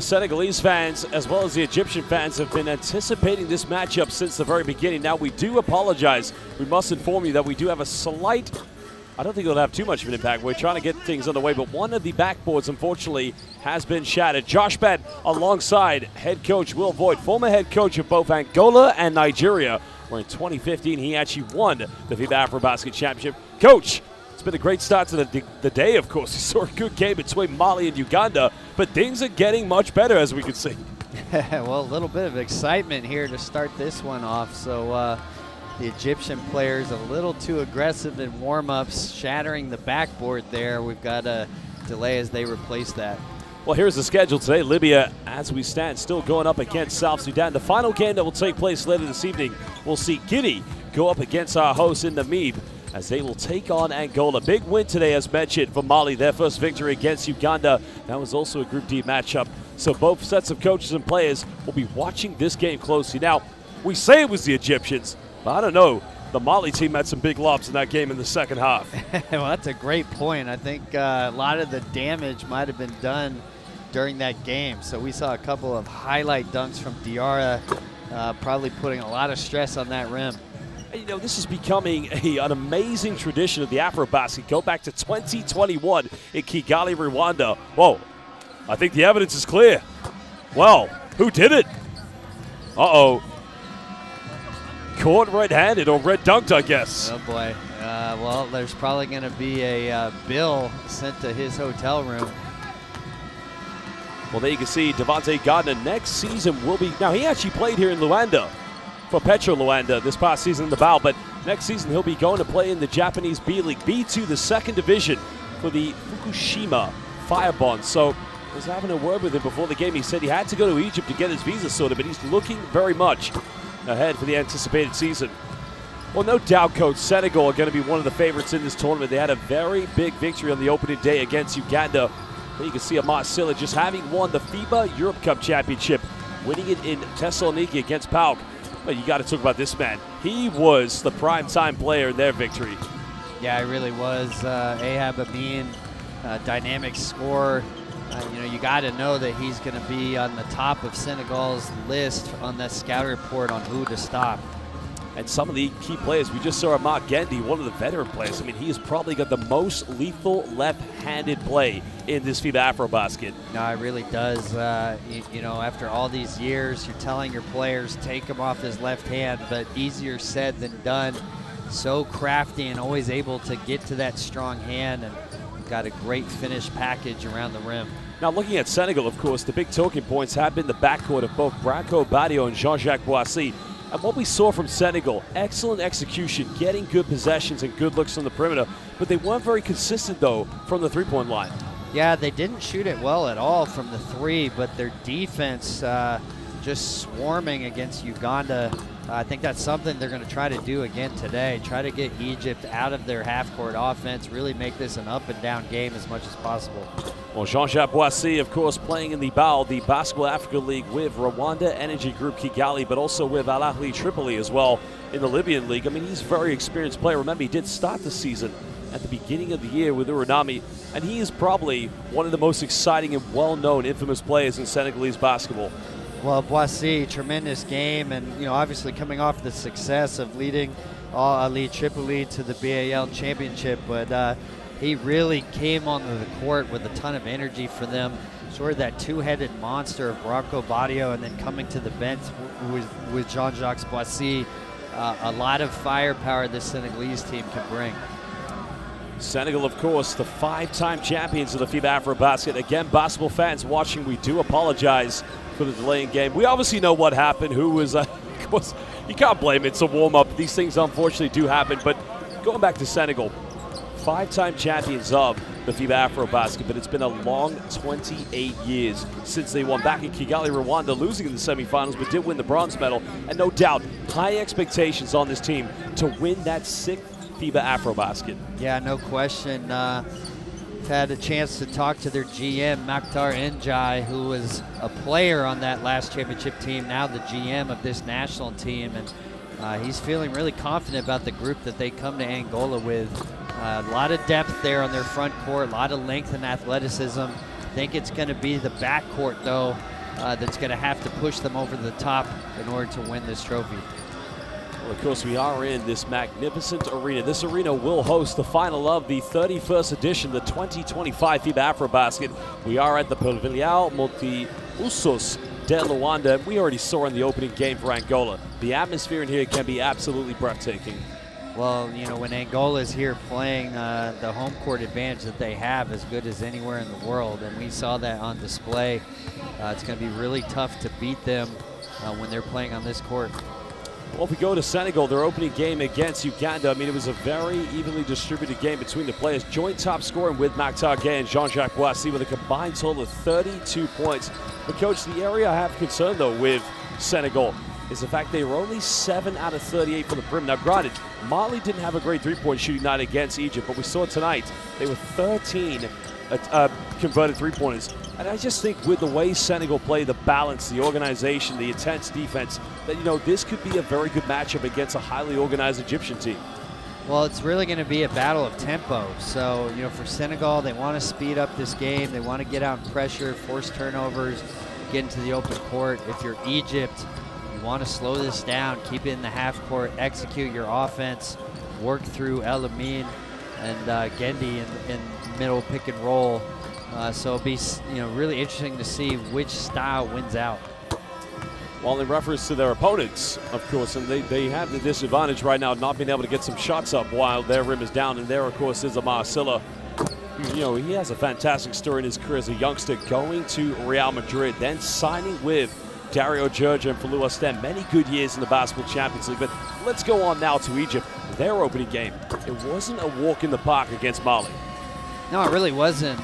Senegalese fans as well as the Egyptian fans have been anticipating this matchup since the very beginning. Now we do apologize. We must inform you that we do have a slight, I don't think it'll have too much of an impact. We're trying to get things underway, but one of the backboards unfortunately has been shattered. Josh Bed alongside head coach Will Voigt, former head coach of both Angola and Nigeria, where in 2015 he actually won the FIBA AfroBasket Championship. Coach, it's been a great start to the day, of course. We saw a good game between Mali and Uganda, but things are getting much better, as we can see. Well, a little bit of excitement here to start this one off. So the Egyptian players a little too aggressive in warm-ups, shattering the backboard there. We've got a delay as they replace that. Well, here's the schedule today. Libya, as we stand, still going up against South Sudan. The final game that will take place later this evening, we'll see Guinea go up against our hosts in Namibia, as they will take on Angola. Big win today, as mentioned, for Mali, their first victory against Uganda. That was also a Group D matchup. So both sets of coaches and players will be watching this game closely. Now, we say it was the Egyptians, but I don't know. The Mali team had some big lobs in that game in the second half. Well, that's a great point. I think a lot of the damage might have been done during that game. So we saw a couple of highlight dunks from Diarra, probably putting a lot of stress on that rim. You know, this is becoming an amazing tradition of the AfroBasket. Go back to 2021 in Kigali, Rwanda. Whoa, I think the evidence is clear. Well, who did it? Uh-oh. Caught red-handed or red dunked, I guess. Oh, boy. Well, there's probably going to be a bill sent to his hotel room. Well, there you can see Devontae Gardner next season will be. Now, he actually played here in Luanda for Petro Luanda this past season in the BAL, but next season he'll be going to play in the Japanese B-League, B2, the second division for the Fukushima Firebonds. So I was having a word with him before the game. He said he had to go to Egypt to get his visa sorted, but he's looking very much ahead for the anticipated season. Well, no doubt, Coach, Senegal are going to be one of the favorites in this tournament. They had a very big victory on the opening day against Uganda. There you can see Silla just having won the FIBA Europe Cup Championship, winning it in Thessaloniki against PAOK. But you got to talk about this man. He was the prime-time player in their victory. Yeah, he really was. Ahab Amin, dynamic scorer. You know, you got to know that he's going to be on the top of Senegal's list on that scout report on who to stop. And some of the key players, we just saw Mark Gendy, one of the veteran players. I mean, he has probably got the most lethal left-handed play in this FIBA AfroBasket. No, it really does. You know, after all these years, you're telling your players, take him off his left hand, but easier said than done. So crafty and always able to get to that strong hand, and got a great finish package around the rim. Now, looking at Senegal, of course, the big talking points have been the backcourt of both Branco Badio and Jean-Jacques Boissy. And what we saw from Senegal, excellent execution, getting good possessions and good looks on the perimeter, but they weren't very consistent, though, from the three-point line. Yeah, they didn't shoot it well at all from the three, but their defense just swarming against Uganda. I think that's something they're going to try to do again today, try to get Egypt out of their half-court offense, really make this an up-and-down game as much as possible. Well, Jean-Jacques Boissy, of course, playing in the BAL, the Basketball Africa League with Rwanda Energy Group Kigali, but also with Al Ahly Tripoli as well in the Libyan League. I mean, he's a very experienced player. Remember, he did start the season at the beginning of the year with Uranami, and he is probably one of the most exciting and well-known infamous players in Senegalese basketball. Well, Boissy, tremendous game, and you know, obviously coming off the success of leading Al Ahly Tripoli to the BAL championship, but he really came onto the court with a ton of energy for them. Sort of that two-headed monster of Branco Badio, and then coming to the bench with Jean-Jacques Boissy. A lot of firepower this Senegalese team can bring. Senegal, of course, the five-time champions of the FIBA AfroBasket. Again, basketball fans watching, we do apologize for the delay in game. We obviously know what happened, who was, of course, you can't blame it. It's a warm-up. These things unfortunately do happen. But going back to Senegal, five-time champions of the FIBA AfroBasket, but it's been a long 28 years since they won back in Kigali, Rwanda, losing in the semifinals, but did win the bronze medal. And no doubt, high expectations on this team to win that sixth FIBA AfroBasket. Yeah, no question. Had a chance to talk to their GM, Maktar Njai, who was a player on that last championship team, now the GM of this national team, and he's feeling really confident about the group that they come to Angola with. A lot of depth there on their front court, a lot of length and athleticism. I think it's going to be the backcourt, though, that's going to have to push them over the top in order to win this trophy. Well, of course, we are in this magnificent arena. This arena will host the final of the 31st edition, the 2025 FIBA AfroBasket. We are at the Pavilião Multiusos de Luanda. We already saw in the opening game for Angola. The atmosphere in here can be absolutely breathtaking. Well, you know, when Angola is here playing, the home court advantage that they have as good as anywhere in the world, and we saw that on display. It's going to be really tough to beat them when they're playing on this court. Well, if we go to Senegal, their opening game against Uganda, I mean, it was a very evenly distributed game between the players. Joint top scoring with Mactar Gueye and Jean-Jacques Boissy with a combined total of 32 points. But, Coach, the area I have concern, though, with Senegal is the fact they were only 7 out of 38 from the rim. Now, granted, Mali didn't have a great three-point shooting night against Egypt, but we saw tonight they were 13 converted three-pointers. And I just think with the way Senegal play, the balance, the organization, the intense defense, that, you know, this could be a very good matchup against a highly organized Egyptian team. Well, it's really going to be a battle of tempo. So, you know, for Senegal, they want to speed up this game. They want to get out and pressure, force turnovers, get into the open court. If you're Egypt, you want to slow this down, keep it in the half court, execute your offense, work through El Amin and Gendy in middle pick and roll. So it'll be, you know, really interesting to see which style wins out. Well, in reference to their opponents, of course, and they have the disadvantage right now of not being able to get some shots up while their rim is down. And there, of course, is Silla. You know, he has a fantastic story in his career as a youngster, going to Real Madrid, then signing with Dario Georgia and Falou Astem. Many good years in the Basketball Champions League. But let's go on now to Egypt. Their opening game, it wasn't a walk in the park against Mali. No, it really wasn't.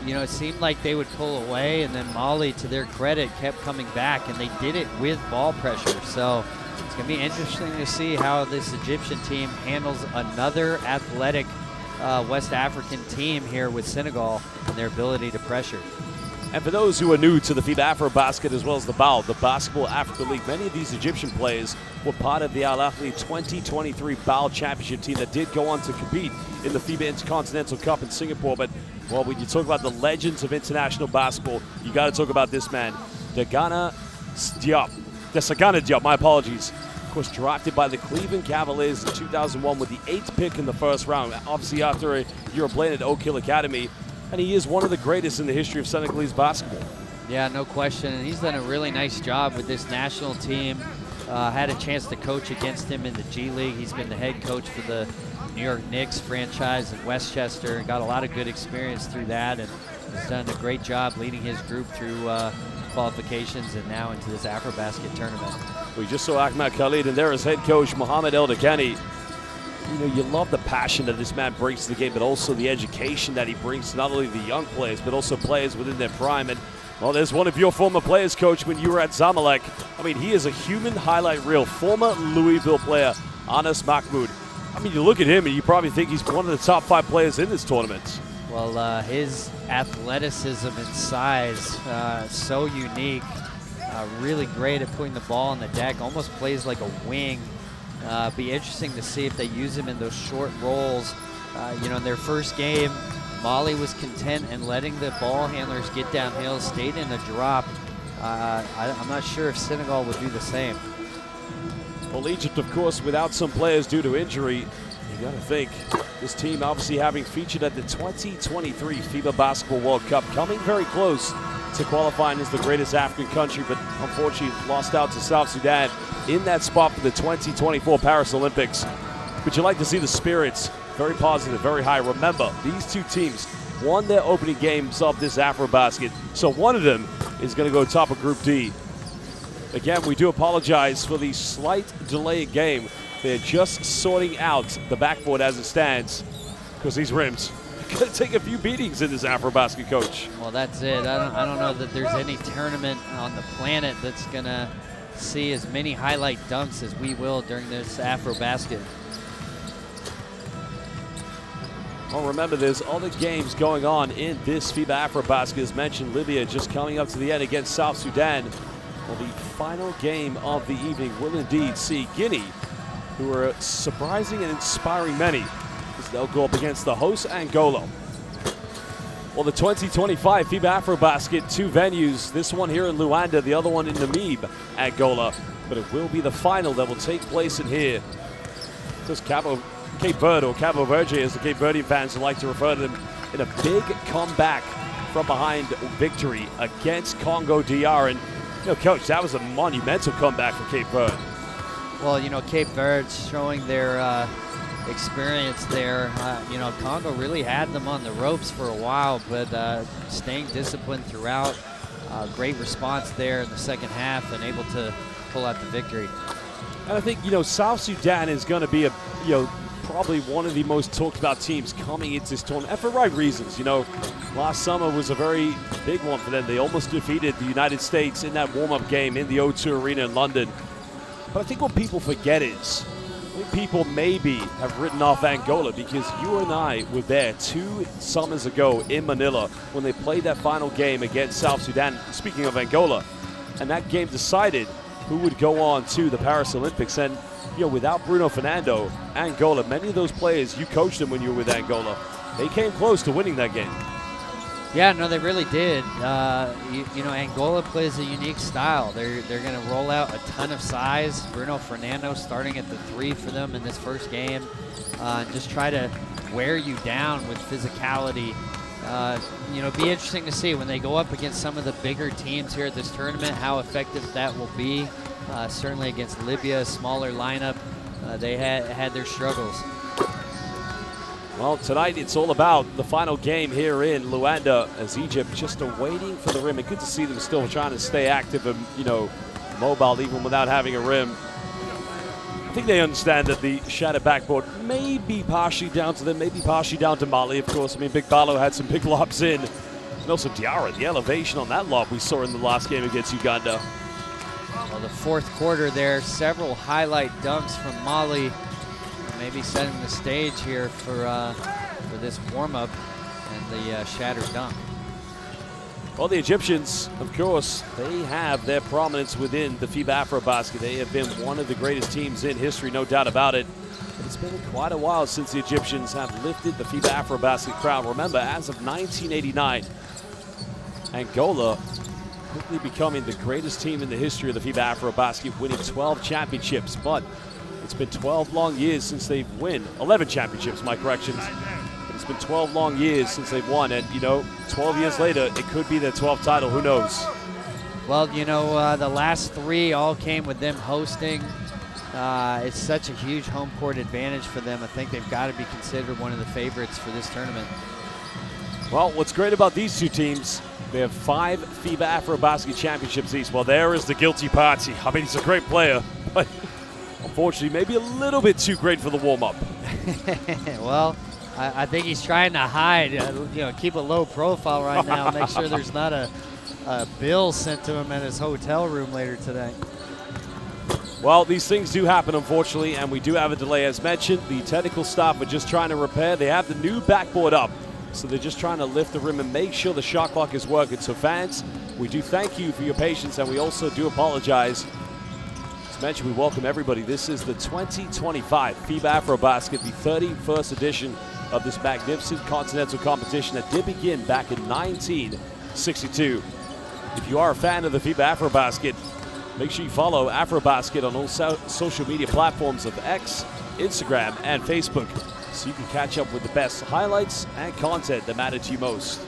You know, it seemed like they would pull away, and then Mali, to their credit, kept coming back, and they did it with ball pressure. So it's going to be interesting to see how this Egyptian team handles another athletic West African team here with Senegal and their ability to pressure. And for those who are new to the FIBA AfroBasket as well as the BAL, the Basketball Africa League, many of these Egyptian players were part of the Al Ahly 2023 BAL Championship team that did go on to compete in the FIBA Intercontinental Cup in Singapore. But, well, when you talk about the legends of international basketball, you got to talk about this man, Desagana Diop, my apologies. Of course, drafted by the Cleveland Cavaliers in 2001 with the 8th pick in the first round, obviously after a year playing at Oak Hill Academy. And he is one of the greatest in the history of Senegalese basketball. Yeah, no question. And he's done a really nice job with this national team. Had a chance to coach against him in the G League. He's been the head coach for the New York Knicks franchise in Westchester and got a lot of good experience through that. And has done a great job leading his group through qualifications and now into this AfroBasket tournament. We just saw Ahmed Khalid, and there is head coach Mohamed El Dakani. You know, you love the passion that this man brings to the game, but also the education that he brings to not only the young players, but also players within their prime. And, well, there's one of your former players, Coach, when you were at Zamalek. I mean, he is a human highlight reel. Former Louisville player, Anas Mahmoud. I mean, you look at him and you probably think he's one of the top 5 players in this tournament. Well, his athleticism and size, so unique. Really great at putting the ball on the deck. Almost plays like a wing. Be interesting to see if they use him in those short rolls. You know, in their first game, Mali was content and letting the ball handlers get downhill, stayed in a drop. I'm not sure if Senegal would do the same. Well, Egypt, of course, without some players due to injury, you got to think this team obviously having featured at the 2023 FIBA Basketball World Cup, coming very close to qualifying as the greatest African country, but unfortunately lost out to South Sudan in that spot for the 2024 Paris Olympics. But you like to see the spirits very positive, very high. Remember, these two teams won their opening games of this AfroBasket, so one of them is going to go top of Group D. Again, we do apologize for the slight delay in game. They're just sorting out the backboard as it stands, because these rims are going to take a few beatings in this AfroBasket, Coach. Well, that's it. I don't know that there's any tournament on the planet that's going to see as many highlight dunks as we will during this AfroBasket. Well, remember, there's other games going on in this FIBA AfroBasket. As mentioned, Libya just coming up to the end against South Sudan. Well, the final game of the evening will indeed see Guinea, who are surprising and inspiring many, as they'll go up against the host Angola. Well, the 2025 FIBA AfroBasket, 2 venues, this one here in Luanda, the other one in Namib, Angola. But it will be the final that will take place in here. This Cape Verde, or Cabo Verde as the Cape Verdean fans like to refer to them, in a big comeback from behind victory against Congo DR. And, Coach, that was a monumental comeback for Cape Verde. Well, Cape Verde's showing their experience there. Congo really had them on the ropes for a while, but staying disciplined throughout. Great response there in the second half and able to pull out the victory. And I think, South Sudan is going to be probably one of the most talked about teams coming into this tournament, and for right reasons. Last summer was a very big one for them. They almost defeated the United States in that warm-up game in the O2 Arena in London. But I think what people forget is, people maybe have written off Angola, because you and I were there 2 summers ago in Manila when they played that final game against South Sudan, speaking of Angola, and that game decided who would go on to the Paris Olympics. And without Bruno Fernando, Angola, many of those players, you coached them when you were with Angola, they came close to winning that game. Yeah, no, they really did. Angola plays a unique style. They're going to roll out a ton of size. Bruno Fernando starting at the 3 for them in this first game. And just try to wear you down with physicality. Be interesting to see when they go up against some of the bigger teams here at this tournament, how effective that will be. Certainly against Libya, a smaller lineup, they had their struggles. Well, tonight it's all about the final game here in Luanda, as Egypt just waiting for the rim. And good to see them still trying to stay active and, mobile even without having a rim. I think they understand that the shattered backboard may be partially down to them, maybe partially down to Mali, of course. I mean, Big Barlow had some big lobs in. And also Diarra, the elevation on that lob we saw in the last game against Uganda. Well, the fourth quarter there, several highlight dunks from Mali. Maybe setting the stage here for this warm-up and the shattered dunk. Well, the Egyptians, of course, they have their prominence within the FIBA AfroBasket. They have been one of the greatest teams in history, no doubt about it. But it's been quite a while since the Egyptians have lifted the FIBA AfroBasket crown. Remember, as of 1989, Angola quickly becoming the greatest team in the history of the FIBA AfroBasket, winning 12 championships. But it's been 12 long years since they've won 11 championships, my corrections. But it's been 12 long years since they've won, and 12 years later, it could be their 12th title. Who knows? Well, the last 3 all came with them hosting. It's such a huge home court advantage for them. I think they've got to be considered one of the favorites for this tournament. Well, what's great about these 2 teams, they have 5 FIBA AfroBasket championships each. Well, there is the guilty party. I mean, he's a great player, but unfortunately, maybe a little bit too great for the warm-up. Well, I think he's trying to hide, keep a low profile right now, make sure there's not a bill sent to him at his hotel room later today. Well, these things do happen, unfortunately, and we do have a delay. As mentioned, the technical staff are just trying to repair. They have the new backboard up, so they're just trying to lift the rim and make sure the shot clock is working. So fans, we do thank you for your patience, and we also do apologize. As mentioned, we welcome everybody. This is the 2025 FIBA AfroBasket, the 31st edition of this magnificent continental competition that did begin back in 1962. If you are a fan of the FIBA AfroBasket, make sure you follow AfroBasket on all social media platforms of X, Instagram, and Facebook, so you can catch up with the best highlights and content that matter to you most.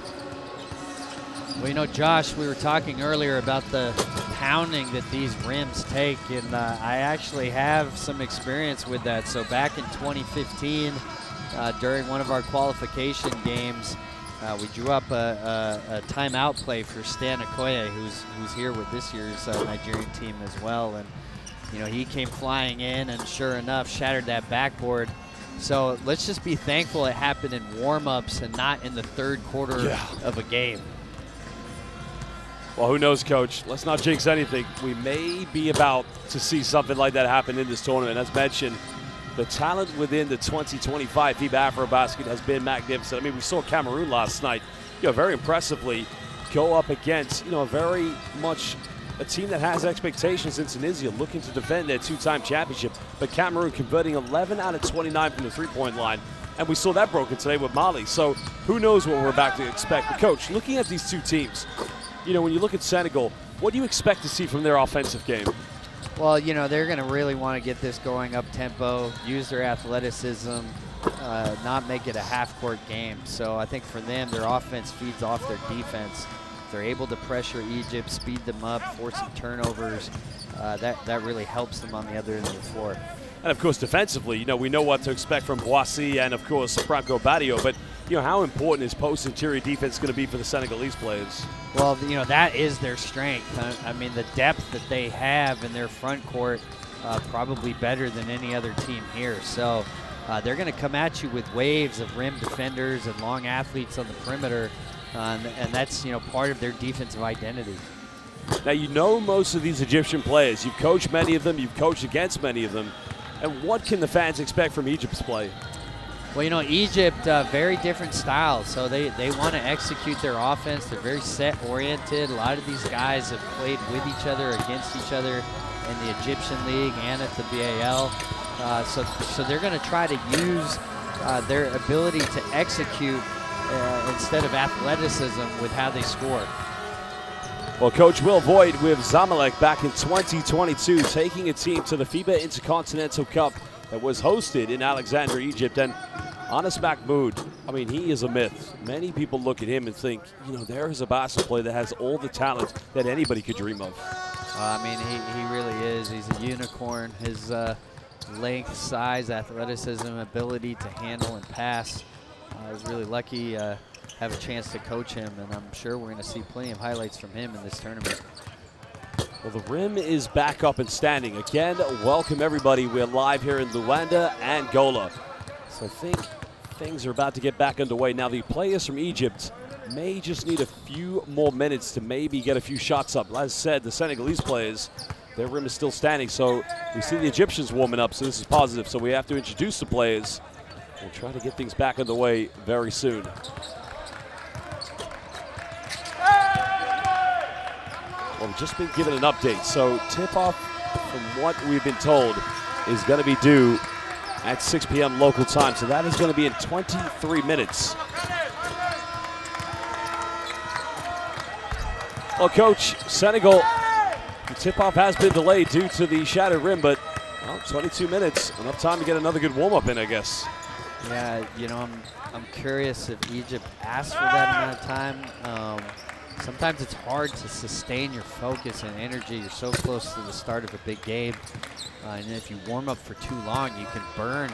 Well, Josh, we were talking earlier about the pounding that these rims take, and I actually have some experience with that. So back in 2015, during one of our qualification games, we drew up a timeout play for Stan Okoye, who's here with this year's Nigerian team as well. And, he came flying in and sure enough shattered that backboard. So let's just be thankful it happened in warm-ups and not in the third quarter of a game. Well, who knows, Coach? Let's not jinx anything. We may be about to see something like that happen in this tournament. As mentioned, the talent within the 2025 FIBA AfroBasket has been magnificent. I mean, we saw Cameroon last night, very impressively go up against, very much a team that has expectations in Tunisia, looking to defend their 2-time championship. But Cameroon converting 11 out of 29 from the three-point line. And we saw that broken today with Mali. So who knows what we're about to expect. But Coach, looking at these two teams, you know, when you look at Senegal, what do you expect to see from their offensive game? Well, you know, they're going to really want to get this going up tempo, use their athleticism, not make it a half-court game. So I think for them, their offense feeds off their defense. If they're able to pressure Egypt, speed them up, force some turnovers, that really helps them on the other end of the floor. And of course, defensively, you know, we know what to expect from Boissy and of course Franco Badio, but you know, how important is post-interior defense going to be for the Senegalese players? Well, you know, that is their strength. I mean, the depth that they have in their front court, probably better than any other team here. So they're going to come at you with waves of rim defenders and long athletes on the perimeter, and that's, you know, part of their defensive identity. Now, you know most of these Egyptian players. You've coached many of them. You've coached against many of them. And what can the fans expect from Egypt's play? Well, you know, Egypt, very different styles. So they want to execute their offense. They're very set-oriented. A lot of these guys have played with each other, against each other in the Egyptian League and at the BAL. So they're going to try to use their ability to execute instead of athleticism with how they score. Well, Coach Will Voigt with Zamalek back in 2022, taking a team to the FIBA Intercontinental Cup that was hosted in Alexandria, Egypt. And Anas Mahmoud, I mean, he is a myth. Many people look at him and think, you know, there is a basketball player that has all the talent that anybody could dream of. I mean, he really is. He's a unicorn. His length, size, athleticism, ability to handle and pass. I was really lucky have a chance to coach him, and I'm sure we're going to see plenty of highlights from him in this tournament. Well, the rim is back up and standing. Again, welcome everybody. We're live here in Luanda, Angola. So I think things are about to get back underway. Now, the players from Egypt may just need a few more minutes to maybe get a few shots up. As I said, the Senegalese players, their rim is still standing. So we see the Egyptians warming up, so this is positive. So we have to introduce the players and try to get things back underway very soon. Well, we've just been given an update. So tip-off, from what we've been told, is going to be due at 6 p.m. local time. So that is going to be in 23 minutes. Well, Coach, Senegal, the tip-off has been delayed due to the shattered rim, but 22 minutes, enough time to get another good warm-up in, I guess. Yeah, you know, I'm curious if Egypt asked for that amount of time. Sometimes it's hard to sustain your focus and energy. You're so close to the start of a big game. And if you warm up for too long, you can burn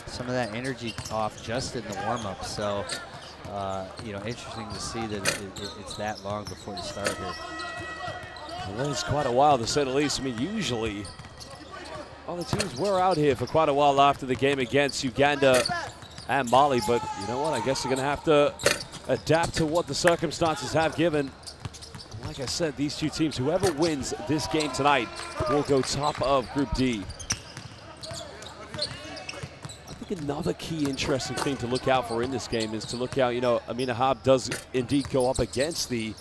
some of that energy off just in the warm-up. So, you know, interesting to see that it's that long before the start here. Well, it's quite a while, to say the least. I mean, usually, all the teams were out here for quite a while after the game against Uganda and Mali. But you know what? I guess they're going to have to adapt to what the circumstances have given. Like I said, these two teams, whoever wins this game tonight will go top of Group D. I think another key interesting thing to look out for in this game is to look out, you know, Amin Ahab does indeed go up against the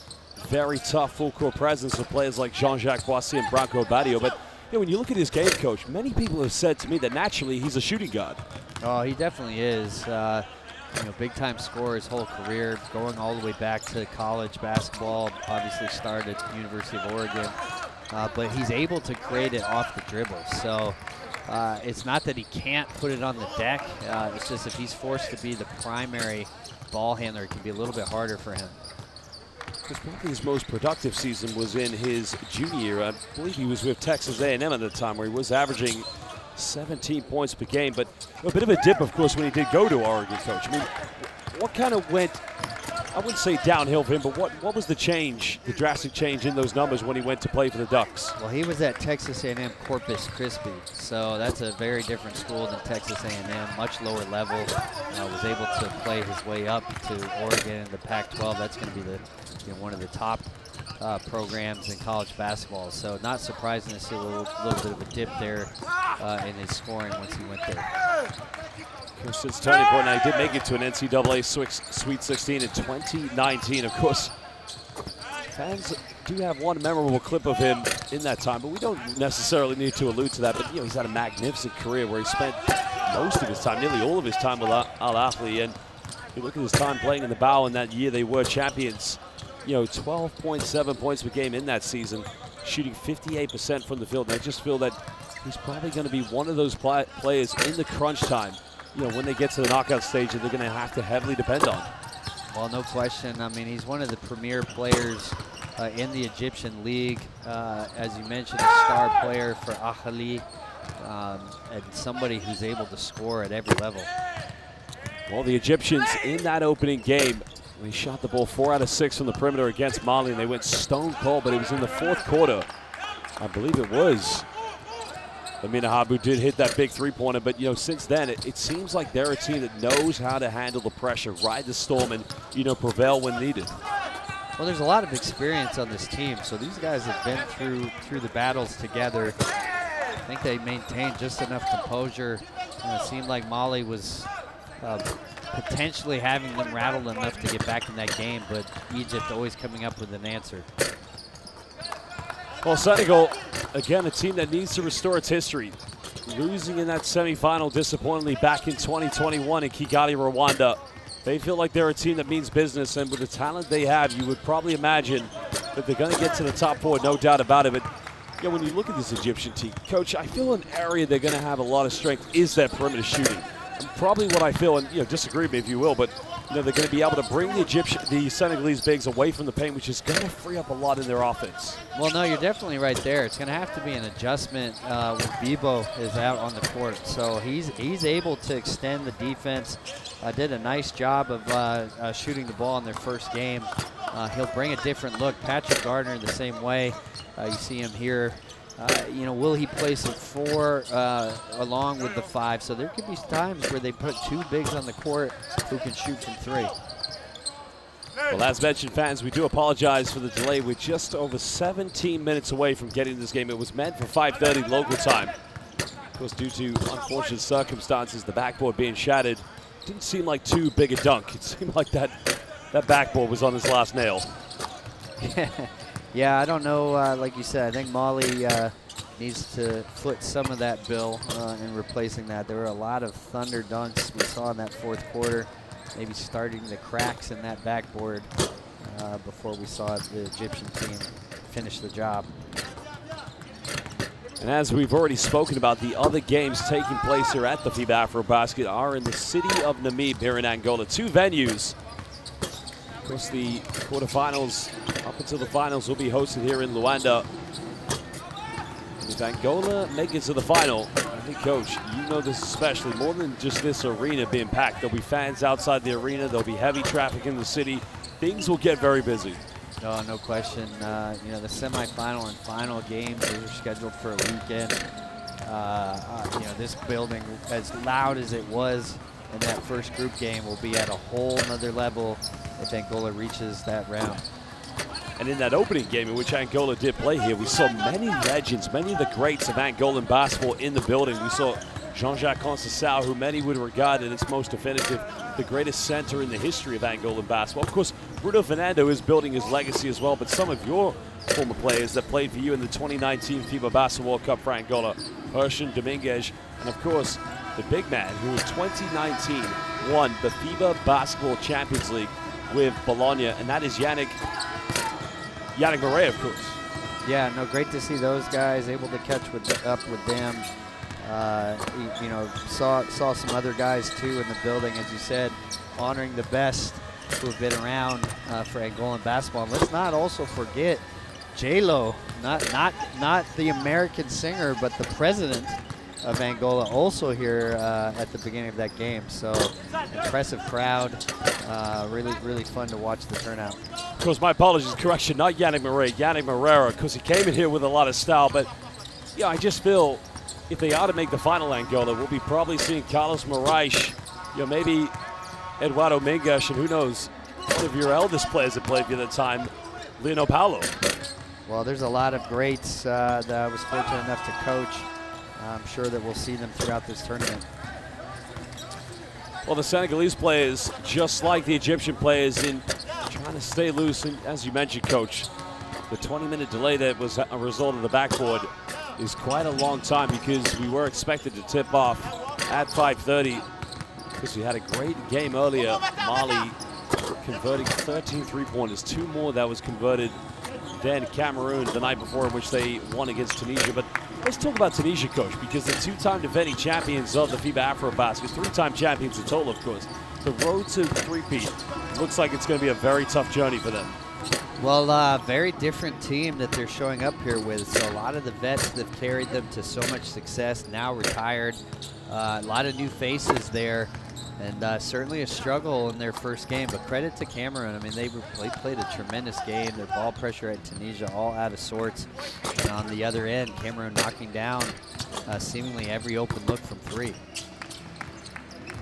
very tough full-court presence of players like Jean-Jacques Boissy and Franco Badio. But you know, when you look at his game, Coach, many people have said to me that naturally he's a shooting guard. Oh, he definitely is. You know, big-time scorer his whole career, going all the way back to college basketball. Obviously started at the University of Oregon, but he's able to create it off the dribble. So it's not that he can't put it on the deck. It's just if he's forced to be the primary ball handler, it can be a little bit harder for him. Because probably his most productive season was in his junior year. I believe he was with Texas A&M at the time, where he was averaging 17 points per game, but a bit of a dip, of course, when he did go to Oregon, Coach. I mean, what kind of went, I wouldn't say downhill for him, but what was the change, the drastic change in those numbers when he went to play for the Ducks? Well, he was at Texas A&M Corpus Christi, so that's a very different school than Texas A&M, much lower level. Was able to play his way up to Oregon in the Pac-12. That's going to be the, you know, one of the top programs in college basketball. So not surprising to see a little bit of a dip there in his scoring once he went there. Since turning point, now he did make it to an NCAA Sweet 16 in 2019. Of course, fans do have one memorable clip of him in that time, but we don't necessarily need to allude to that. But you know, he's had a magnificent career where he spent most of his time, nearly all of his time with Al Ahly. And you look at his time playing in the BAL in that year they were champions. 12.7 points per game in that season, shooting 58% from the field. And I just feel that he's probably going to be one of those players in the crunch time, when they get to the knockout stage, that they're going to have to heavily depend on. Well, no question. I mean, he's one of the premier players in the Egyptian league. As you mentioned, a star player for Ahly, and somebody who's able to score at every level. Well, the Egyptians in that opening game, they shot the ball 4 out of 6 from the perimeter against Mali, and they went stone cold, but it was in the fourth quarter. I believe it was Amina Habu did hit that big three-pointer, but since then it seems like they're a team that knows how to handle the pressure, ride the storm, and prevail when needed. Well, there's a lot of experience on this team, so these guys have been through the battles together. I think they maintained just enough composure. It seemed like Mali was potentially having them rattled enough to get back in that game, but Egypt always coming up with an answer. Well, Senegal, again, a team that needs to restore its history. Losing in that semifinal disappointingly back in 2021 in Kigali, Rwanda. They feel like they're a team that means business, and with the talent they have, you would probably imagine that they're going to get to the top 4, no doubt about it. But when you look at this Egyptian team, Coach, I feel an area they're going to have a lot of strength is that perimeter shooting. And probably what I feel, and disagree with me if you will, but they're going to be able to bring the Senegalese bigs away from the paint, which is going to free up a lot in their offense. Well, no, you're definitely right there. It's going to have to be an adjustment when Bibo is out on the court. So he's able to extend the defense. Did a nice job of shooting the ball in their first game. He'll bring a different look. Patrick Gardner the same way. You see him here. Will he play some 4 along with the 5? So there could be times where they put 2 bigs on the court who can shoot from 3. Well, as mentioned, fans, we do apologize for the delay. We're just over 17 minutes away from getting this game. It was meant for 5:30 local time. Of course, due to unfortunate circumstances, the backboard being shattered, didn't seem like too big a dunk. It seemed like that backboard was on his last nail. Yeah, I don't know. Like you said, I think Mali needs to foot some of that bill in replacing that. There were a lot of thunder dunks we saw in that fourth quarter, maybe starting the cracks in that backboard before we saw the Egyptian team finish the job. And as we've already spoken about, the other games taking place here at the FIBA AfroBasket are in the city of Namib here in Angola. 2 venues. Of course, the quarterfinals up until the finals will be hosted here in Luanda. If Angola make it to the final, I think, Coach, you know this especially, more than just this arena being packed. There'll be fans outside the arena. There'll be heavy traffic in the city. Things will get very busy. Oh, no question. The semifinal and final games are scheduled for a weekend. This building, as loud as it was in that first group game, will be at a whole nother level if Angola reaches that round. And in that opening game in which Angola did play here, we saw many legends, many of the greats of Angolan basketball in the building. We saw Jean-Jacques Conceição, who many would regard as its most definitive, the greatest center in the history of Angolan basketball. Of course, Bruno Fernando is building his legacy as well, but some of your former players that played for you in the 2019 FIBA Basketball World Cup for Angola, Herschel Dominguez, and of course, the big man who in 2019 won the FIBA Basketball Champions League with Bologna, and that is Yannick Murray, of course. Yeah, no, great to see those guys able to catch up with them. Saw some other guys too in the building, as you said, honoring the best who have been around for Angolan basketball. And let's not also forget J-Lo, not the American singer, but the president of Angola, also here at the beginning of that game. So impressive crowd, really fun to watch the turnout. Of course, my apologies, correction, not Yannick Murray, Yannick Marrera, because he came in here with a lot of style. But yeah, I just feel if they are to make the final, Angola, we'll be probably seeing Carlos Moraes, maybe Eduardo Mingas, and who knows, one of your eldest players that played for you at the time, Leonel Paulo. Well, there's a lot of greats that I was fortunate enough to coach. I'm sure that we'll see them throughout this tournament. Well, the Senegalese players, just like the Egyptian players, in trying to stay loose. And as you mentioned, Coach, the 20-minute delay that was a result of the backboard is quite a long time, because we were expected to tip off at 5:30 because we had a great game earlier. Mali converting 13 3-pointers, 2 more that was converted than Cameroon the night before, in which they won against Tunisia. But let's talk about Tunisia, Coach, because the 2-time defending champions of the FIBA AfroBasket, 3-time champions in total, of course. The road to three-peat looks like it's going to be a very tough journey for them. Well, very different team that they're showing up here with. So a lot of the vets that have carried them to so much success now retired. A lot of new faces there, and certainly a struggle in their first game. But credit to Cameroon. I mean, they played a tremendous game. Their ball pressure at Tunisia all out of sorts. And on the other end, Cameroon knocking down seemingly every open look from 3.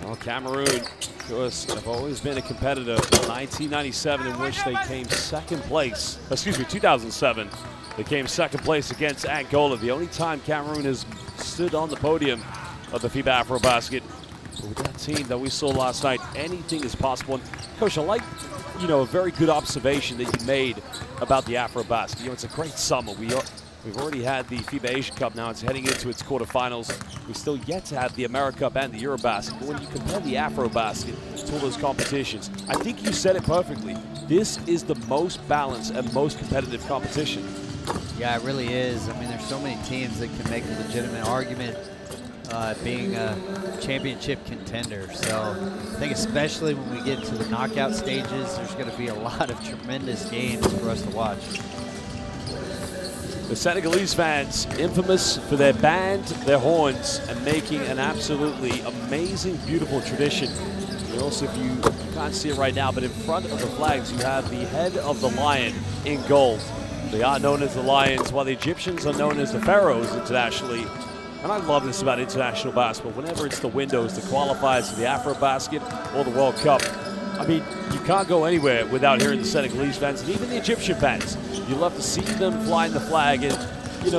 Well, Cameroon, of course, have always been a competitor. 1997, in which they came second place. Excuse me, 2007. They came second place against Angola. The only time Cameroon has stood on the podium of the FIBA AfroBasket. But with that team that we saw last night, anything is possible. And Coach, I like, a very good observation that you made about the AfroBasket. It's a great summer. We've already had the FIBA Asia Cup. Now it's heading into its quarterfinals. We still yet to have the America Cup and the Eurobasket. But when you compare the AfroBasket to all those competitions, I think you said it perfectly. This is the most balanced and most competitive competition. Yeah, it really is. I mean, there's so many teams that can make a legitimate argument being a championship contender. So I think especially when we get to the knockout stages, there's going to be a lot of tremendous games for us to watch. The Senegalese fans, infamous for their band, their horns, and making an absolutely amazing, beautiful tradition. And also, if you can't see it right now, but in front of the flags, you have the head of the lion in gold. They are known as the Lions, while the Egyptians are known as the Pharaohs internationally. And I love this about international basketball. Whenever it's the windows, the qualifiers for the AfroBasket or the World Cup, I mean, you can't go anywhere without hearing the Senegalese fans and even the Egyptian fans. You love to see them flying the flag. And,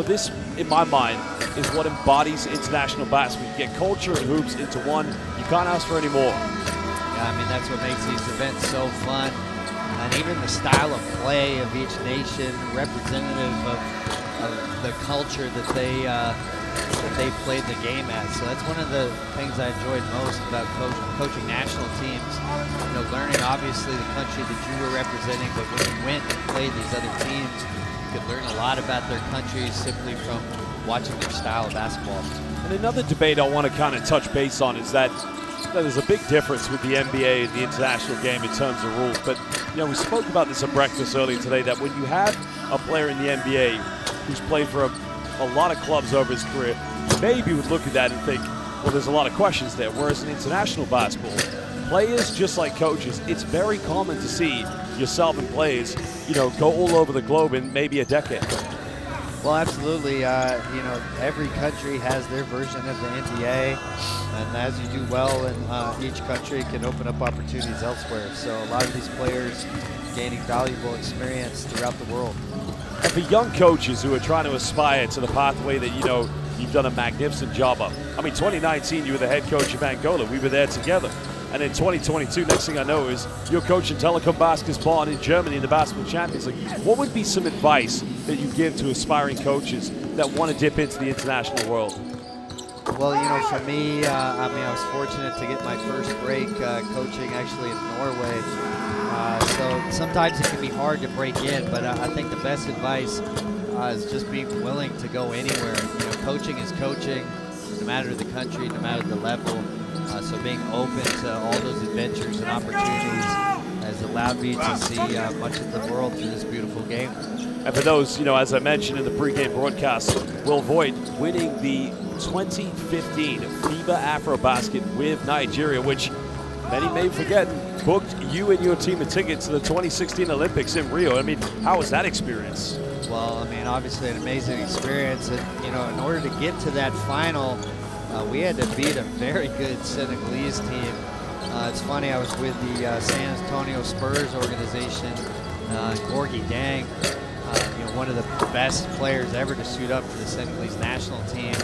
this, in my mind, is what embodies international basketball. You get culture and hoops into one. You can't ask for any more. Yeah, I mean, that's what makes these events so fun. And even the style of play of each nation, representative of the culture that they played the game at. So that's one of the things I enjoyed most about coaching national teams. Learning obviously the country that you were representing, but when you went and played these other teams, you could learn a lot about their countries simply from watching their style of basketball. And another debate I want to kind of touch base on is that there's a big difference with the NBA and the international game in terms of rules. But, we spoke about this at breakfast earlier today, that when you have a player in the NBA who's played for a lot of clubs over his career, maybe would look at that and think, well, there's a lot of questions there. Whereas in international basketball, players, just like coaches, it's very common to see yourself and players, go all over the globe in maybe a decade. Well, absolutely. Every country has their version of the NBA, and as you do well in each country, it can open up opportunities elsewhere. So a lot of these players gaining valuable experience throughout the world. And for young coaches who are trying to aspire to the pathway that, you've done a magnificent job of. I mean, 2019, you were the head coach of Angola. We were there together. And in 2022, next thing I know is you're coaching Telekom Basketball in Germany in the Basketball Champions League. What would be some advice that you give to aspiring coaches that want to dip into the international world? Well, for me, I was fortunate to get my first break coaching actually in Norway. So sometimes it can be hard to break in, but I think the best advice is just being willing to go anywhere. Coaching is coaching, no matter the country, no matter the level. So being open to all those adventures and opportunities has allowed me to see much of the world through this beautiful game. And for those, as I mentioned in the pregame broadcast, Will Voigt winning the 2015 FIBA AfroBasket with Nigeria, which many may forget, booked you and your team a ticket to the 2016 Olympics in Rio. I mean, how was that experience? Well, obviously an amazing experience. And, in order to get to that final, we had to beat a very good Senegalese team. It's funny, I was with the San Antonio Spurs organization, Gorgui Dang, one of the best players ever to suit up for the Senegalese national team.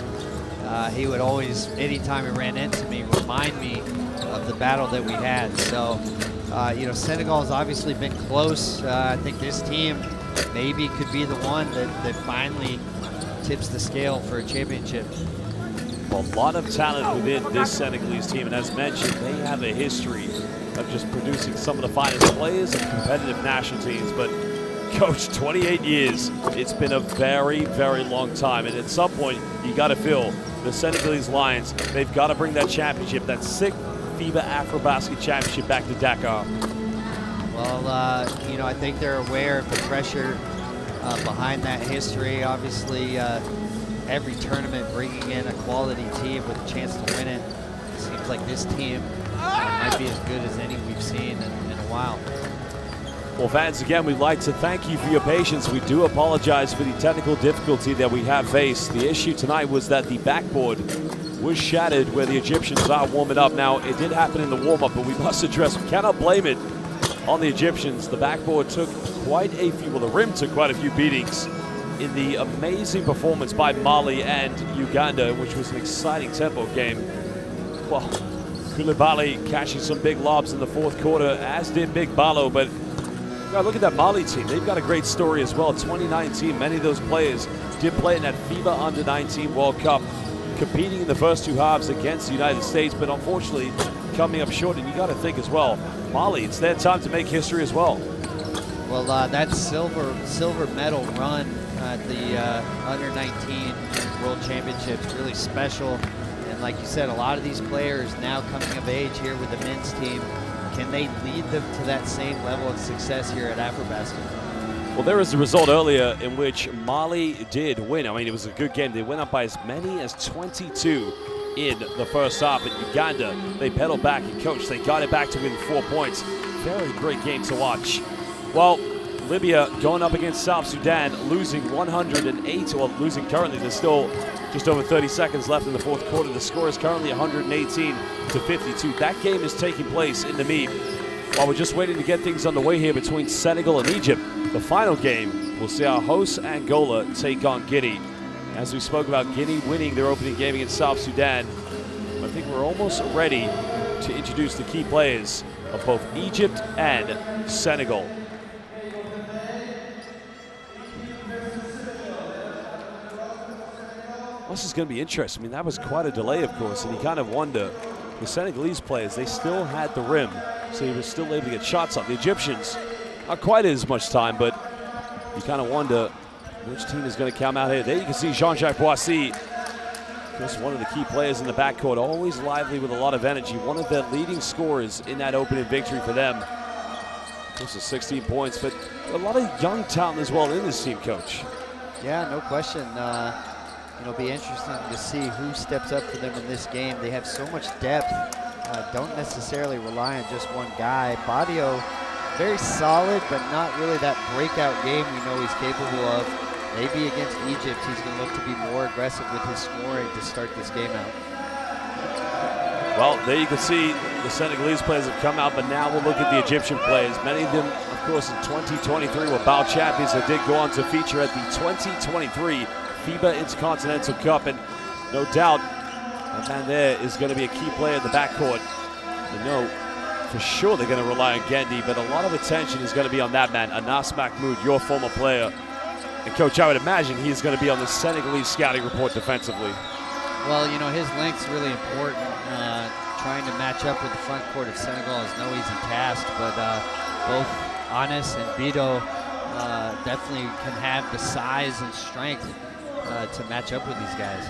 He would always, anytime he ran into me, remind me of the battle that we had. So, Senegal has obviously been close. I think this team maybe could be the one that finally tips the scale for a championship. A lot of talent within this Senegalese team, and as mentioned, they have a history of just producing some of the finest players and competitive national teams. But coach, 28 years, it's been a very, very long time, and at some point, you got to feel the Senegalese Lions, they've got to bring that championship, that sixth FIBA AfroBasket championship back to Dakar. Well, you know, I think they're aware of the pressure behind that history. Obviously, every tournament bringing in a quality team with a chance to win it. It seems like this team might be as good as any we've seen in a while. Well, fans, again, we'd like to thank you for your patience. We do apologize for the technical difficulty that we have faced. The issue tonight was that the backboard was shattered where the Egyptians are warming up. Now, it did happen in the warm-up, but we must address, we cannot blame it on the Egyptians. The backboard took quite a few, well, the rim took quite a few beatings in the amazing performance by Mali and Uganda, which was an exciting tempo game. Well, Koulibaly catching some big lobs in the fourth quarter, as did Big Balo, but God, look at that Mali team. They've got a great story as well. 2019, many of those players did play in that FIBA Under-19 World Cup, competing in the first two halves against the United States, but unfortunately coming up short. And you got to think as well, Mali, it's their time to make history as well. Well, that silver medal run at the Under-19 World Championships really special. And like you said, a lot of these players now coming of age here with the men's team. Can they lead them to that same level of success here at AfroBasket? Well, there was a result earlier in which Mali did win. I mean, it was a good game. They went up by as many as 22 in the first half. At Uganda, they pedaled back, and coach, they got it back to win 4 points. Very great game to watch. Well, Libya going up against South Sudan, losing 108, well, losing currently. There's still just over 30 seconds left in the fourth quarter. The score is currently 118 to 52. That game is taking place in Namibia. While we're just waiting to get things underway here between Senegal and Egypt, the final game will see our hosts Angola take on Guinea. As we spoke about Guinea winning their opening game against South Sudan, I think we're almost ready to introduce the key players of both Egypt and Senegal. This is going to be interesting. I mean, that was quite a delay, of course, and you kind of wonder, the Senegalese players, they still had the rim, so he was still able to get shots up. The Egyptians, not quite as much time, but you kind of wonder which team is going to come out here. There you can see Jean-Jacques Boissy, just one of the key players in the backcourt, always lively with a lot of energy, one of their leading scorers in that opening victory for them. Close to 16 points, but a lot of young talent as well in this team, Coach. Yeah, no question. It'll be interesting to see who steps up for them in this game. They have so much depth, don't necessarily rely on just one guy. Badio, very solid, but not really that breakout game we know he's capable of. Maybe against Egypt, he's going to look to be more aggressive with his scoring to start this game out. Well, there you can see the Senegalese players have come out, but now we'll look at the Egyptian players. Many of them, of course, in 2023 were BAL champions that did go on to feature at the 2023 FIBA Intercontinental Cup, and no doubt that man there is going to be a key player in the backcourt. You know, for sure they're going to rely on Gendy, but a lot of attention is going to be on that man, Anas Mahmoud, your former player. And Coach, I would imagine he's going to be on the Senegalese scouting report defensively. Well, you know, his length's really important. Trying to match up with the front court of Senegal is no easy task, but both Anas and Bido definitely can have the size and strength to match up with these guys.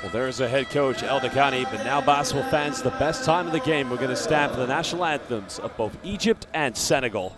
Well, there's a head coach, El Dakani, but now basketball fans, the best time of the game, we're going to stand for the national anthems of both Egypt and Senegal.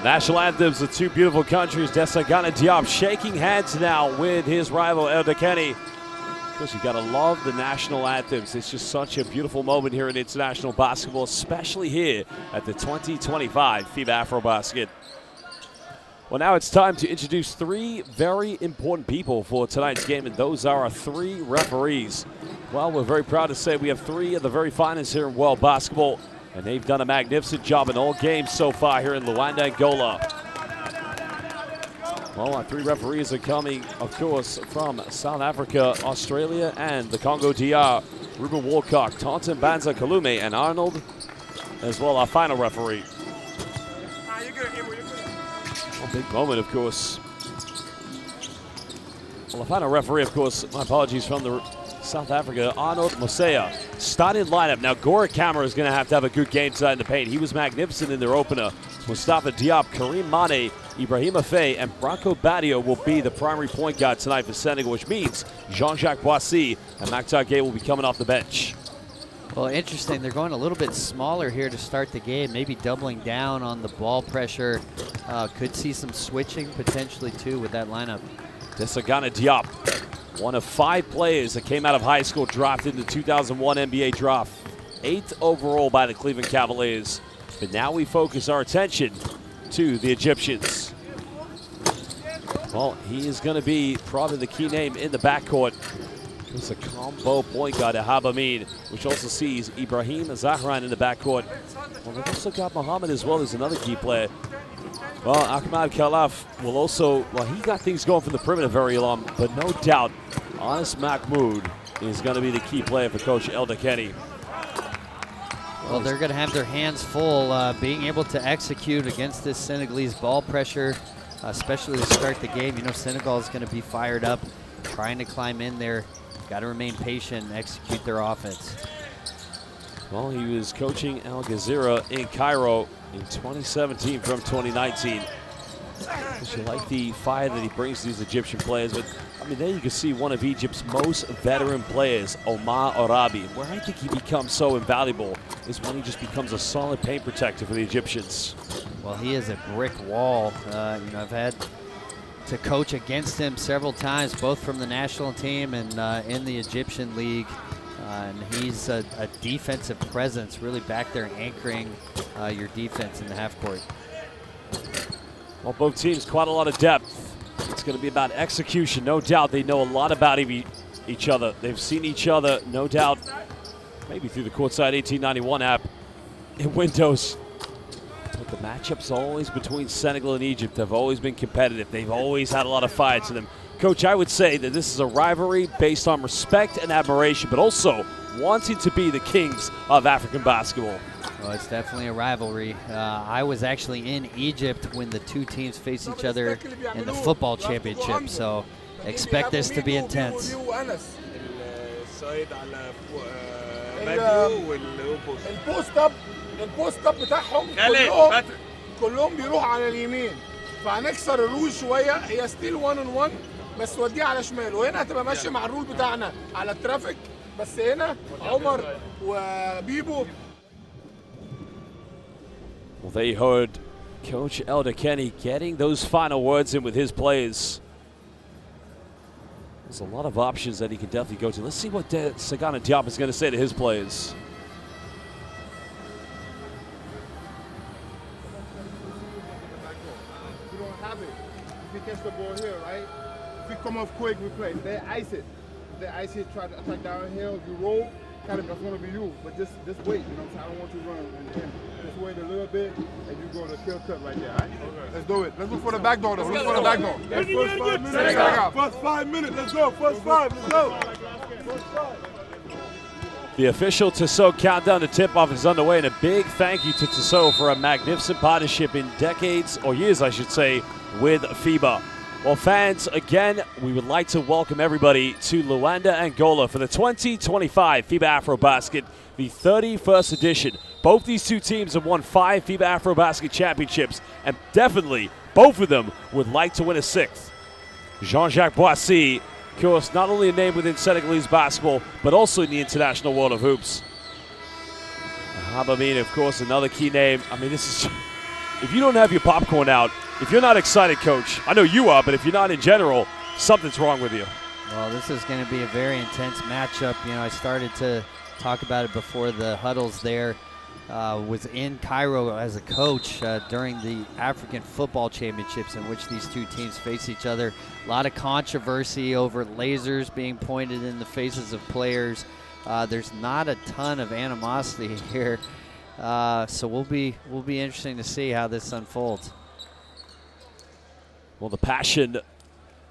National anthems of two beautiful countries. Desagana Diop shaking hands now with his rival El Dekeni. Of course, you gotta love the national anthems. It's just such a beautiful moment here in international basketball, especially here at the 2025 FIBA AfroBasket. Well, now it's time to introduce three very important people for tonight's game, and those are our three referees. Well, we're very proud to say we have three of the very finest here in world basketball, and they've done a magnificent job in all games so far here in Luanda, Angola. Well, our three referees are coming, of course, from South Africa, Australia, and the Congo DR. Ruben Walcock, Taunton Banza Kalume, and Arnold, as well our final referee. A big moment, of course. Well, the final referee, of course, my apologies, from the South Africa, Arnold Mosea. Starting lineup. Now, Gora Kamara is going to have a good game tonight in the paint. He was magnificent in their opener. Mustafa Diop, Karim Mane, Ibrahima Faye, and Branco Badio will be the primary point guard tonight for Senegal, which means Jean-Jacques Boissy and Maktar Gueye will be coming off the bench. Well, interesting. They're going a little bit smaller here to start the game, maybe doubling down on the ball pressure. Could see some switching potentially, too, with that lineup. Desagana Diop, one of 5 players that came out of high school, drafted in the 2001 NBA draft. 8th overall by the Cleveland Cavaliers. But now we focus our attention to the Egyptians. Well, he is going to be probably the key name in the backcourt. It's a combo point guard at Habamid, which also sees Ibrahim Zahran in the backcourt. Well, they've also got Muhammad as well as another key player. Well, Ahmad Khalaf will also, well, he got things going from the perimeter very long, but no doubt, Anas Mahmoud is going to be the key player for Coach El Dekeni. Well, they're going to have their hands full being able to execute against this Senegalese ball pressure, especially to start the game. You know, Senegal is going to be fired up, trying to climb in there. Got to remain patient and execute their offense. Well, he was coaching Al Jazeera in Cairo in 2017 from 2019. You like the fire that he brings to these Egyptian players, but I mean, there you can see one of Egypt's most veteran players, Omar Arabi. Where I think he becomes so invaluable is when he just becomes a solid paint protector for the Egyptians. Well, he is a brick wall. You know, I've had to coach against him several times, both from the national team and in the Egyptian league. And he's a defensive presence, really back there anchoring your defense in the half court. Well, both teams quite a lot of depth. It's going to be about execution. No doubt they know a lot about each other. They've seen each other, no doubt, maybe through the Courtside 1891 app in Windows. But the matchups always between Senegal and Egypt have always been competitive. They've always had a lot of fire to them. Coach, I would say that this is a rivalry based on respect and admiration, but also wanting to be the kings of African basketball. Well, it's definitely a rivalry. I was actually in Egypt when the two teams faced each other in the football championship, so expect this to be intense. البوست اب بتاعهم كلهم بيروحوا على اليمين، فهنكسر الرول شويه. هي ستيل 1 on 1 بس وديها على شمال، وهنا هتبقى ماشيه مع الرول بتاعنا على الترافيك، بس هنا عمر وبيبو. Well, they heard Coach El Dekeni getting those final words in with his players. There's a lot of options that he can definitely go to. Let's see what Sagana Diop is going to say to his players. We don't have it. If we catch the ball here, right? If we come off quick, we play. They ice it. If they ice it, try to attack downhill, you roll, kind of that's going to be you. But just wait, you know what I'm saying? I don't want you to run in the end. Just wait a little bit, and you go to kill cut right there, right? Okay. Let's do it. Let's look for the back door, though. Look for the back door. First 5 minutes. First 5 minutes. Let's go. First 5. Let's go. First 5. The official Tissot countdown to tip-off is underway, and a big thank you to Tissot for a magnificent partnership in decades, or years I should say, with FIBA. Well, fans, again, we would like to welcome everybody to Luanda, Angola for the 2025 FIBA AfroBasket, the 31st edition. Both these two teams have won 5 FIBA AfroBasket championships, and definitely both of them would like to win a 6th. Jean-Jacques Boissy, of course, not only a name within Senegalese basketball, but also in the international world of hoops. Habamid, of course, another key name. I mean, this is if you don't have your popcorn out, if you're not excited, Coach, I know you are, but if you're not in general, something's wrong with you. Well, this is going to be a very intense matchup. You know, I started to talk about it before the huddles there. Was in Cairo as a coach during the African Football Championships in which these two teams face each other. A lot of controversy over lasers being pointed in the faces of players. There's not a ton of animosity here, so will be interesting to see how this unfolds. Well, the passion, of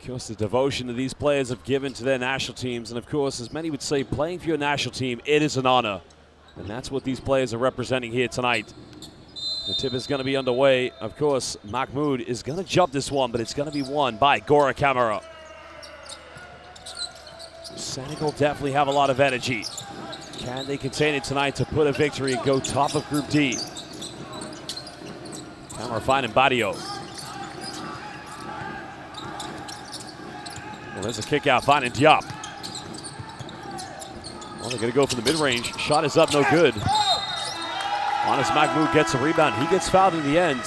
course, the devotion that these players have given to their national teams, and of course, as many would say, playing for your national team, it is an honor. And that's what these players are representing here tonight. The tip is going to be underway. Of course, Mahmoud is going to jump this one, but it's going to be won by Gora Kamara. Senegal definitely have a lot of energy. Can they contain it tonight to put a victory and go top of Group D? Kamara finding Badio. Well, there's a kick out, finding Diop. Well, they're going to go for the mid-range. Shot is up, no good. Anas Mahmoud gets a rebound. He gets fouled in the end.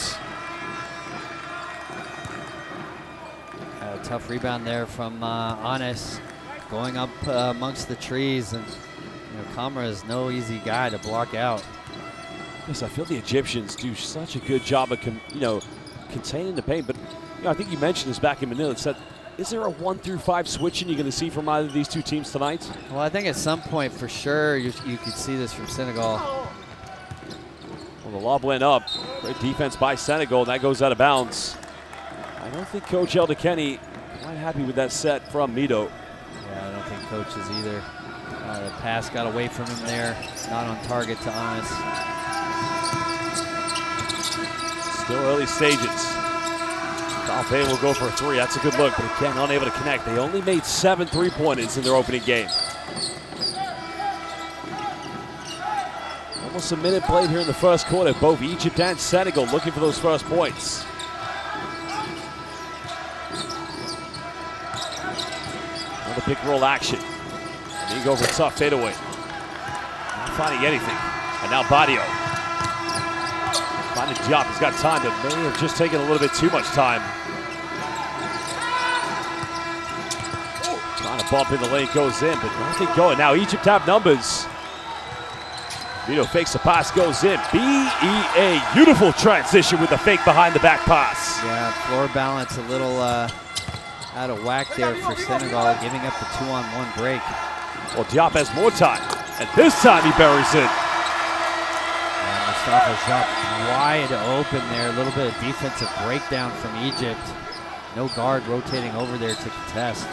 A tough rebound there from Anas, going up amongst the trees, and Kamara is no easy guy to block out. Yes, I feel the Egyptians do such a good job of containing the paint. But I think you mentioned this back in Manila. It said, is there a 1 through 5 switching you're going to see from either of these two teams tonight? Well, I think at some point for sure you could see this from Senegal. Well, the lob went up. Great defense by Senegal, and that goes out of bounds. I don't think Coach Eldekeni quite happy with that set from Mito. Yeah, I don't think Coach is either. The pass got away from him there, not on target to Anas. Still early stages. Alfay will go for a 3. That's a good look, but again, unable to connect. They only made 7 3-pointers in their opening game. Almost a minute played here in the first quarter. Both Egypt and Senegal looking for those first points. Another pick and roll action. And he go for a tough fadeaway. Not finding anything. And now Badio. Finding Diop. He's got time, but may have just taken a little bit too much time. Trying to bump in the lane, goes in, but nothing going. Now Egypt have numbers. Vito fakes the pass, goes in. BEA, beautiful transition with the fake behind the back pass. Yeah, floor balance a little out of whack there for Senegal, giving up the 2-on-1 break. Well, Diop has more time, and this time he buries it. Mustafa shot wide open there. A little bit of defensive breakdown from Egypt. No guard rotating over there to contest.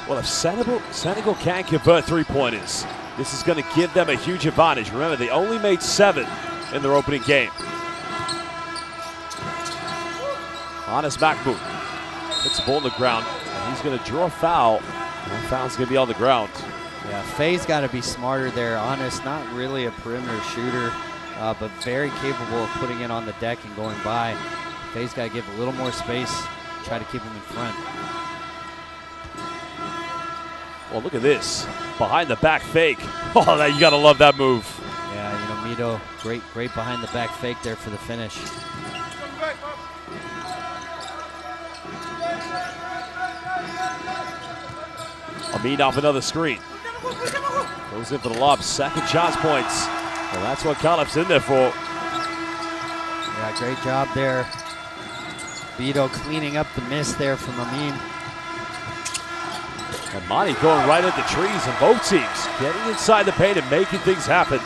Well, if Senegal can't convert 3-pointers, this is going to give them a huge advantage. Remember, they only made 7 in their opening game. Anas Mahmoud puts the ball on the ground, and he's going to draw a foul. And that foul's going to be on the ground. Yeah, Faye's got to be smarter there. Anas, not really a perimeter shooter, but very capable of putting it on the deck and going by. Faye's got to give a little more space, try to keep him in front. Well, look at this. Behind the back fake. Oh, you got to love that move. Yeah, Mito, great behind the back fake there for the finish. Amin off another screen. Goes in for the lob. Second chance points. Well, that's what Calip's in there for. Yeah, great job there. Vito cleaning up the miss there from Amin. And Monty going right at the trees, and both teams getting inside the paint and making things happen.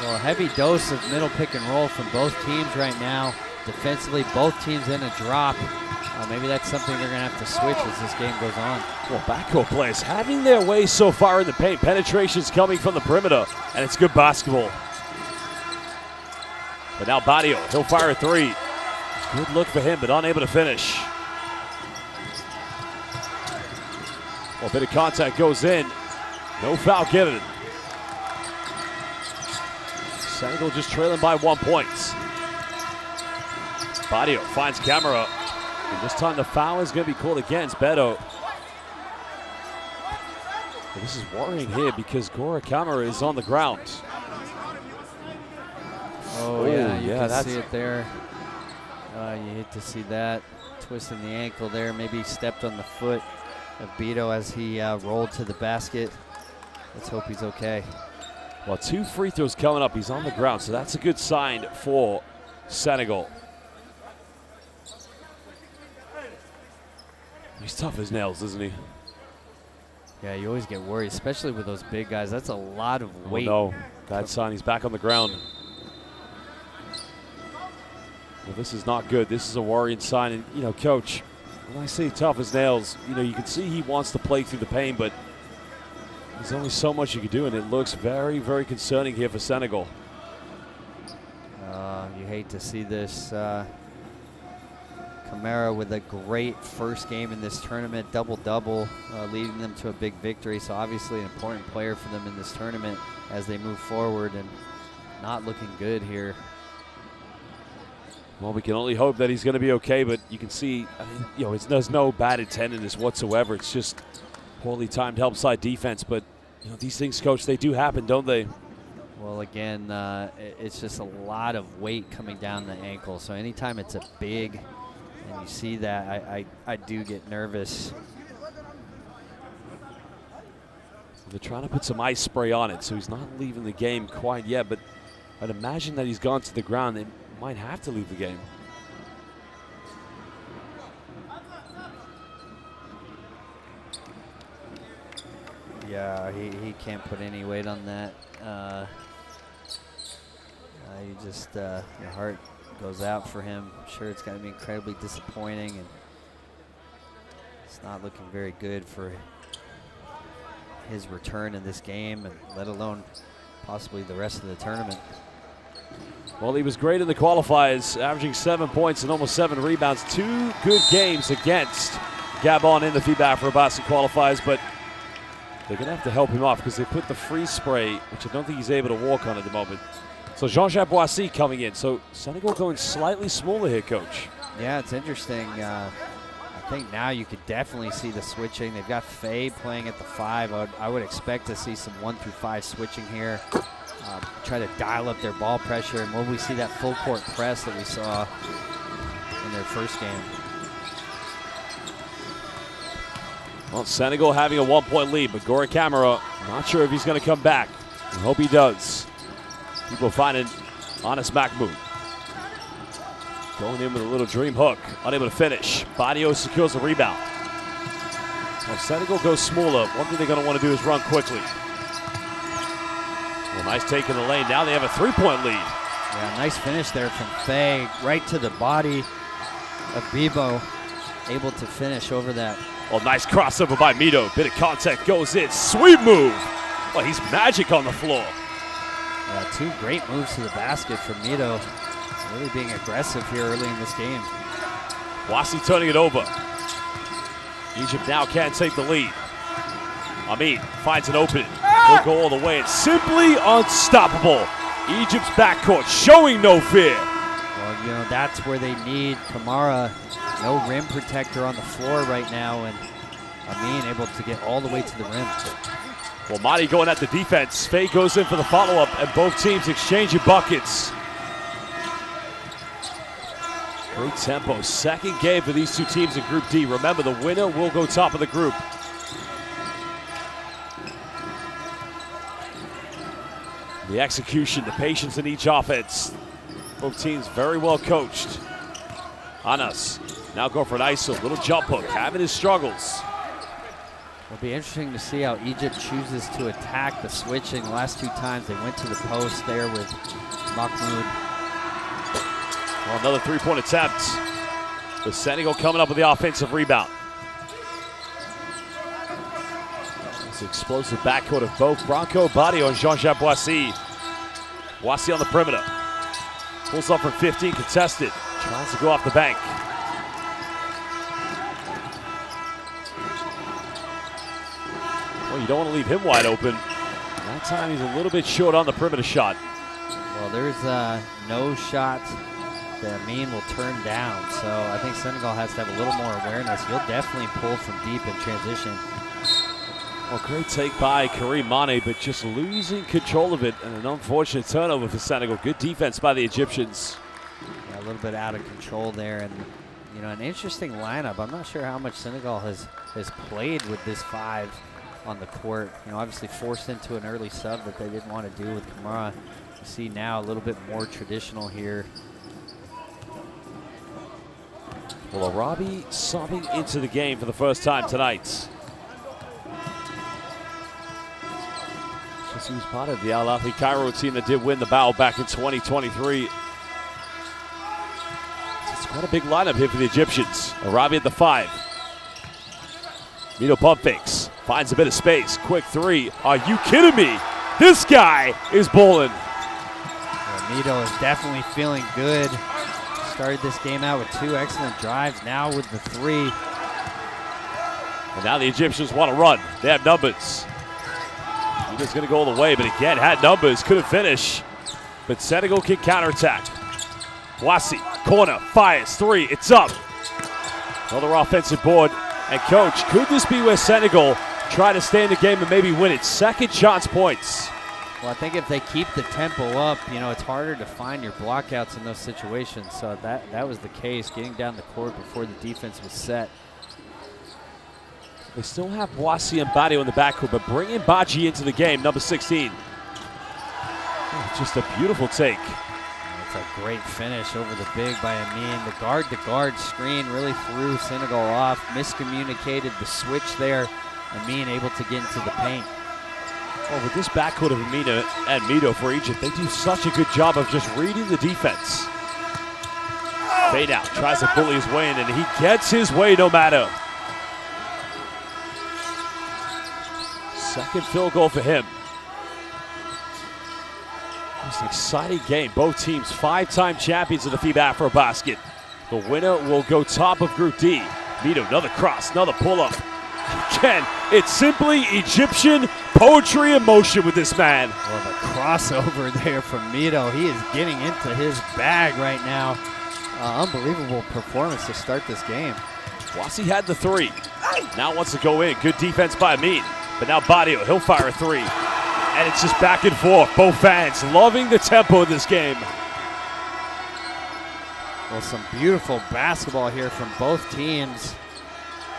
Well, a heavy dose of middle pick and roll from both teams right now. Defensively, both teams in a drop. Maybe that's something they're going to have to switch as this game goes on. Well, backcourt players having their way so far in the paint. Penetration's coming from the perimeter, and it's good basketball. But now Badio, he'll fire a 3. Good look for him, but unable to finish. Well, a bit of contact goes in. No foul given. Senegal just trailing by 1 point. Badio finds Kamara. And this time the foul is going to be called against Beto. But this is worrying here because Gora Kamara is on the ground. Oh yeah, you can see it there. You hate to see that. Twisting the ankle there. Maybe he stepped on the foot of Beto as he rolled to the basket. Let's hope he's okay. Well, 2 free throws coming up. He's on the ground, so that's a good sign for Senegal. He's tough as nails, isn't he? Yeah, you always get worried, especially with those big guys. That's a lot of weight. Oh, no. Bad sign. He's back on the ground. Well, this is not good. This is a worrying sign. And, you know, Coach, when I say tough as nails, you know, you can see he wants to play through the pain, but there's only so much you can do, and it looks very, very concerning here for Senegal. You hate to see this. Kamara with a great first game in this tournament, double-double, leading them to a big victory. So obviously an important player for them in this tournament as they move forward, and not looking good here. Well, we can only hope that he's going to be okay, but you can see, I mean, you know, there's no bad intent in this whatsoever. It's just poorly timed help side defense. But, you know, these things, Coach, they do happen, don't they? Well, again, it's just a lot of weight coming down the ankle. So anytime it's a big, and you see that, I do get nervous. They're trying to put some ice spray on it, so he's not leaving the game quite yet. But I'd imagine that he's gone to the ground. They might have to leave the game. Yeah, he can't put any weight on that. You just, your heart goes out for him. I'm sure it's going to be incredibly disappointing, and it's not looking very good for his return in this game, and let alone possibly the rest of the tournament. Well, he was great in the qualifiers, averaging 7 points and almost 7 rebounds. 2 good games against Gabon in the FIBA AfroBasket qualifiers, but they're going to have to help him off because they put the freeze spray, which I don't think he's able to walk on at the moment. So Jean-Jacques Boissy coming in. So Senegal going slightly smaller here, Coach. Yeah, it's interesting. I think now you could definitely see the switching. They've got Faye playing at the 5. I would expect to see some 1 through 5 switching here. Try to dial up their ball pressure, and will we see that full court press that we saw in their first game? Well, Senegal having a 1-point lead, but Gora Camara, not sure if he's going to come back. I hope he does. People finding Anas Mahmoud. Going in with a little dream hook, unable to finish. Badio secures the rebound. Well, Senegal goes smaller. One thing they're going to want to do is run quickly. Well, nice take in the lane. Now they have a 3-point lead. Yeah, nice finish there from Faye, right to the body of Bibo, able to finish over that. Well, nice crossover by Mito. Bit of contact goes in. Sweet move. Well, he's magic on the floor. Yeah, 2 great moves to the basket from Mito. Really being aggressive here early in this game. Boissy turning it over. Egypt now can't take the lead. Amit finds an opening. He'll go all the way. It's simply unstoppable. Egypt's backcourt showing no fear. Well, you know, that's where they need Kamara. No rim protector on the floor right now, and Amin able to get all the way to the rim. Well, Madi going at the defense. Faye goes in for the follow-up, and both teams exchanging buckets. Great tempo. Second game for these 2 teams in Group D. Remember, the winner will go top of the group. The execution, the patience in each offense. Both teams very well coached. Anas now go for an ISO, little jump hook, having his struggles. It'll be interesting to see how Egypt chooses to attack the switching. The last 2 times they went to the post there with Mahmoud. Well, another 3-point attempt. With Senegal coming up with the offensive rebound. It's an explosive backcourt of both Branco Badio and Jean-Jacques Boissy. Boissy on the perimeter. Pulls up from 15, contested. Tries to go off the bank. Well, you don't want to leave him wide open. That time he's a little bit short on the perimeter shot. Well, there's no shot that Amin will turn down. So I think Senegal has to have a little more awareness. He'll definitely pull from deep in transition. Well, great take by Karim Mane, but just losing control of it, and an unfortunate turnover for Senegal. Good defense by the Egyptians. Yeah, little bit out of control there, and you know, an interesting lineup. I'm not sure how much Senegal has played with this 5 on the court. You know, obviously forced into an early sub that they didn't want to do with Kamara. You see now a little bit more traditional here. Well, Arabi subbing into the game for the first time tonight. Just he was part of the Al Ahly Cairo team that did win the battle back in 2023. It's quite a big lineup here for the Egyptians. Arabi at the 5. Mito pump fakes, finds a bit of space. Quick 3. Are you kidding me? This guy is bowling. Well, Mito is definitely feeling good. Started this game out with 2 excellent drives, now with the 3. And now the Egyptians want to run. They have numbers. Mito's going to go all the way, but again, had numbers, couldn't finish. But Senegal can counterattack. Wasi, corner, fires, 3, it's up. Another offensive board. And coach, could this be where Senegal try to stay in the game and maybe win it? Second chance points. Well, I think if they keep the tempo up, you know, it's harder to find your blockouts in those situations. So that was the case, getting down the court before the defense was set. They still have Wasi and Badio in the backcourt, but bringing Baji into the game, number 16. Oh, just a beautiful take. It's a great finish over the big by Amin. The guard-to-guard screen really threw Senegal off, miscommunicated the switch there. Amin able to get into the paint. Well, with this backcourt of Amina and Mito for Egypt, they do such a good job of just reading the defense. Fade out, tries to bully his way in, and he gets his way no matter. Second field goal for him. It's an exciting game. Both teams 5-time champions of the FIBA AfroBasket. The winner will go top of Group D. Mito, another cross, another pull-up. Again, it's simply Egyptian poetry in motion with this man. Well, the crossover there from Mito. He is getting into his bag right now. Unbelievable performance to start this game. Wasi had the 3. Now wants to go in. Good defense by Amin. But now Badio, he'll fire a 3. And it's just back and forth. Both fans loving the tempo of this game. Well, some beautiful basketball here from both teams.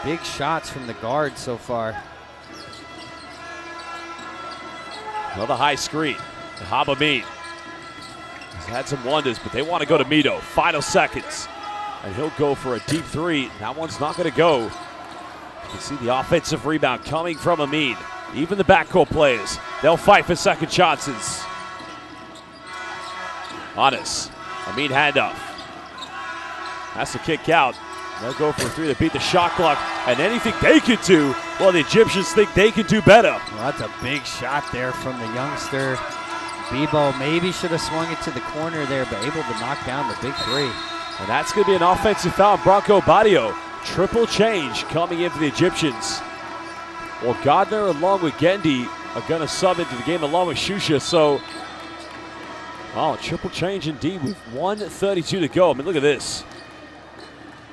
Big shots from the guard so far. Another high screen. Amin. He's had some wonders, but they want to go to Mito. Final seconds. And he'll go for a deep 3. That one's not going to go. You can see the offensive rebound coming from Amin. Even the backcourt players, they'll fight for second chances. Honest. Amin handoff. Has to kick out. They'll go for a 3 to beat the shot clock. And anything they can do, well, the Egyptians think they can do better. Well, that's a big shot there from the youngster. Bebo maybe should have swung it to the corner there, but able to knock down the big 3. And that's going to be an offensive foul. Bronco Badio. Triple change coming in for the Egyptians. Well, Gardner along with Gendi are going to sub into the game along with Shusha. So, oh, triple change indeed with 1:32 to go. I mean, look at this.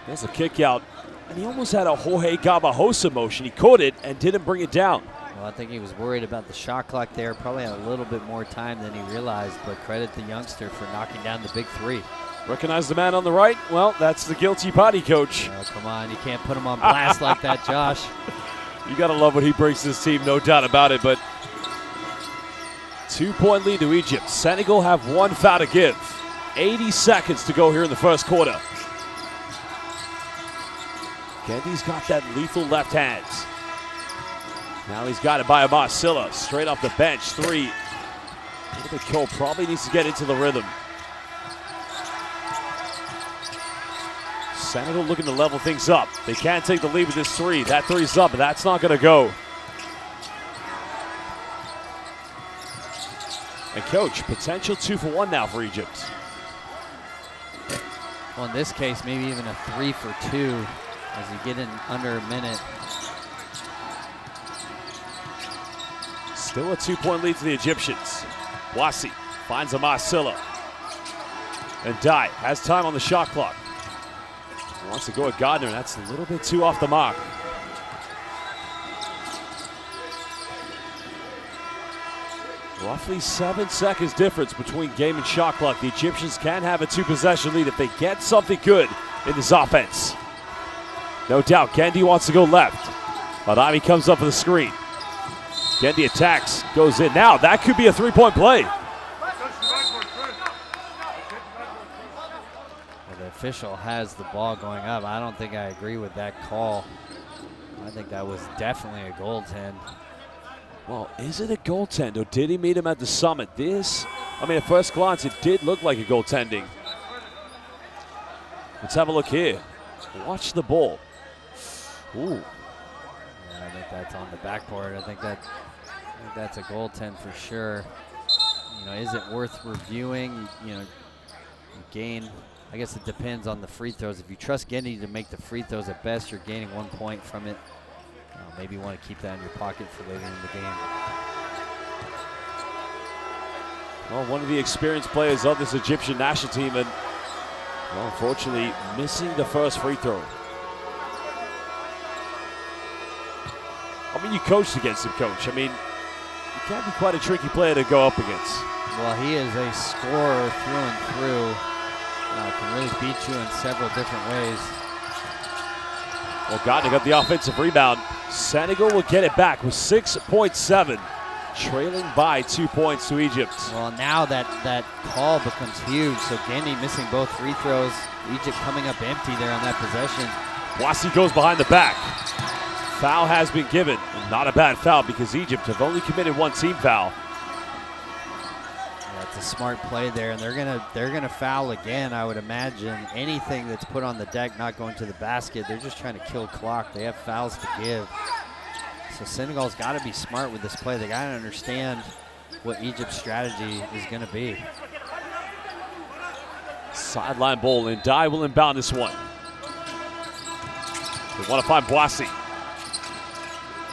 There's a kick out. And he almost had a Jorge Garbajosa motion. He caught it and didn't bring it down. Well, I think he was worried about the shot clock there. Probably had a little bit more time than he realized. But credit the youngster for knocking down the big 3. Recognize the man on the right? Well, that's the guilty party, coach. Oh, come on. You can't put him on blast like that, Josh. You got to love what he brings to this team, no doubt about it. But 2-point lead to Egypt. Senegal have 1 foul to give. 80 seconds to go here in the first quarter. Gendi's got that lethal left hand. Now he's got it by Silla. Straight off the bench. 3. A little bit cold. Probably needs to get into the rhythm. Senegal looking to level things up. They can't take the lead with this 3. That 3's up, but that's not going to go. And coach, potential 2 for 1 now for Egypt. Well, in this case, maybe even a 3 for 2 as you get in under a minute. Still a 2-point lead to the Egyptians. Wasi finds Silla. And Dye has time on the shot clock. Wants to go at Gardner. That's a little bit too off the mark. Roughly 7 seconds difference between game and shot clock. The Egyptians can have a 2-possession lead if they get something good in this offense. No doubt, Gendy wants to go left. Adami comes up with a screen. Gendy attacks, goes in. Now, that could be a three-point play. Well, the official has the ball going up. I don't think I agree with that call. I think that was definitely a goaltend. Well, is it a goaltend, or did he meet him at the summit? At first glance, it did look like a goaltending. Let's have a look here. Watch the ball. Ooh. Yeah, I think that's on the backboard. I think that's a goaltend for sure. You know, is it worth reviewing? You know, you gain. I guess it depends on the free throws. If you trust Gendy to make the free throws at best, you're gaining 1 point from it. Maybe you want to keep that in your pocket for later in the game. Well, one of the experienced players of this Egyptian national team, and well, unfortunately missing the first free throw. You coached against him, Coach. You can't be quite a tricky player to go up against. Well, he is a scorer through and through. Can really beat you in several different ways. Well, Gardner got the offensive rebound. Senegal will get it back with 6.7, trailing by 2 points to Egypt. Well, now that call becomes huge. So Gendy missing both free throws. Egypt coming up empty there on that possession. Wasi goes behind the back. Foul has been given. Not a bad foul because Egypt have only committed 1 team foul. Yeah, it's a smart play there, and they're gonna foul again. I would imagine anything that's put on the deck not going to the basket. They're just trying to kill clock. They have fouls to give. So Senegal's got to be smart with this play. They got to understand what Egypt's strategy is going to be. Sideline ball, and Dye will inbound this one. They want to find Boissy.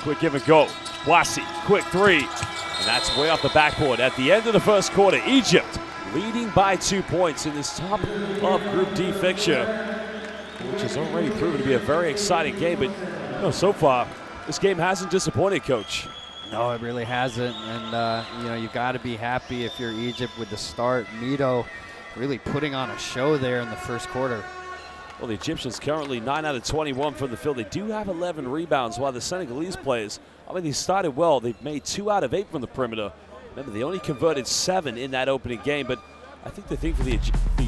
Quick give and go. Boissy, quick three. And that's way off the backboard. At the end of the first quarter, Egypt leading by 2 points in this top of Group D fixture, which has already proven to be a very exciting game. But so far, this game hasn't disappointed, Coach. No, it really hasn't. And, you got to be happy if you're Egypt with the start. Mito really putting on a show there in the first quarter. Well, the Egyptians currently 9 out of 21 from the field. They do have 11 rebounds, while the Senegalese players, they started well. They've made 2 out of 8 from the perimeter. Remember, they only converted 7 in that opening game. But I think the thing for the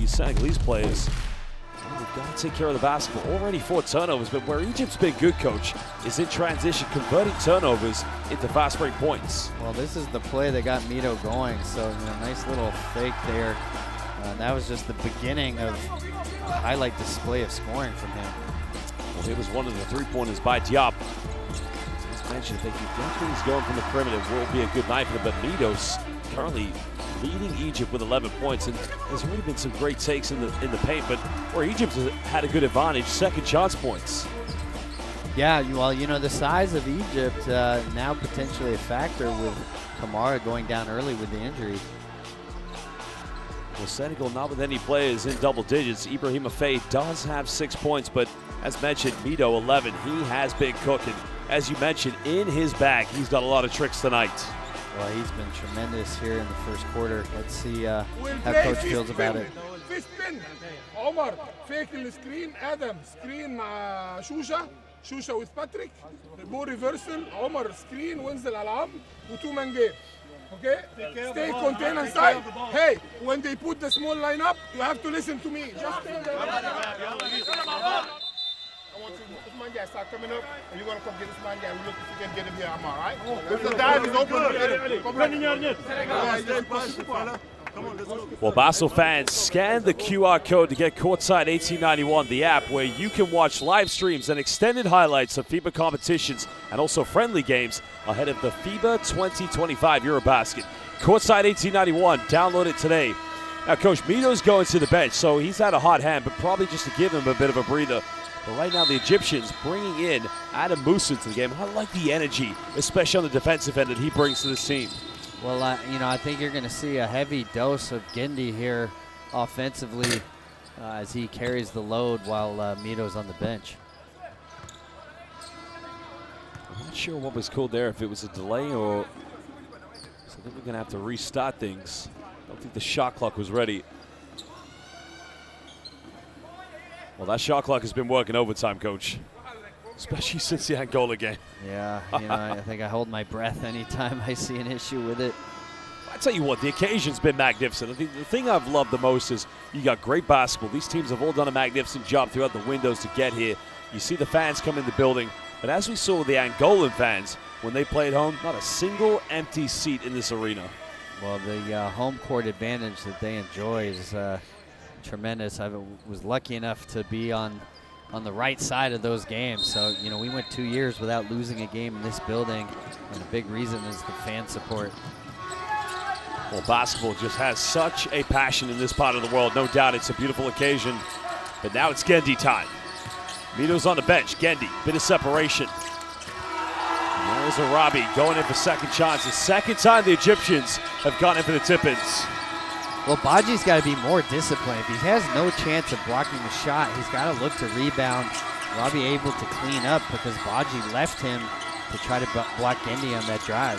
Senegalese players, they've got to take care of the basketball. Already 4 turnovers, but where Egypt's been good, Coach, is in transition, converting turnovers into fast break points. Well, this is the play that got Mito going. So, nice little fake there. That was just the beginning of a highlight display of scoring from him. Well, it was one of the 3-pointers by Diop. As mentioned, they can get things going from the perimeter. It will be a good night for them, but Mito's currently leading Egypt with 11 points, and there's already been some great takes in the paint, but where Egypt had a good advantage, second chance points. Yeah, well, the size of Egypt now potentially a factor with Kamara going down early with the injury. Well, Senegal not with any players in double digits. Ibrahim Afei does have 6 points, but as mentioned, Mito 11. He has been cooking. As you mentioned, in his bag, he's done a lot of tricks tonight. Well, he's been tremendous here in the first quarter. Let's see how Coach feels about it. Omar, fake the screen. Adam, screen مع Shusha with Patrick. Ball reversal. Omar, screen, وانزل ألعاب و2-man game. Okay? Stay contained inside. Hey, when they put the small line up, you have to listen to me. Just stay there. I want this man guy start coming up, and you're going to come get this man guy and look if you can get him here, Amar, right? If the dive is open, Well, Basel fans, scan the QR code to get Courtside 1891, the app where you can watch live streams and extended highlights of FIBA competitions and also friendly games ahead of the FIBA 2025 EuroBasket. Courtside 1891, download it today. Now, Coach, Mito's going to the bench, so he's had a hot hand, but probably just to give him a bit of a breather. But right now, the Egyptians bringing in Adam Musa to the game. I like the energy, especially on the defensive end, that he brings to this team. Well, I think you're going to see a heavy dose of Gendy here offensively as he carries the load while Mito's on the bench. I'm not sure what was called there, if it was a delay or I think we're going to have to restart things. I don't think the shot clock was ready. Well, that shot clock has been working overtime, Coach, especially since the Angola game. Yeah, you know, I think I hold my breath anytime I see an issue with it. I tell you what, the occasion's been magnificent. I think the thing I've loved the most is you got great basketball. These teams have all done a magnificent job throughout the windows to get here. You see the fans come in the building, but as we saw with the Angolan fans, when they played home, not a single empty seat in this arena. Well, the home court advantage that they enjoy is tremendous. I was lucky enough to be on the right side of those games. So, you know, we went 2 years without losing a game in this building, and a big reason is the fan support. Well, basketball just has such a passion in this part of the world. No doubt it's a beautiful occasion, but now it's Gendy time. Mito's on the bench. Gendy, bit of separation. And there's Arabi going in for second chance. The second time the Egyptians have gone in for the tip-ins. Well, Badji's got to be more disciplined. If he has no chance of blocking the shot, he's got to look to rebound. Arabi able to clean up because Badji left him to try to block Gendy on that drive.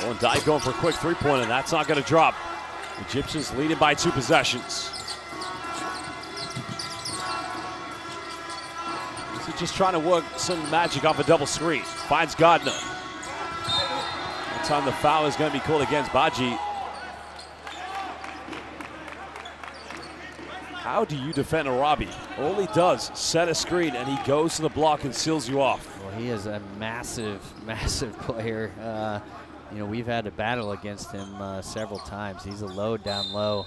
Well, and Dye going for a quick three-pointer, and that's not going to drop. Egyptians leading by 2 possessions. He's just trying to work some magic off a double screen. Finds Gardner. That time the foul is going to be called against Badji. How do you defend Arabi? All he does, set a screen, and he goes to the block and seals you off. Well, he is a massive, massive player. You know, we've had a battle against him several times. He's a load down low.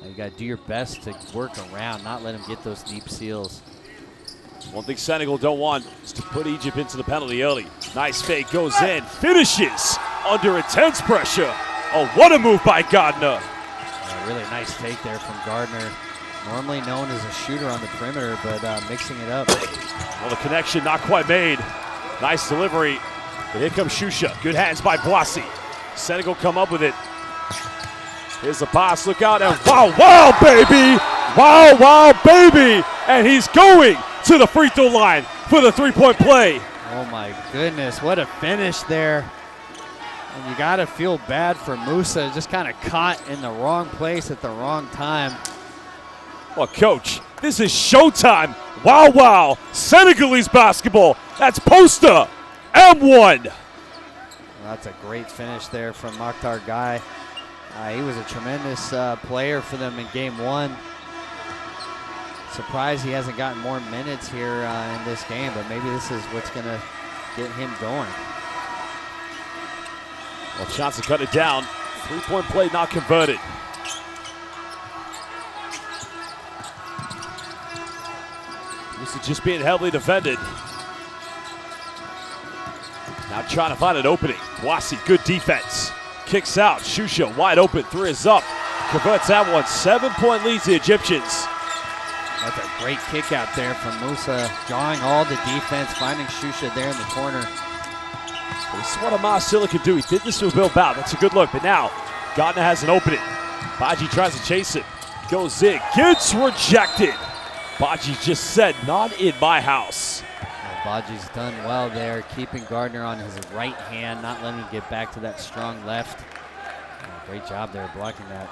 You got to do your best to work around, not let him get those deep seals. One thing Senegal don't want is to put Egypt into the penalty early. Nice fake, goes in, finishes under intense pressure. Oh, what a move by Gardner. Really nice take there from Gardner. Normally known as a shooter on the perimeter, but mixing it up. Well, the connection not quite made. Nice delivery. But here comes Shusha. Good hands by Boissy. Senegal come up with it. Here's the pass. Look out. And wow, wow, baby. Wow, wow, baby. And he's going to the free throw line for the three-point play. Oh, my goodness. What a finish there. And you got to feel bad for Musa. Just kind of caught in the wrong place at the wrong time. Well, Coach, this is showtime. Wow, wow. Senegalese basketball. That's poster. M1. Well, that's a great finish there from Mokhtar Guy. He was a tremendous player for them in game 1. Surprised he hasn't gotten more minutes here in this game, but maybe this is what's going to get him going. Well, chance to cut it down. Three-point play not converted. This is just being heavily defended. Now trying to find an opening. Boissy, good defense. Kicks out. Shusha wide open. 3 is up. Converts that one. 7-point lead to the Egyptians. That's a great kick out there from Musa. Drawing all the defense. Finding Shusha there in the corner. This is what Silla could do. He did this to Bill Bow. That's a good look. But now Gardner has an opening. Badji tries to chase it. Goes in. Gets rejected. Badji just said, not in my house. Badji's done well there, keeping Gardner on his right hand, not letting him get back to that strong left. Great job there blocking that.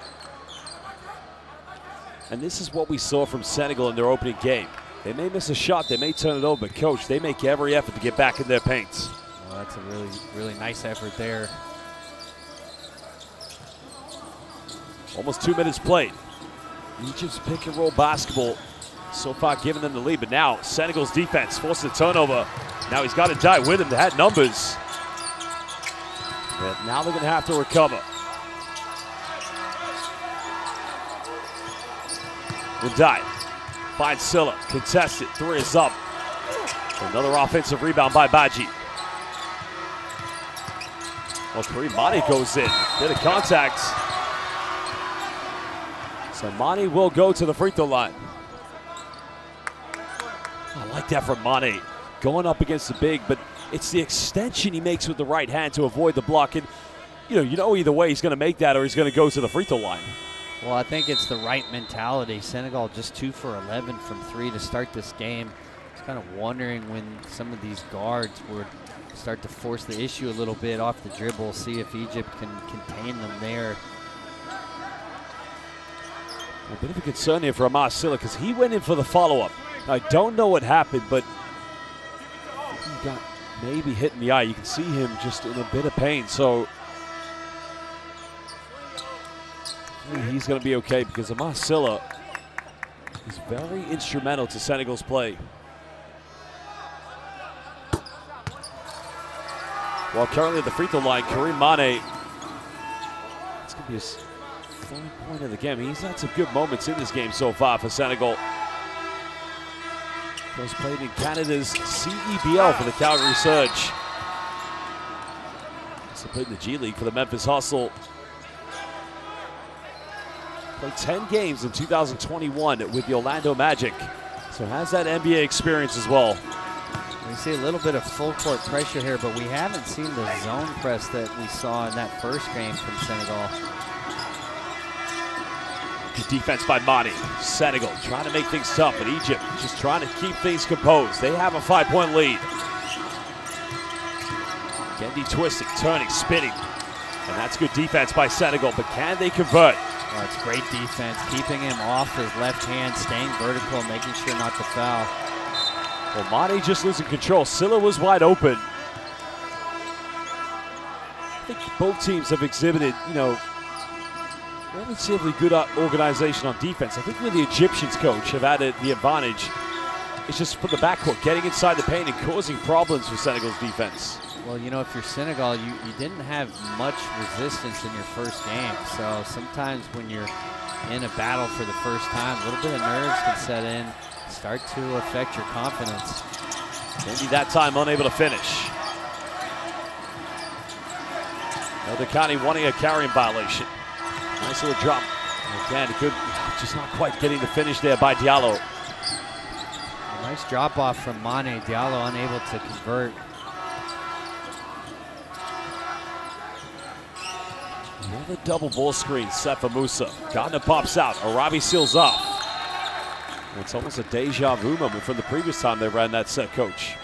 And this is what we saw from Senegal in their opening game. They may miss a shot, they may turn it over, but Coach, they make every effort to get back in their paints. Well, that's a really, really nice effort there. Almost 2 minutes played. Egypt's pick and roll basketball so far giving them the lead, but now Senegal's defense forces a turnover. Now he's got to die with him. They had numbers. But now they're going to have to recover. Ndai finds Silla, contested, 3 is up. Another offensive rebound by Badji. Well, Kareem Mane goes in, bit of contact. So Mane will go to the free throw line. I like that from Mane, going up against the big, but it's the extension he makes with the right hand to avoid the block. And you know either way he's going to make that or he's going to go to the free throw line. Well, I think it's the right mentality. Senegal just 2 for 11 from 3 to start this game. Just kind of wondering when some of these guards were start to force the issue a little bit off the dribble, see if Egypt can contain them there. A bit of a concern here for Silla because he went in for the follow-up. I don't know what happened, but he got maybe hit in the eye. You can see him just in a bit of pain. So he's going to be okay because Silla is very instrumental to Senegal's play. Well, currently at the free throw line, Karim Mane, it's going to be his third point of the game. He's had some good moments in this game so far for Senegal. First played in Canada's CEBL for the Calgary Surge. Also played in the G League for the Memphis Hustle. Played 10 games in 2021 with the Orlando Magic. So has that NBA experience as well. We see a little bit of full court pressure here, but we haven't seen the zone press that we saw in that first game from Senegal. Good defense by Mane. Senegal trying to make things tough, but Egypt just trying to keep things composed. They have a 5-point lead. Kendi twisting, turning, spinning. And that's good defense by Senegal, but can they convert? Oh, it's great defense, keeping him off his left hand, staying vertical, making sure not to foul. Well, Mane just losing control. Silla was wide open. I think both teams have exhibited, relatively good organization on defense. I think where the Egyptians coach have added the advantage, it's just from the backcourt, getting inside the paint and causing problems for Senegal's defense. Well, if you're Senegal, you didn't have much resistance in your first game. So sometimes when you're in a battle for the first time, a little bit of nerves can set in, start to affect your confidence. Maybe that time unable to finish. Elder County wanting a carrying violation. Nice little drop. Again, good, just not quite getting the finish there by Diallo. A nice drop off from Mane. Diallo unable to convert. Another double ball screen set for Musa. Gardner pops out. Arabi seals off. It's almost a deja vu moment from the previous time they ran that set, Coach.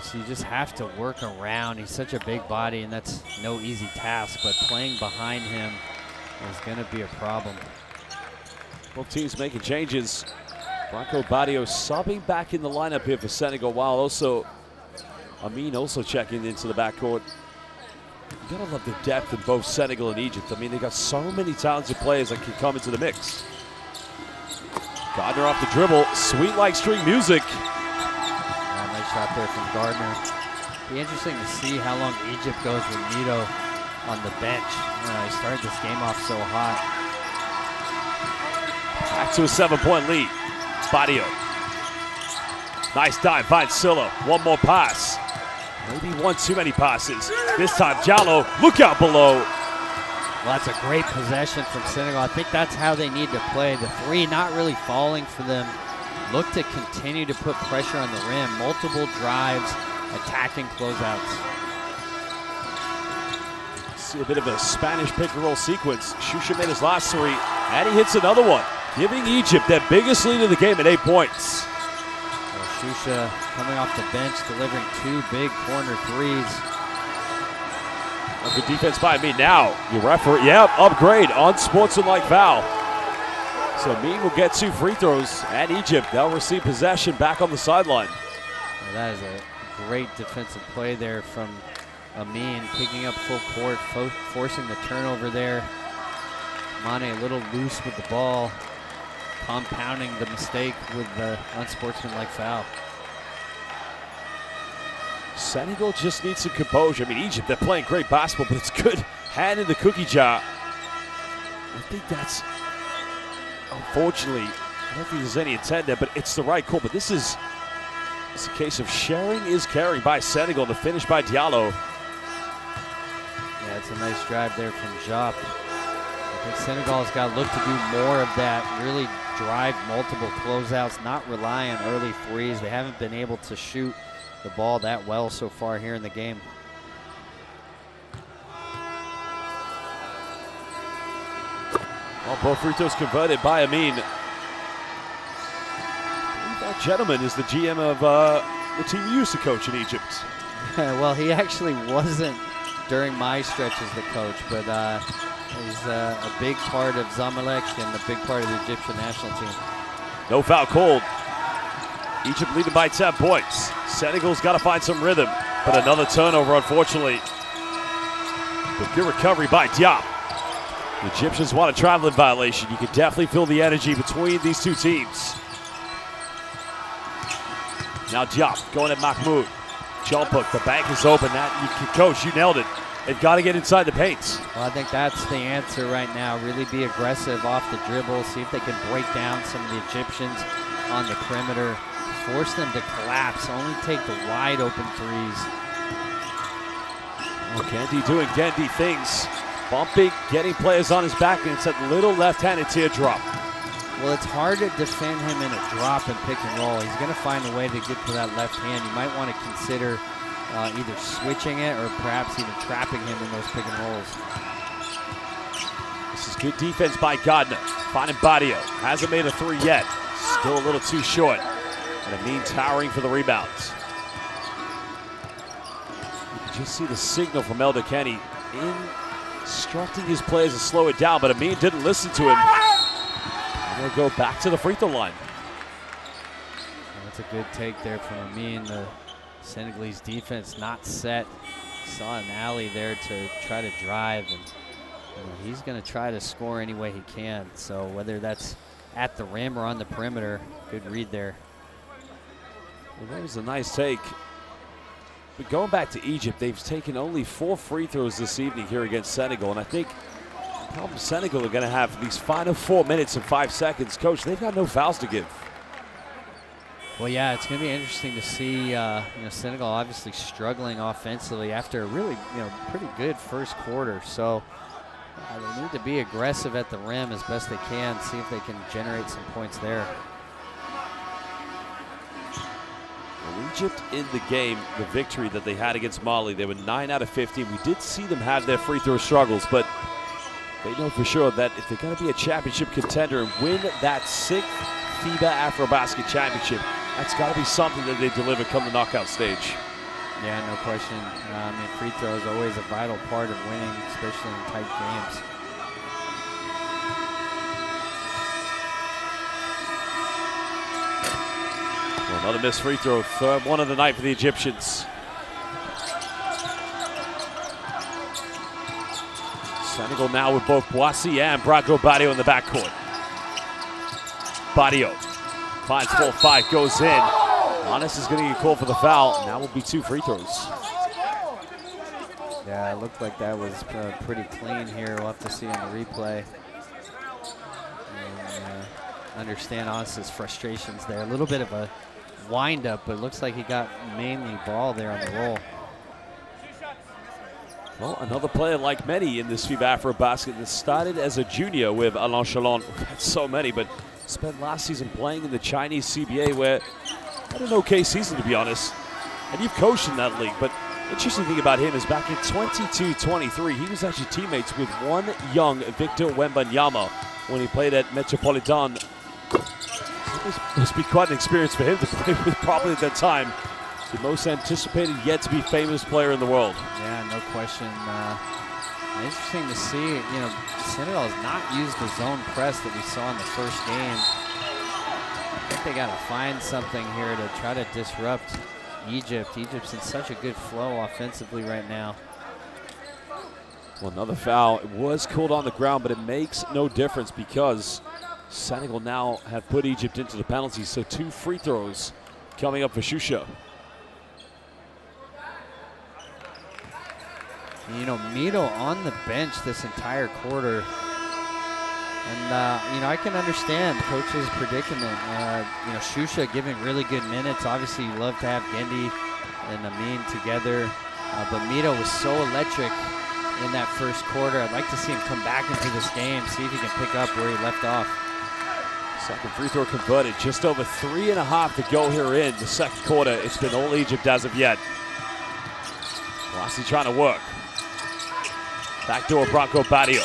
So you just have to work around. He's such a big body, and that's no easy task, but playing behind him is going to be a problem. Both teams making changes. Bronco Badio subbing back in the lineup here for Senegal, while also Amin also checking into the backcourt. You gotta love the depth in both Senegal and Egypt. I mean, they got so many talented players that can come into the mix. Gardner off the dribble, sweet like string music. Nice shot there from Gardner. Be interesting to see how long Egypt goes with Nito on the bench. He started this game off so hot. Back to a 7-point lead. Badio. Nice dive, finds Silla. One more pass. Maybe one too many passes. This time, Diallo, look out below. Well, that's a great possession from Senegal. I think that's how they need to play. The three not really falling for them. Look to continue to put pressure on the rim. Multiple drives, attacking closeouts. See a bit of a Spanish pick-and-roll sequence. Shusha made his last three, and he hits another one, giving Egypt their biggest lead of the game at 8 points. Well, Shusha coming off the bench, delivering 2 big corner threes. Good defense by Amin. Now, your referee, upgrade, unsportsmanlike foul. So Amin will get 2 free throws, and Egypt, they'll receive possession back on the sideline. Well, that is a great defensive play there from Amin, picking up full court, forcing the turnover there. Mane a little loose with the ball, compounding the mistake with the unsportsmanlike foul. Senegal just needs some composure. I mean, Egypt, they're playing great basketball, but it's good hand in the cookie jar. I think that's, unfortunately, I don't think there's any intent there, but it's the right call. But it's a case of sharing is caring by Senegal. The finish by Diallo. Yeah, it's a nice drive there from Jop. I think Senegal's got to look to do more of that, really drive multiple closeouts, not rely on early threes. They haven't been able to shoot the ball that well so far here in the game. Well, both free throws converted by Amin. I believe that gentleman is the GM of the team you used to coach in Egypt. Well, he actually wasn't during my stretch as the coach, but he's a big part of Zamalek and a big part of the Egyptian national team. No foul called. Egypt leading by 10 points. Senegal's got to find some rhythm, but another turnover, unfortunately. But good recovery by Diop. The Egyptians want a traveling violation. You can definitely feel the energy between these two teams. Now Diop going at Mahmoud. Jump hook, the bank is open. Coach, you nailed it. They've got to get inside the paint. Well, I think that's the answer right now. Really be aggressive off the dribble. See if they can break down some of the Egyptians on the perimeter. Force them to collapse. Only take the wide open threes. Oh, Gendy doing Gendy things. Bumping, getting players on his back, and it's that little left-handed teardrop. Well, it's hard to defend him in a drop and pick and roll. He's going to find a way to get to that left hand. You might want to consider either switching it or perhaps even trapping him in those pick and rolls. This is good defense by Gardner. Finding Badio. Hasn't made a three yet. Still a little too short. And Amin towering for the rebounds. You can just see the signal from Elder Kenny instructing his players to slow it down, but Amin didn't listen to him. He'll go back to the free throw line. That's a good take there from Amin. The Senegalese defense not set. Saw an alley there to try to drive, and he's going to try to score any way he can. So whether that's at the rim or on the perimeter, good read there. Well, that was a nice take. But going back to Egypt, they've taken only 4 free throws this evening here against Senegal, and I think the problem Senegal are going to have for these final 4 minutes and 5 seconds, Coach, they've got no fouls to give. Well, yeah, it's going to be interesting to see. Senegal obviously struggling offensively after a really, pretty good first quarter. So they need to be aggressive at the rim as best they can. See if they can generate some points there. Well, Egypt in the game, the victory that they had against Mali, they were 9 out of 15. We did see them have their free throw struggles, but they know for sure that if they're going to be a championship contender and win that 6th FIBA AfroBasket championship, that's got to be something that they deliver come the knockout stage. Yeah, no question. Free throw is always a vital part of winning, especially in tight games. Well, another missed free throw, third one of the night for the Egyptians. Senegal now with both Boissy and Braco Badio in the backcourt. Badio finds 4-5, goes in. Honest is going to get called for the foul, and that will be 2 free throws. Yeah, it looked like that was pretty clean here. We'll have to see on the replay. And, understand Honest's frustrations there. A little bit of a wind-up, but it looks like he got mainly ball there on the roll. Well, another player like many in this FIBA AfroBasket that started as a junior with Alain Chalon. We've had so many, but spent last season playing in the Chinese CBA where had an okay season, to be honest. And you've coached in that league, but interesting thing about him is back in 22-23, he was actually teammates with one young Victor Wembanyama when he played at Metropolitan. It must be quite an experience for him to play with, probably at that time the most anticipated yet to be famous player in the world. Yeah, no question. Interesting to see, Senegal has not used the zone press that we saw in the first game. I think they got to find something here to try to disrupt Egypt. Egypt's in such a good flow offensively right now. Well, another foul. It was called on the ground, but it makes no difference because Senegal now have put Egypt into the penalties. So 2 free throws coming up for Shusha. Mito on the bench this entire quarter. And, I can understand Coach's predicament. Shusha giving really good minutes. Obviously, you love to have Gendy and Amin together. But Mito was so electric in that first quarter. I'd like to see him come back into this game, see if he can pick up where he left off. Second free throw converted. Just over 3.5 to go here in the second quarter. It's been all Egypt as of yet. Boissy trying to work. Backdoor Braco Badio.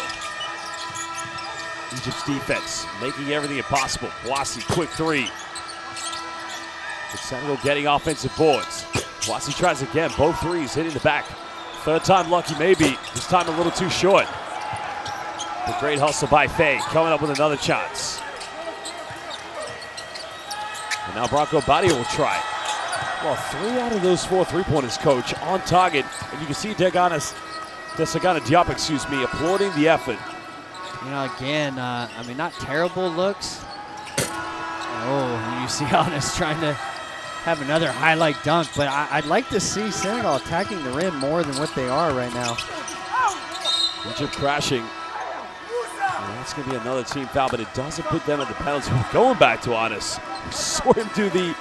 Egypt's defense making everything impossible. Boissy, quick 3. But Senegal getting offensive boards. Boissy tries again, both threes hitting the back. Third time lucky maybe, this time a little too short. The great hustle by Faye, coming up with another chance. And now Bronco Badio will try it. Well, 3 out of those 4 three-pointers, coach, on target. And you can see Desagana Diop, applauding the effort. You know, again, I mean, not terrible looks. Oh, you see Honest trying to have another highlight dunk, but I'd like to see Senegal attacking the rim more than what they are right now. Egypt crashing. And that's going to be another team foul, but it doesn't put them at the penalty. Going back to Honest. We saw him do the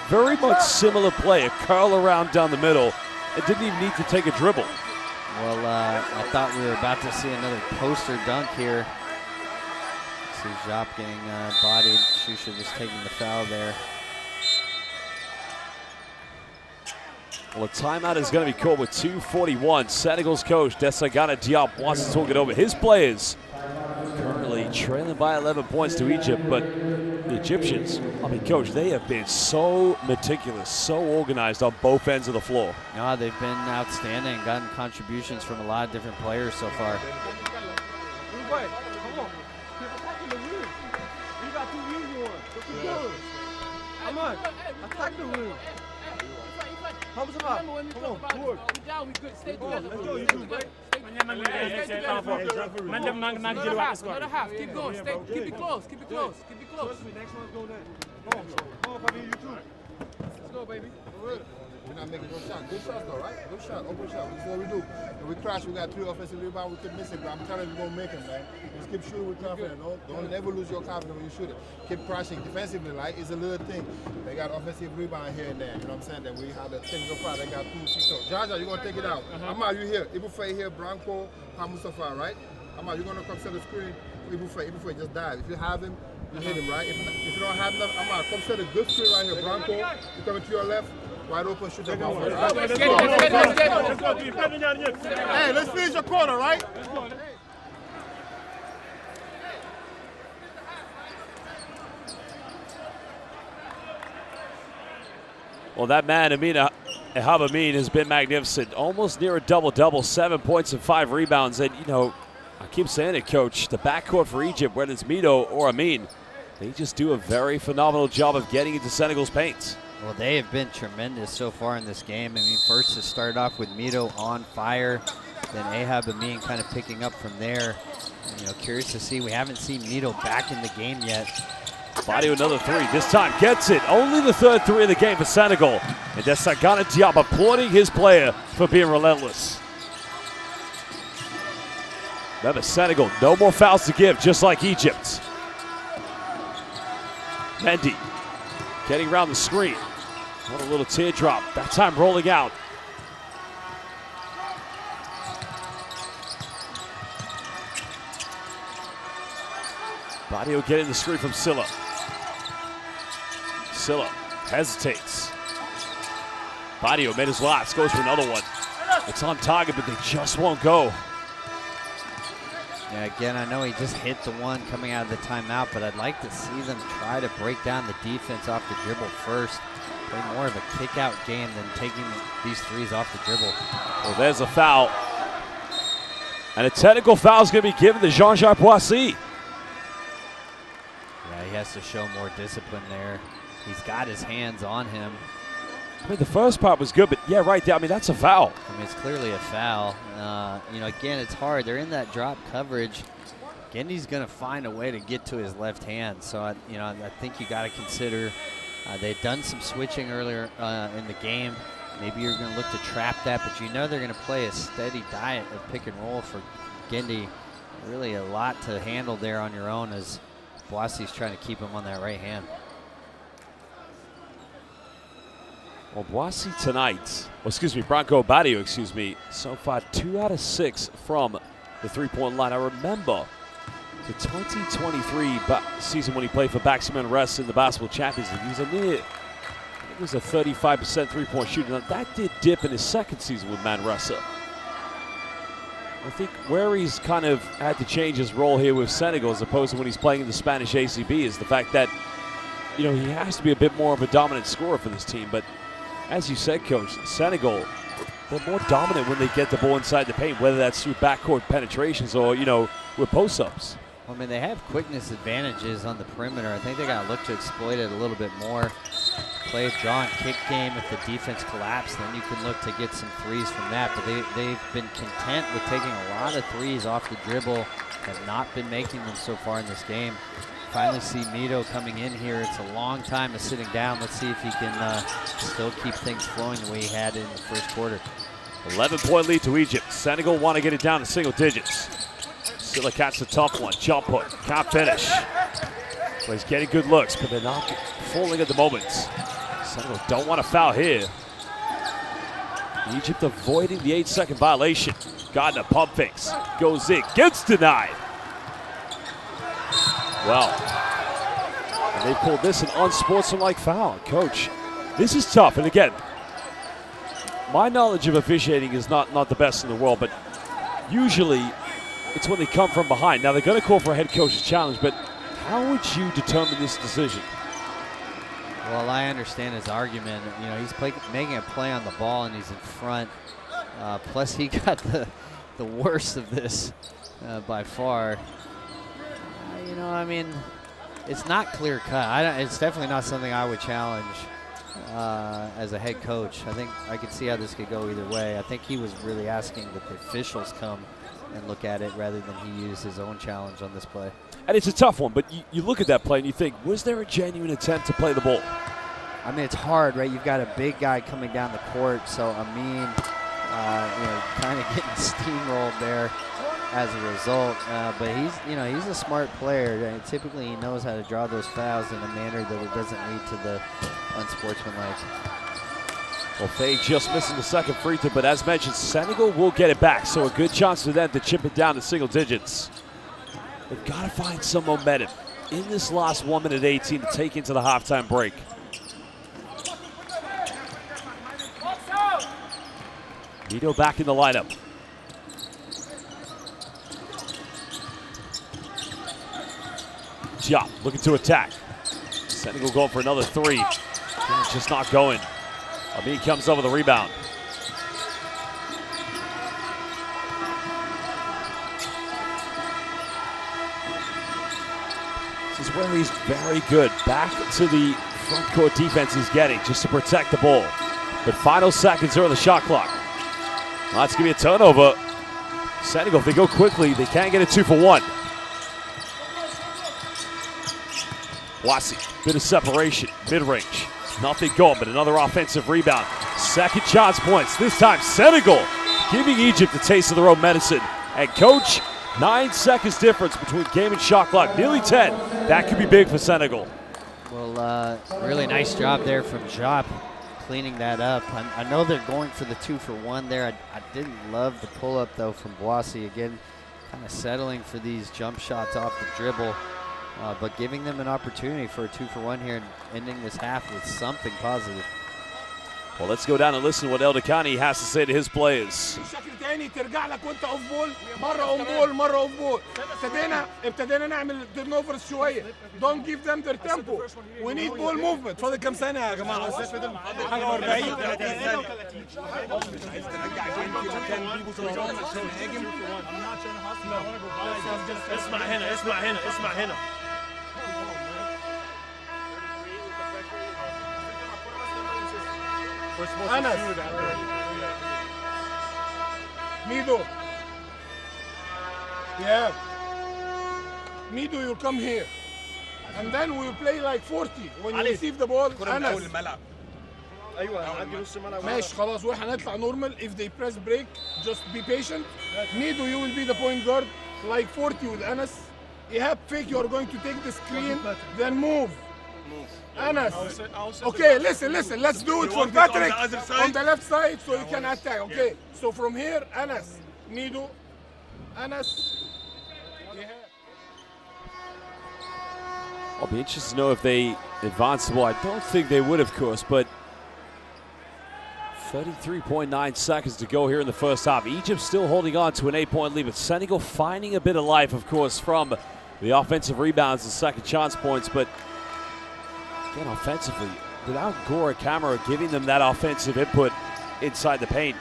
very much similar play, a curl around down the middle. It didn't even need to take a dribble. Well, I thought we were about to see another poster dunk here. See Jop getting bodied. Shusha just taking the foul there. Well, a timeout is going to be called with 2:41. Senegal's coach, Desagana Diop, wants to talk it over. His players currently trailing by 11 points to Egypt, but the Egyptians, I mean, coach, they have been so meticulous, so organized on both ends of the floor. No, they've been outstanding, gotten contributions from a lot of different players so far. Come on, attack the rim. Come on, good. Down, we good. Stay together. Another half. Keep going. Stay. Keep it close. Keep it close. Keep it close. Next one's go next. Come on, Fabi, you too. Let's go, baby. We're not making no shots. Good shots though, right? Good shot, open shot. This is what we do. If we crash, we got 3 offensive rebounds, we keep missing, but I'm telling you, we're gonna make them, man. Just keep shooting with confidence. Don't never lose your confidence when you shoot it. Keep crashing defensively, like it's a little thing. They got offensive rebound here and there, you know what I'm saying? That we have the technical foul, they got 2 6. Jaja, you're gonna take it out. Amar, you here. Ibufe here, Branco, Mustafa, right? Amar, you're gonna come set the screen. Ibufe, just dive. If you have him, you hit him, right? If you don't have enough, Amar, come set a good screen right here, Branco. You coming to your left. Wide open, shoot the ball. Let's go. Hey, let's finish your quarter, right? Well, that man, Amina Ehabamin, has been magnificent. Almost near a double-double, 7 points and 5 rebounds. And, you know, I keep saying it, Coach, the backcourt for Egypt, whether it's Mito or Amin, they just do a very phenomenal job of getting into Senegal's paint. Well, they have been tremendous so far in this game. I mean, first it started off with Mito on fire, then Ahab Amin kind of picking up from there. And, you know, curious to see, we haven't seen Mito back in the game yet. Badio another 3, this time gets it. Only the 3rd 3 of the game for Senegal. And Desagana Diop applauding his player for being relentless. Remember, Senegal, no more fouls to give, just like Egypt. Mendy getting around the screen. What a little teardrop, that time rolling out. Badio getting the screen from Silla. Silla hesitates. Badio made his last, goes for another one. It's on target, but they just won't go. Yeah, again, I know he just hit the one coming out of the timeout, but I'd like to see them try to break down the defense off the dribble first. Play more of a kick-out game than taking these threes off the dribble. Well, there's a foul. And a technical foul is going to be given to Jean-Jacques Boissy. Yeah, he has to show more discipline there. He's got his hands on him. I mean, the first part was good, but yeah, right there. I mean, that's a foul. I mean, it's clearly a foul. You know, again, it's hard. They're in that drop coverage. Gendy's going to find a way to get to his left hand. So, you know, I think you got to consider they've done some switching earlier in the game. Maybe you're going to look to trap that, but you know they're going to play a steady diet of pick and roll for Gendy. Really a lot to handle there on your own as Boissy's trying to keep him on that right hand. Well, Boissy tonight, Bronco Badio, so far 2 out of 6 from the three-point line. I remember the 2023 season when he played for Baxi Manresa in the Basketball Champions League. He was it was a 35% three-point shooter. Now, that did dip in his second season with Manresa. I think where he's kind of had to change his role here with Senegal as opposed to when he's playing in the Spanish ACB is the fact that, you know, he has to be a bit more of a dominant scorer for this team. But As you said, Coach, Senegal, they're more dominant when they get the ball inside the paint, whether that's through backcourt penetrations or, you know, with post-ups. I mean, they have quickness advantages on the perimeter. I think they got to look to exploit it a little bit more. Play a draw and kick game. If the defense collapses, then you can look to get some threes from that. But they've been content with taking a lot of threes off the dribble, have not been making them so far in this game. Finally see Mito coming in here. It's a long time of sitting down. Let's see if he can still keep things flowing the way he had in the first quarter. 11-point lead to Egypt. Senegal want to get it down to single digits. Silla catch the tough one. Jump hook. Can't finish. So he's getting good looks, but they're not falling at the moment. Senegal don't want to foul here. Egypt avoiding the 8-second violation. Gardner pump fakes. Goes in. Gets denied. Well, and they pulled this an unsportsmanlike foul. Coach, this is tough. And again, my knowledge of officiating is not the best in the world, but usually it's when they come from behind. Now, they're going to call for a head coach's challenge, but how would you determine this decision? Well, I understand his argument. You know, he's making a play on the ball, and he's in front. Plus, he got the worst of this by far. You know, I mean, it's not clear cut. It's definitely not something I would challenge as a head coach. I think I could see how this could go either way. I think he was really asking that the officials come and look at it rather than he use his own challenge on this play. And it's a tough one, but you look at that play and you think, was there a genuine attempt to play the ball? I mean, it's hard, right? You've got a big guy coming down the court, so Amin, you know, kind of getting steamrolled there as a result. But he's a smart player. And typically, he knows how to draw those fouls in a manner that it doesn't lead to the unsportsmanlike. Well, Faye just missing the second free throw, but as mentioned, Senegal will get it back, so a good chance for them to chip it down to single digits. They've got to find some momentum in this last 1 minute 18 to take into the halftime break. Mito back in the lineup. Jop looking to attack. Senegal going for another three. It's just not going. Amin comes over the rebound. This is where he's very good. Back to the front court defense he's getting just to protect the ball. But final seconds are on the shot clock. Well, that's going to be a turnover. Senegal, if they go quickly, they can't get a 2 for 1. Wasi, bit of separation, mid-range. Nothing going, but another offensive rebound. Second chance points. This time, Senegal giving Egypt a taste of their own medicine. And coach, 9 seconds difference between game and shot clock. Nearly 10. That could be big for Senegal. Well, really nice job there from Jop cleaning that up. I know they're going for the 2 for 1 there. I didn't love the pull-up, though, from Wasi. Again, kind of settling for these jump shots off the dribble. But giving them an opportunity for a 2 for 1 here and ending this half with something positive. Well, let's go down and listen to what El Dakani has to say to his players. بشكل تاني ترجع لك وانت اوف بول مره اوف بول مره اوف بول ابتدينا نعمل تيرن اوفرز شويه. Don't give them their tempo. We need ball movement. فاضل كام ثانيه يا جماعه؟ حاجه 40 اسمع هنا أنس Mido, yeah, Mido, you come here, and then we'll play like 40 when you receive the ball. أنس ماشي خلاص واحنا هنطلع normal. If they press break, just be patient. Mido, you will be the point guard like 40 with Anas. Ihab fake, you are going to take the screen, then move. Anas. Okay, listen, let's do it for Patrick on the left side so you can attack. Okay, so from here, Anas, Mido, Anas. I'll be interested to know if they advance the ball. I don't think they would, of course, but 33.9 seconds to go here in the first half. Egypt still holding on to an 8-point lead, but Senegal finding a bit of life, of course, from the offensive rebounds and second chance points. But again, offensively, without Gora Camara giving them that offensive input inside the paint,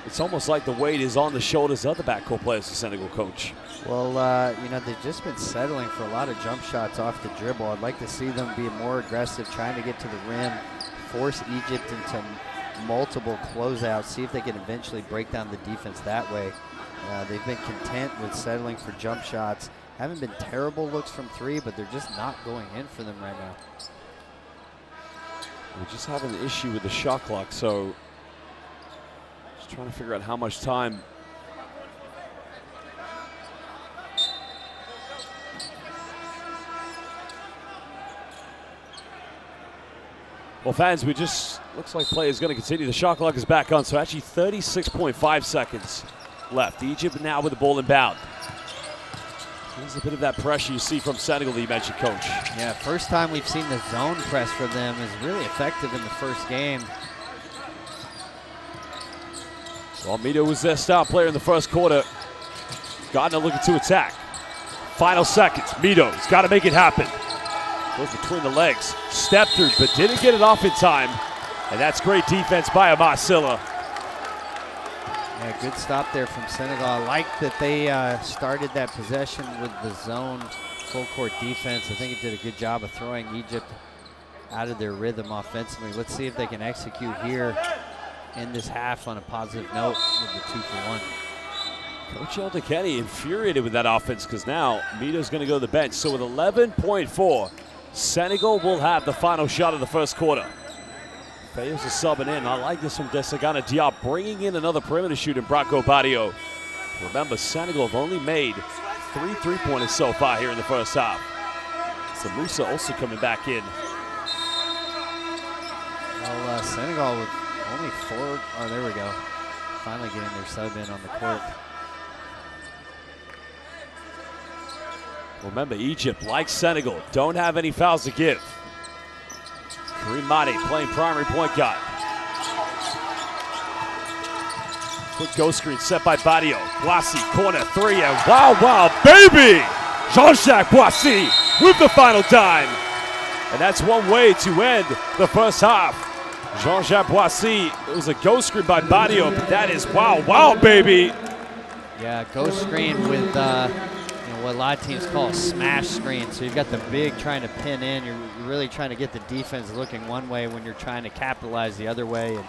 it's almost like the weight is on the shoulders of the backcourt players, the Senegal coach. Well, you know, they've just been settling for a lot of jump shots off the dribble. I'd like to see them be more aggressive, trying to get to the rim, force Egypt into multiple closeouts, see if they can eventually break down the defense that way. They've been content with settling for jump shots. Haven't been terrible looks from three, but they're just not going in for them right now. We just have an issue with the shot clock, so just trying to figure out how much time. Well, fans, we just, looks like play is going to continue. The shot clock is back on, so actually 36.5 seconds left. Egypt now with the ball inbound. There's a bit of that pressure you see from Senegal that you mentioned, Coach. Yeah, first time we've seen the zone press for them is really effective in the first game. Well, Mito was their star player in the first quarter. Gardner looking to attack. Final seconds. Mito's got to make it happen. Goes between the legs. Stepped through, but didn't get it off in time. And that's great defense by Silla. Yeah, good stop there from Senegal. I like that they started that possession with the zone full court defense. I think it did a good job of throwing Egypt out of their rhythm offensively. Let's see if they can execute here in this half on a positive note with the 2-for-1. Coach Elder Kenny infuriated with that offense because now Mito's going to go to the bench. So with 11.4, Senegal will have the final shot of the first quarter. Fayos is subbing in. I like this from Desagana Diop, bringing in another perimeter shooter, Branco Barrio. Remember, Senegal have only made 3 3-pointers so far here in the first half. So Musa also coming back in. Well, Senegal with only 4. Oh, there we go. Finally getting their sub in on the court. Remember, Egypt, like Senegal, don't have any fouls to give. Kareem Mane playing primary point guard. Quick go screen set by Barrio. Boissy, corner 3, and wow, baby! Jean-Jacques Boissy with the final dime. And that's one way to end the first half. Jean-Jacques Boissy, it was a go screen by Barrio, but that is wow, baby! Yeah, go screen with what a lot of teams call a smash screen. So you've got the big trying to pin in. You're really trying to get the defense looking one way when you're trying to capitalize the other way. And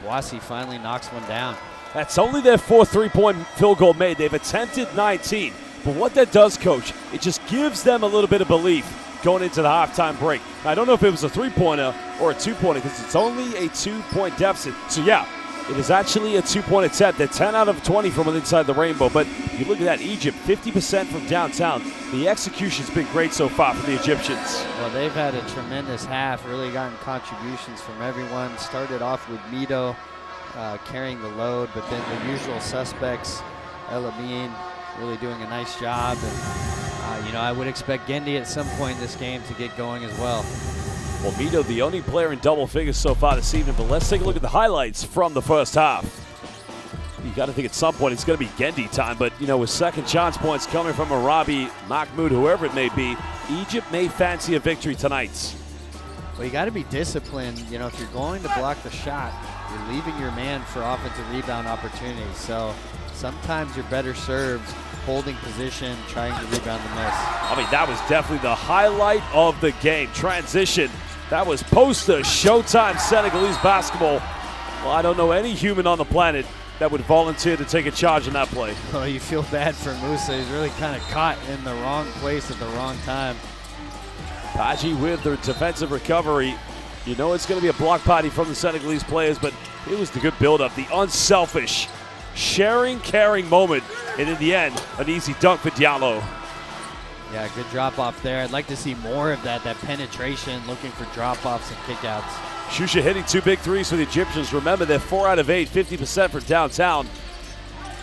Boissy finally knocks one down. That's only their 4th 3-point field goal made. They've attempted 19. But what that does, Coach, it just gives them a little bit of belief going into the halftime break. Now, I don't know if it was a 3-pointer or a 2-pointer because it's only a 2-point deficit. So, yeah, it is actually a 2-point attempt. They're 10 out of 20 from inside the rainbow. But you look at that, Egypt, 50% from downtown. The execution's been great so far for the Egyptians. Well, they've had a tremendous half, really gotten contributions from everyone. Started off with Mito carrying the load, but then the usual suspects, El Amin, really doing a nice job. And, I would expect Gendy at some point in this game to get going as well. Well, Mito, the only player in double figures so far this evening, but let's take a look at the highlights from the first half. You got to think at some point it's going to be Gendy time, but, with second chance points coming from Arabi, Mahmoud, whoever it may be, Egypt may fancy a victory tonight. Well, you got to be disciplined. If you're going to block the shot, you're leaving your man for offensive rebound opportunities. So sometimes you're better served holding position, trying to rebound the miss. That was definitely the highlight of the game. Transition. That was poster showtime Senegalese basketball. Well, I don't know any human on the planet that would volunteer to take a charge in that play. Well, you feel bad for Musa. He's really kind of caught in the wrong place at the wrong time. Paji with the defensive recovery. It's going to be a block party from the Senegalese players, but it was the good build-up, the unselfish, sharing, caring moment, and in the end, an easy dunk for Diallo. Yeah, good drop-off there. I'd like to see more of that penetration, looking for drop-offs and kickouts. Shusha hitting 2 big threes for the Egyptians. Remember, they're 4 out of 8, 50% for downtown.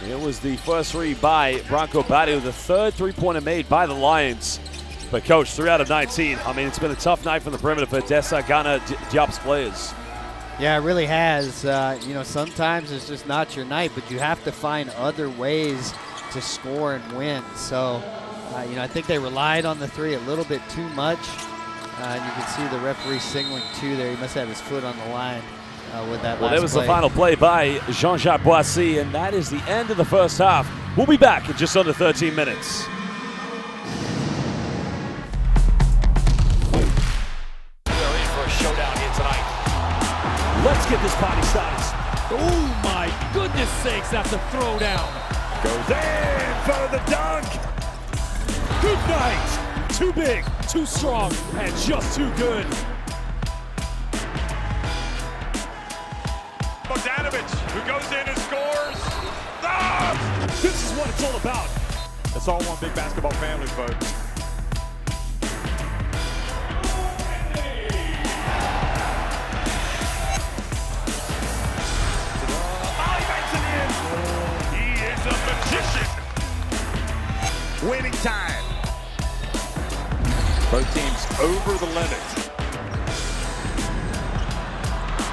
It was the first three by Branco Barrio, the 3rd 3-pointer made by the Lions. But, Coach, 3 out of 19. It's been a tough night from the perimeter for Desagana Diop's players. Yeah, it really has. Sometimes it's just not your night, but you have to find other ways to score and win. So, I think they relied on the 3 a little bit too much. And you can see the referee signaling too there. He must have his foot on the line with that last play. Well, that was the final play by Jean-Jacques Boissy, and that is the end of the first half. We'll be back in just under 13 minutes. They're in for a showdown here tonight. Let's get this party started. Oh my goodness sakes, that's a throwdown. Goes in for the dunk. Good night. Too big, too strong, and just too good. Bogdanovic, who goes in and scores. Ah! This is what it's all about. It's all one big basketball family, folks. Molly banks it in. He is a magician. Winning time. Both teams over the limit.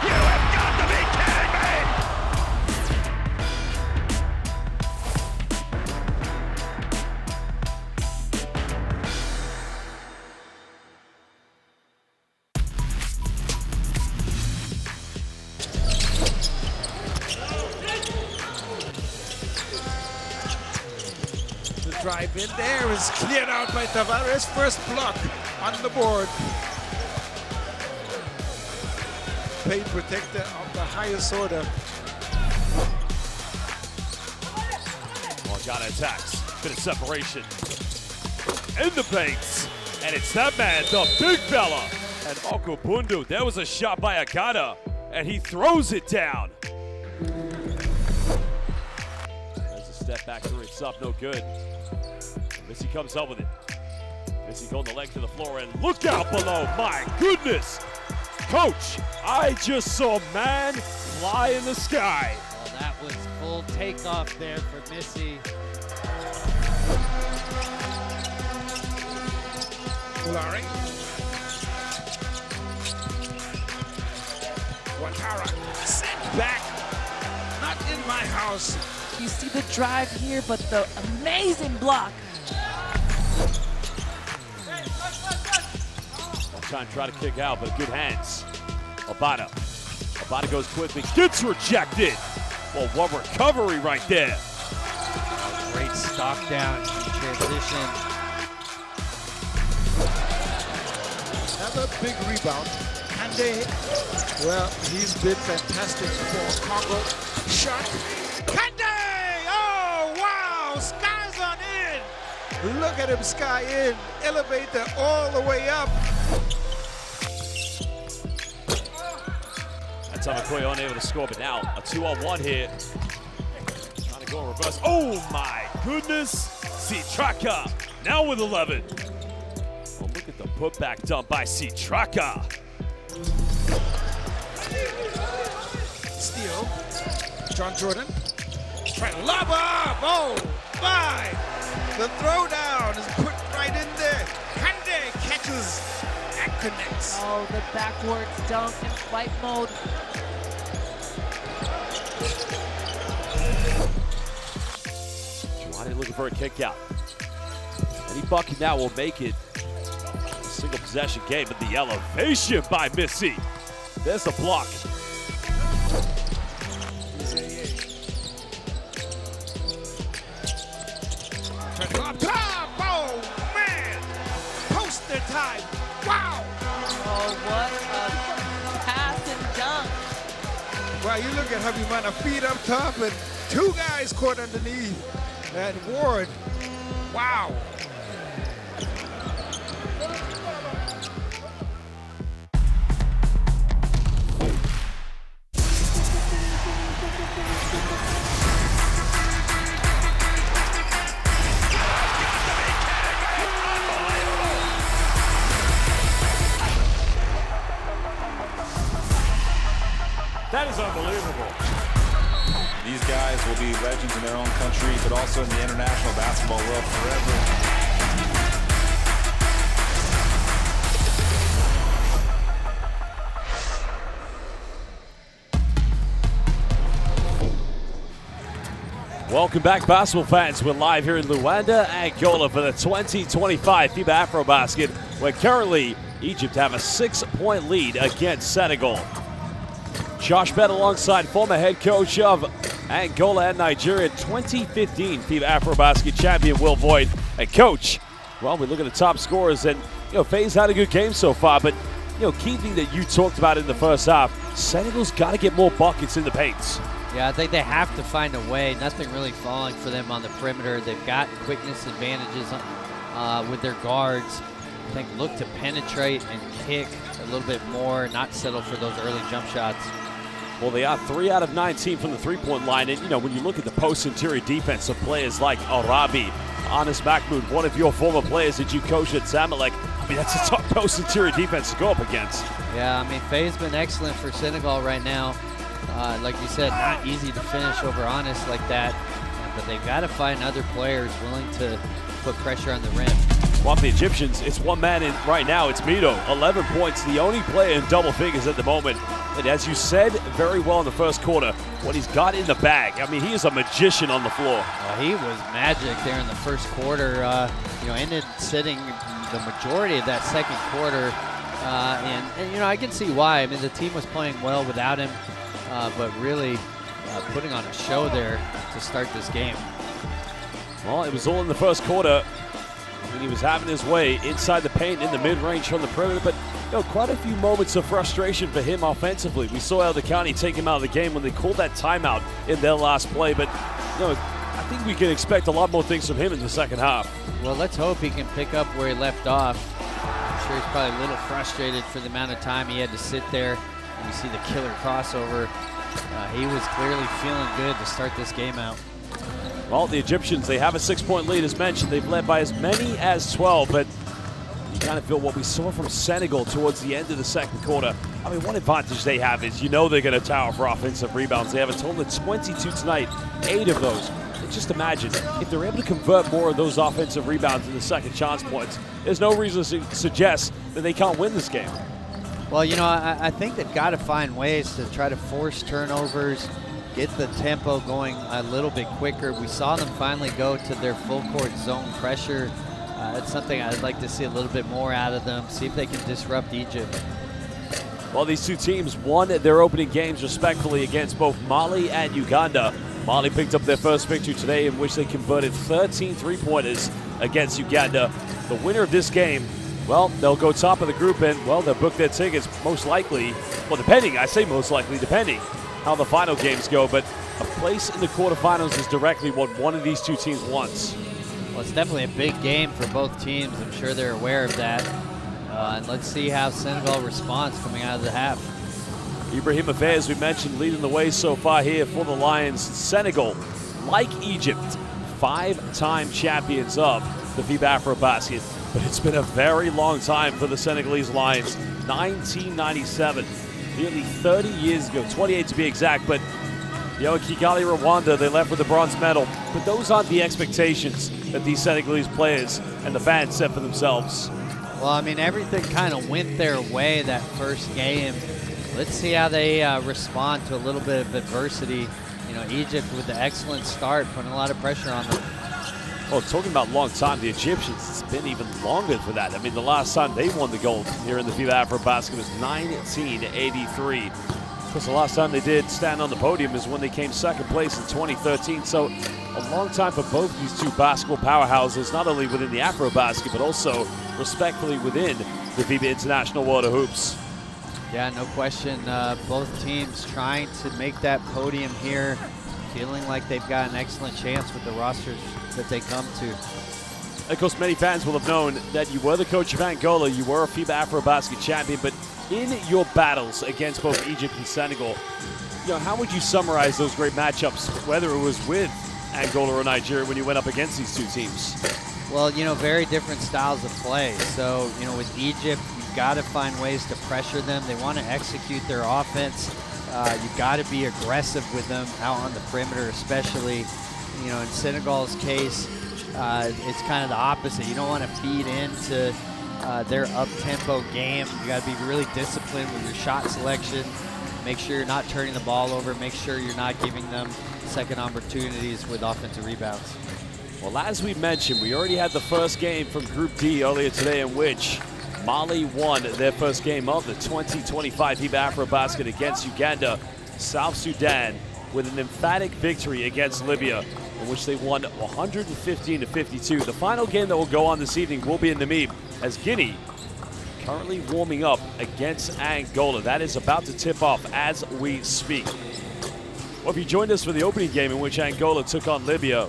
You have got to be kidding me! The drive in there is cleared out by Tavares. First block on the board. Paint protector of the highest order. Ghana attacks. Bit of separation. In the paint. And it's that man, the big fella. And Okubundu, there was a shot by Agata. And he throws it down. There's a step back through. It's up, no good. Missy comes up with it. Missy going the leg to the floor, and look out below. My goodness. Coach, I just saw man fly in the sky. Well, that was full takeoff there for Missy. Larry. Watara sent back. Not in my house. You see the drive here, but the amazing block. One time try to kick out, but good hands. Abada. Abada goes quickly, gets rejected. Well, what recovery right there. Great stock down in transition. Another big rebound. Kande, well, he's been fantastic for Congo. Shot. Kande! Oh, wow! Sky's on in. Look at him, sky in. Elevator all the way up. That's Amakoye unable to score, but now a 2-on-1 here. Trying to go in reverse. Oh my goodness! Citraka now with 11. Oh, look at the putback done by Citraka. Steal. John Jordan. Trying to lob up. Oh, my. The throwdown is put right in there. Kande catches and connects. Oh, the backwards dunk in flight mode. Giovanni looking for a kick out. Any bucket now will make it a single possession game, but the elevation by Missy. There's a block. Up top! Oh, man! Poster time! Wow! Oh, what a pass and dunk. Wow, you look at how he went a feet up top and two guys caught underneath. And Ward, wow! That is unbelievable. These guys will be legends in their own country, but also in the international basketball world forever. Welcome back, basketball fans. We're live here in Luanda, Angola for the 2025 FIBA AfroBasket, where currently Egypt have a 6-point lead against Senegal. Josh Bett alongside former head coach of Angola and Nigeria, 2015 FIBA AfroBasket champion Will Voigt. And coach, well, we look at the top scorers, and Faye's had a good game so far, but key thing that you talked about in the first half, Senegal's got to get more buckets in the paints. Yeah, I think they have to find a way. Nothing really falling for them on the perimeter. They've got quickness advantages with their guards. I think look to penetrate and kick a little bit more, not settle for those early jump shots. Well, they are 3 out of 19 from the three-point line, and when you look at the post-interior defense of players like Arabi, Anas Mahmoud, one of your former players that you coached at Zamalek, I mean, that's a tough post-interior defense to go up against. Yeah, I mean, Faye's been excellent for Senegal right now. Like you said, not easy to finish over Anas like that, but they've got to find other players willing to put pressure on the rim. Well, the Egyptians, it's one man in right now. It's Mito, 11 points, the only player in double figures at the moment. And as you said very well in the first quarter, what he's got in the bag, I mean, he is a magician on the floor. He was magic there in the first quarter. Ended sitting the majority of that second quarter. And I can see why. I mean, the team was playing well without him, but really putting on a show there to start this game. Well, it was all in the first quarter. He was having his way inside the paint in the mid-range from the perimeter, but quite a few moments of frustration for him offensively. We saw Elder County take him out of the game when they called that timeout in their last play, but I think we can expect a lot more things from him in the second half. Well, let's hope he can pick up where he left off. I'm sure he's probably a little frustrated for the amount of time he had to sit there. And you see the killer crossover. He was clearly feeling good to start this game out. Well, the Egyptians, they have a 6-point lead, as mentioned. They've led by as many as 12, but you kind of feel what we saw from Senegal towards the end of the second quarter. I mean, one advantage they have is they're going to tower for offensive rebounds. They have a total of 22 tonight, 8 of those. And just imagine, if they're able to convert more of those offensive rebounds into second chance points, there's no reason to suggest that they can't win this game. Well, I think they've got to find ways to try to force turnovers, get the tempo going a little bit quicker. We saw them finally go to their full court zone pressure. That's something I'd like to see a little bit more out of them, see if they can disrupt Egypt. Well, these two teams won their opening games respectfully against both Mali and Uganda. Mali picked up their first victory today in which they converted 13 three-pointers against Uganda. The winner of this game, well, they'll go top of the group and, well, they'll book their tickets most likely, well, depending how the final games go, but a place in the quarterfinals is directly what one of these two teams wants. Well, it's definitely a big game for both teams. I'm sure they're aware of that. And let's see how Senegal responds coming out of the half. Ibrahim Afei, as we mentioned, leading the way so far here for the Lions. Senegal, like Egypt, 5-time champions of the FIBA AfroBasket. But it's been a very long time for the Senegalese Lions. 1997, nearly 30 years ago, 28 to be exact. But in Kigali, Rwanda, they left with the bronze medal. But those aren't the expectations that these Senegalese players and the fans set for themselves. Well, I mean, everything kind of went their way that first game. Let's see how they respond to a little bit of adversity. Egypt with the excellent start, putting a lot of pressure on them. Well, talking about long time, the Egyptians, it's been even longer for that. I mean, the last time they won the gold here in the FIBA AfroBasket was 1983. Of course, the last time they did stand on the podium is when they came second place in 2013. So a long time for both these two basketball powerhouses, not only within the AfroBasket, but also respectfully within the FIBA International World of Hoops. Yeah, no question. Both teams trying to make that podium here, feeling like they've got an excellent chance with the rosters that they come to. Of course, many fans will have known that you were the coach of Angola, you were a FIBA AfroBasket champion, but in your battles against both Egypt and Senegal, how would you summarize those great matchups, whether it was with Angola or Nigeria, when you went up against these two teams? Well, very different styles of play. So, with Egypt, you've got to find ways to pressure them. They want to execute their offense. You've got to be aggressive with them out on the perimeter, especially. In Senegal's case, it's kind of the opposite. You don't want to feed into their up-tempo game. You got to be really disciplined with your shot selection. Make sure you're not turning the ball over. Make sure you're not giving them second opportunities with offensive rebounds. Well, as we mentioned, we already had the first game from Group D earlier today in which Mali won their first game of the 2025 FIBA AfroBasket against Uganda. South Sudan with an emphatic victory against Libya, in which they won 115-52. The final game that will go on this evening will be in Namibia, as Guinea currently warming up against Angola. That is about to tip off as we speak. Well, if you joined us for the opening game in which Angola took on Libya,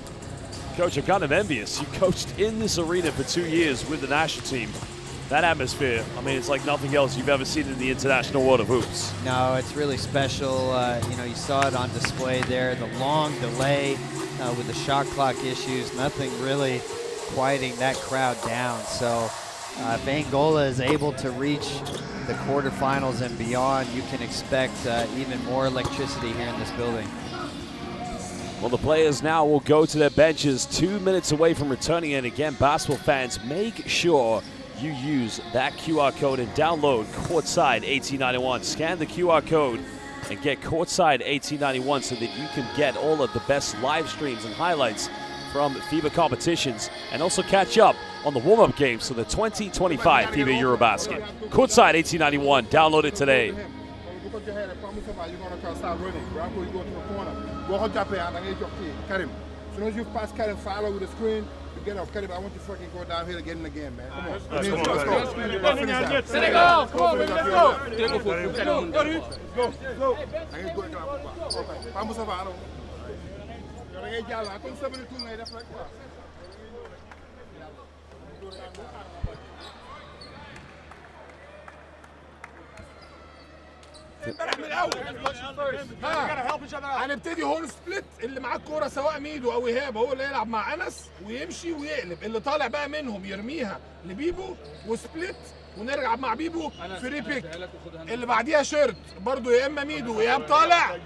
Coach, I'm kind of envious. You coached in this arena for 2 years with the national team. That atmosphere, I mean, it's like nothing else you've ever seen in the international world of hoops. No, it's really special. You know, you saw it on display there. The long delay with the shot clock issues, nothing really quieting that crowd down. So if Angola is able to reach the quarterfinals and beyond, you can expect even more electricity here in this building. Well, the players now will go to their benches 2 minutes away from returning. And again, basketball fans, make sure you use that QR code and download Courtside 1891. Scan the QR code and get Courtside 1891 so that you can get all of the best live streams and highlights from FIBA competitions, and also catch up on the warm-up games for the 2025 FIBA EuroBasket. Courtside 1891, download it today. As soon as you pass Karim, follow with the screen, you get off. Karim, I want you to fucking go down here and get in the game, man. Come on. Let's go. Senegal, come on, baby, let's go. Go. Vamos a falar. Eu ganhei já lá, quando você tudo aí da frente. هنبتدي هون سبليت، اللي معاه الكوره سواء ميدو او ايهاب هو اللي يلعب مع انس ويمشي ويقلب، اللي طالع بقى منهم يرميها لبيبو وسبليت ونرجع مع بيبو فري بيك. اللي بعديها شيرت برضو، يا اما ميدو وايهاب طالع،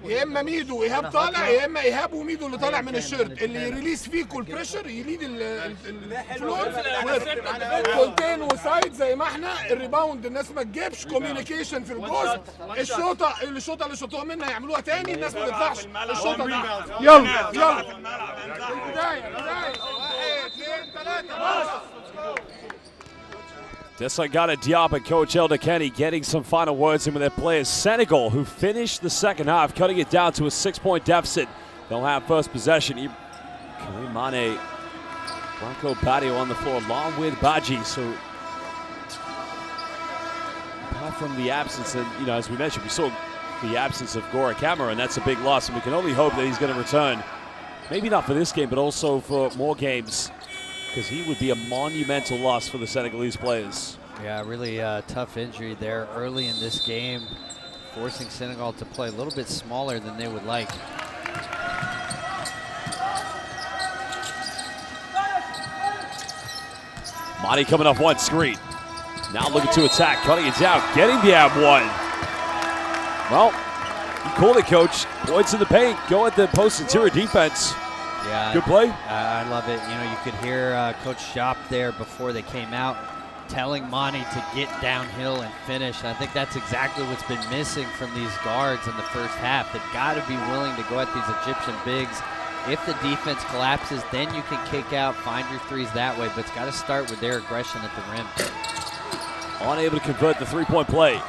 يا اما ميدو وايهاب طالع، يا اما ايهاب وميدو اللي طالع من الشيرت. اللي يريليس فيكو البريشر يليد الفلور، كولتين وسايد زي ما احنا. الريباوند الناس ما تجيبش، كوميونيكيشن في الجوز. الشوطه اللي شوطوها منا يعملوها تاني، الناس ما تطلعش الشوطه دي. يلا بدايه 1 2 3 Just like Ghana Diop and Coach Elder Kenny getting some final words in with their players. Senegal, who finished the second half, cutting it down to a 6-point deficit. They'll have first possession. Karim Mane, Blanco Badio on the floor along with Baji. So apart from the absence, and you know, as we mentioned, we saw the absence of Gora Kamara, and that's a big loss. And we can only hope that he's going to return. Maybe not for this game, but also for more games, because he would be a monumental loss for the Senegalese players. Yeah, really tough injury there early in this game, forcing Senegal to play a little bit smaller than they would like. Monty coming off one screen. Now looking to attack, cutting it down, getting the ab one. Well, you called it, Coach. Points in the paint, go at the post interior defense. Yeah, good play. I love it. You know, you could hear Coach Shop there before they came out telling Monty to get downhill and finish. And I think that's exactly what's been missing from these guards in the first half. They've got to be willing to go at these Egyptian bigs. If the defense collapses, then you can kick out, find your threes that way. But it's got to start with their aggression at the rim. Unable to convert the three-point play.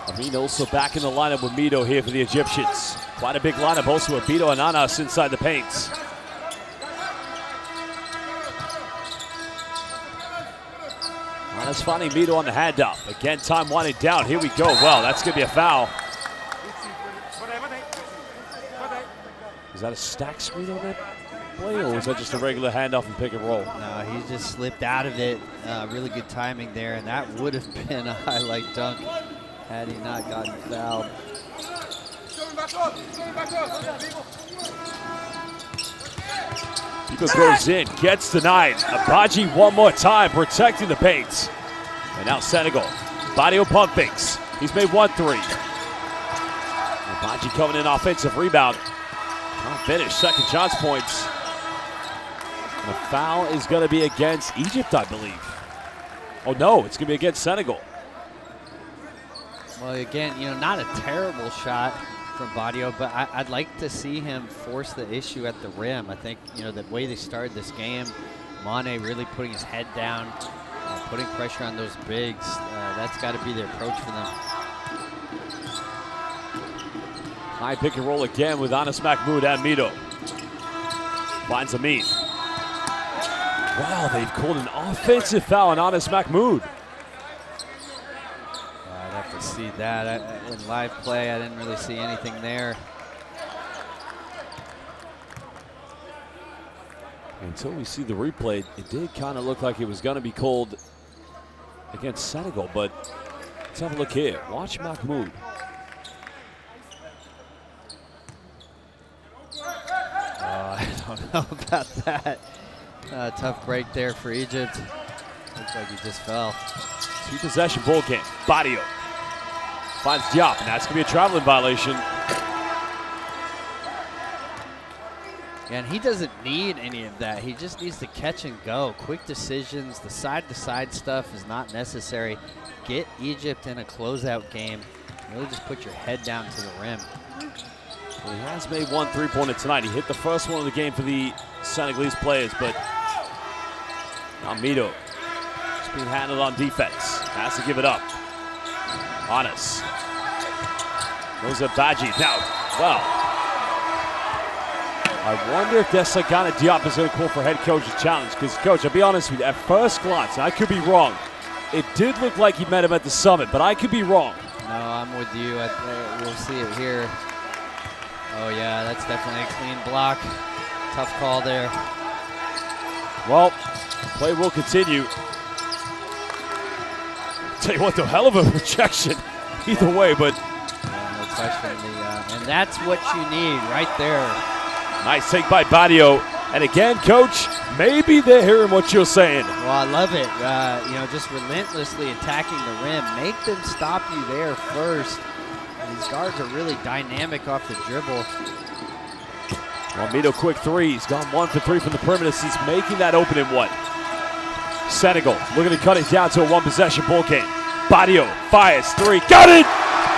Amin also back in the lineup with Mido here for the Egyptians. Quite a big lineup also with Bido and Anas inside the paints. Anas finding Mido on the handoff. Again, time winding down. Here we go. Well, that's going to be a foul. Is that a stack screen on that play, or was that just a regular handoff and pick and roll? No, he just slipped out of it. Really good timing there, and that would have been a highlight dunk had he not gotten fouled. Pico goes in, gets denied. Abaji one more time, protecting the paint. And now Senegal. Badio pump fakes. He's made 1 3. Abaji coming in offensive rebound. Can't finish. Second chance points. And the foul is going to be against Egypt, I believe. Oh no, it's going to be against Senegal. Well, again, you know, not a terrible shot from Badio, but I'd like to see him force the issue at the rim. I think, you know, the way they started this game, Mane really putting his head down, putting pressure on those bigs. That's got to be the approach for them. High pick and roll again with Anas Mahmoud and Mito. Finds Amin. Wow, they've called an offensive foul on Anas Mahmoud. I'd have to see that. In live play, I didn't really see anything there. Until we see the replay, it did kind of look like it was going to be called against Senegal, but let's have a look here. Watch Mahmoud. I don't know about that. Tough break there for Egypt. Looks like he just fell. 2-possession ball game. Badio finds Diop, and that's going to be a traveling violation. And he doesn't need any of that. He just needs to catch and go. Quick decisions. The side-to-side stuff is not necessary. Get Egypt in a closeout game. Really just put your head down to the rim. Well, he has made one three-pointer tonight. He hit the first one of the game for the Senegalese players, but now Mito is being handled on defense. Has to give it up. Anas. Goes at Badji. Now, well, I wonder if Desagana Diop is going to call for head coach's challenge, because, Coach, I'll be honest with you, at first glance, and I could be wrong, it did look like he met him at the summit, but I could be wrong. No, I'm with you. We'll see it here. Oh, yeah, that's definitely a clean block. Tough call there. Well, play will continue. Tell you what, though, hell of a rejection either way, but. Yeah, no question. And that's what you need right there. Nice take by Badio. And again, Coach, maybe they're hearing what you're saying. Well, I love it. Just relentlessly attacking the rim. Make them stop you there first. These guards are really dynamic off the dribble. Well, Mito, quick three. He's gone 1 for 3 from the perimeter since making that opening one. Senegal looking to cut it down to a one-possession ball game. Badio fires three. Got it!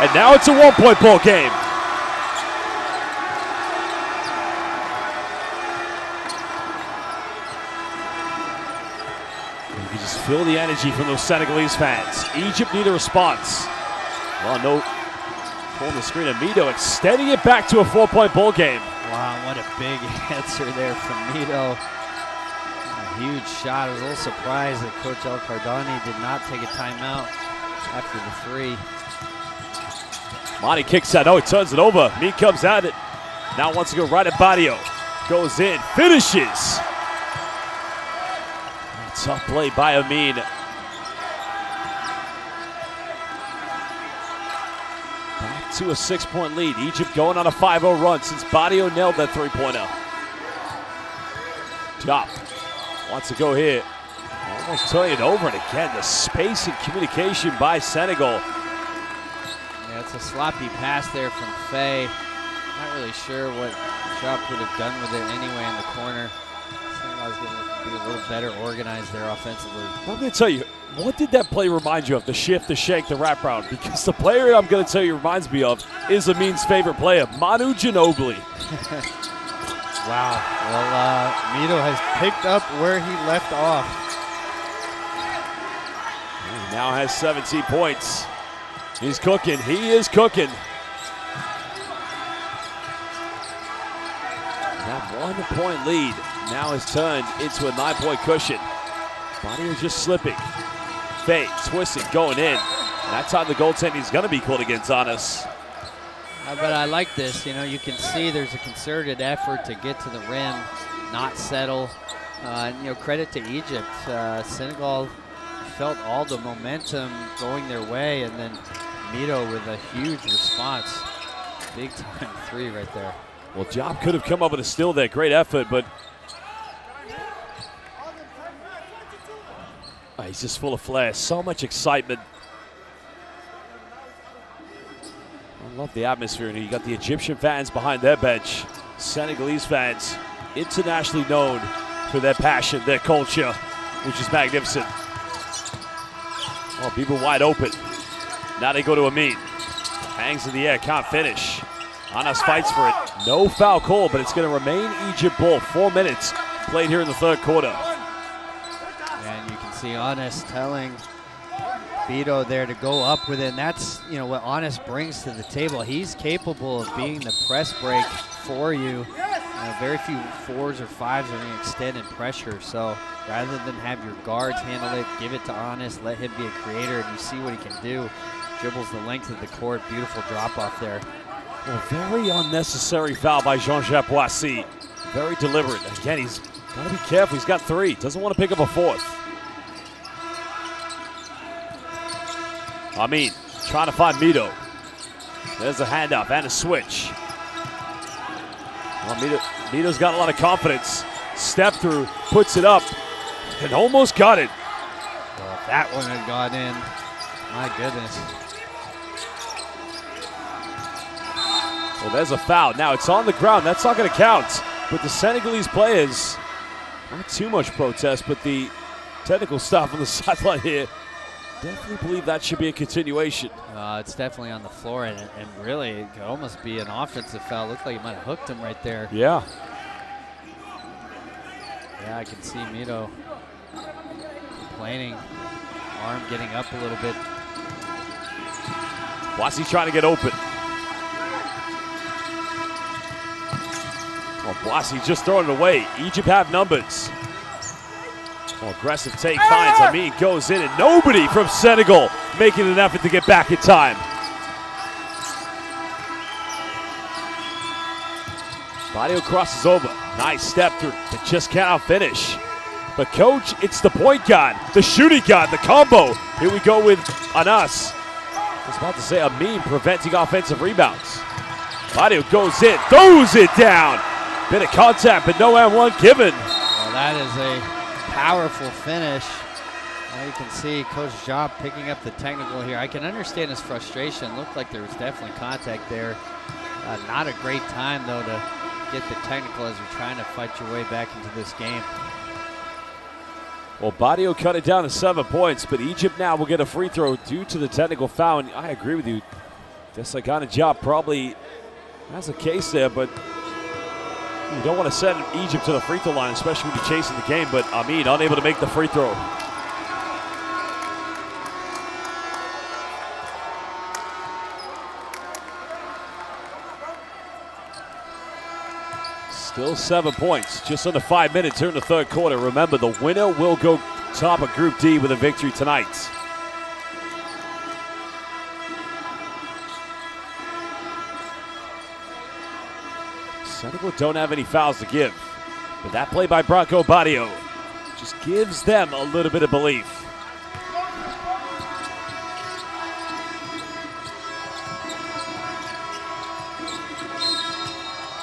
And now it's a one-point ball game. You can just feel the energy from those Senegalese fans. Egypt need a response. Well, no. Pulling the screen of Mito, extending it back to a 4-point ball game. Wow, what a big answer there from Mito. A huge shot. I was a little surprised that Coach El Cardani did not take a timeout after the three. Monty kicks that. Oh, he turns it over. Meat comes at it. Now wants to go right at Badio. Goes in, finishes. Tough play by Amin. Back to a 6-point lead. Egypt going on a 5-0 run since Badio nailed that three-pointer. Top wants to go here. Almost turning it over, and again, the space and communication by Senegal. Yeah, it's a sloppy pass there from Faye. Not really sure what Jop would have done with it anyway in the corner. Senegal's going to be a little better organized there offensively. I'm going to tell you, what did that play remind you of? The shift, the shake, the wraparound? Because the player I'm going to tell you reminds me of is Amin's favorite player, Manu Ginobili. Wow. Well, Mito has picked up where he left off. He now has 17 points. He's cooking. He is cooking. That 1-point lead now has turned into a 9-point cushion. Badio just slipping. Faye twisting, going in. And that time the goaltending is going to be called against Anas. But I like this. You know, you can see there's a concerted effort to get to the rim, not settle. Credit to Egypt. Senegal felt all the momentum going their way, and then Mito with a huge response. Big time three right there. Well, Job could have come up with a steal there. Great effort, but he's just full of flair. So much excitement. I love the atmosphere. And you got the Egyptian fans behind their bench. Senegalese fans, internationally known for their passion, their culture, which is magnificent. Oh, people wide open. Now they go to Amin. Hangs in the air, can't finish. Anas fights for it. No foul call, but it's going to remain Egypt ball. 4 minutes played here in the third quarter. And you can see Honest telling Beto there to go up with it, and that's, you know, what Honest brings to the table. He's capable of being the press break for you. Very few 4s or 5s are going to extend in pressure, so rather than have your guards handle it, give it to Honest, let him be a creator, and you see what he can do. Dribbles the length of the court, beautiful drop off there. Well, very unnecessary foul by Jean-Jacques Boissy. Very deliberate. Again, he's got to be careful. He's got 3. Doesn't want to pick up a 4th. Amin trying to find Mito. There's a handoff and a switch. Well, Mito's got a lot of confidence. Step through, puts it up, and almost got it. Well, if that one had gone in, my goodness. Well, there's a foul. Now it's on the ground. That's not going to count. But the Senegalese players, not too much protest, but the technical staff on the sideline here definitely believe that should be a continuation. It's definitely on the floor, and really it could almost be an offensive foul. Looked like he might have hooked him right there. Yeah. Yeah, I can see Mito complaining, arm getting up a little bit. Boissy trying to get open. Well, Boissy just throwing it away. Egypt have numbers. Well, aggressive take finds Amin, goes in, and nobody from Senegal making an effort to get back in time. Badio crosses over. Nice step through, but just cannot finish. But coach, it's the point guard, the shooting guard, the combo. Here we go with Anas. I was about to say Amin preventing offensive rebounds. Badio goes in, throws it down. Bit of contact, but no and one given. Well, that is a powerful finish. Now you can see Coach Job picking up the technical here. I can understand his frustration. Looked like there was definitely contact there. Not a great time, though, to get the technical as you're trying to fight your way back into this game. Well, Badio cut it down to 7 points, but Egypt now will get a free throw due to the technical foul. And I agree with you. Desagana Job probably has a case there, but you don't want to send Egypt to the free throw line, especially when you're chasing the game, but Amin unable to make the free throw. Still 7 points, just under 5 minutes here in the third quarter. Remember, the winner will go top of Group D with a victory tonight. Senegal don't have any fouls to give, but that play by Branco Badio just gives them a little bit of belief.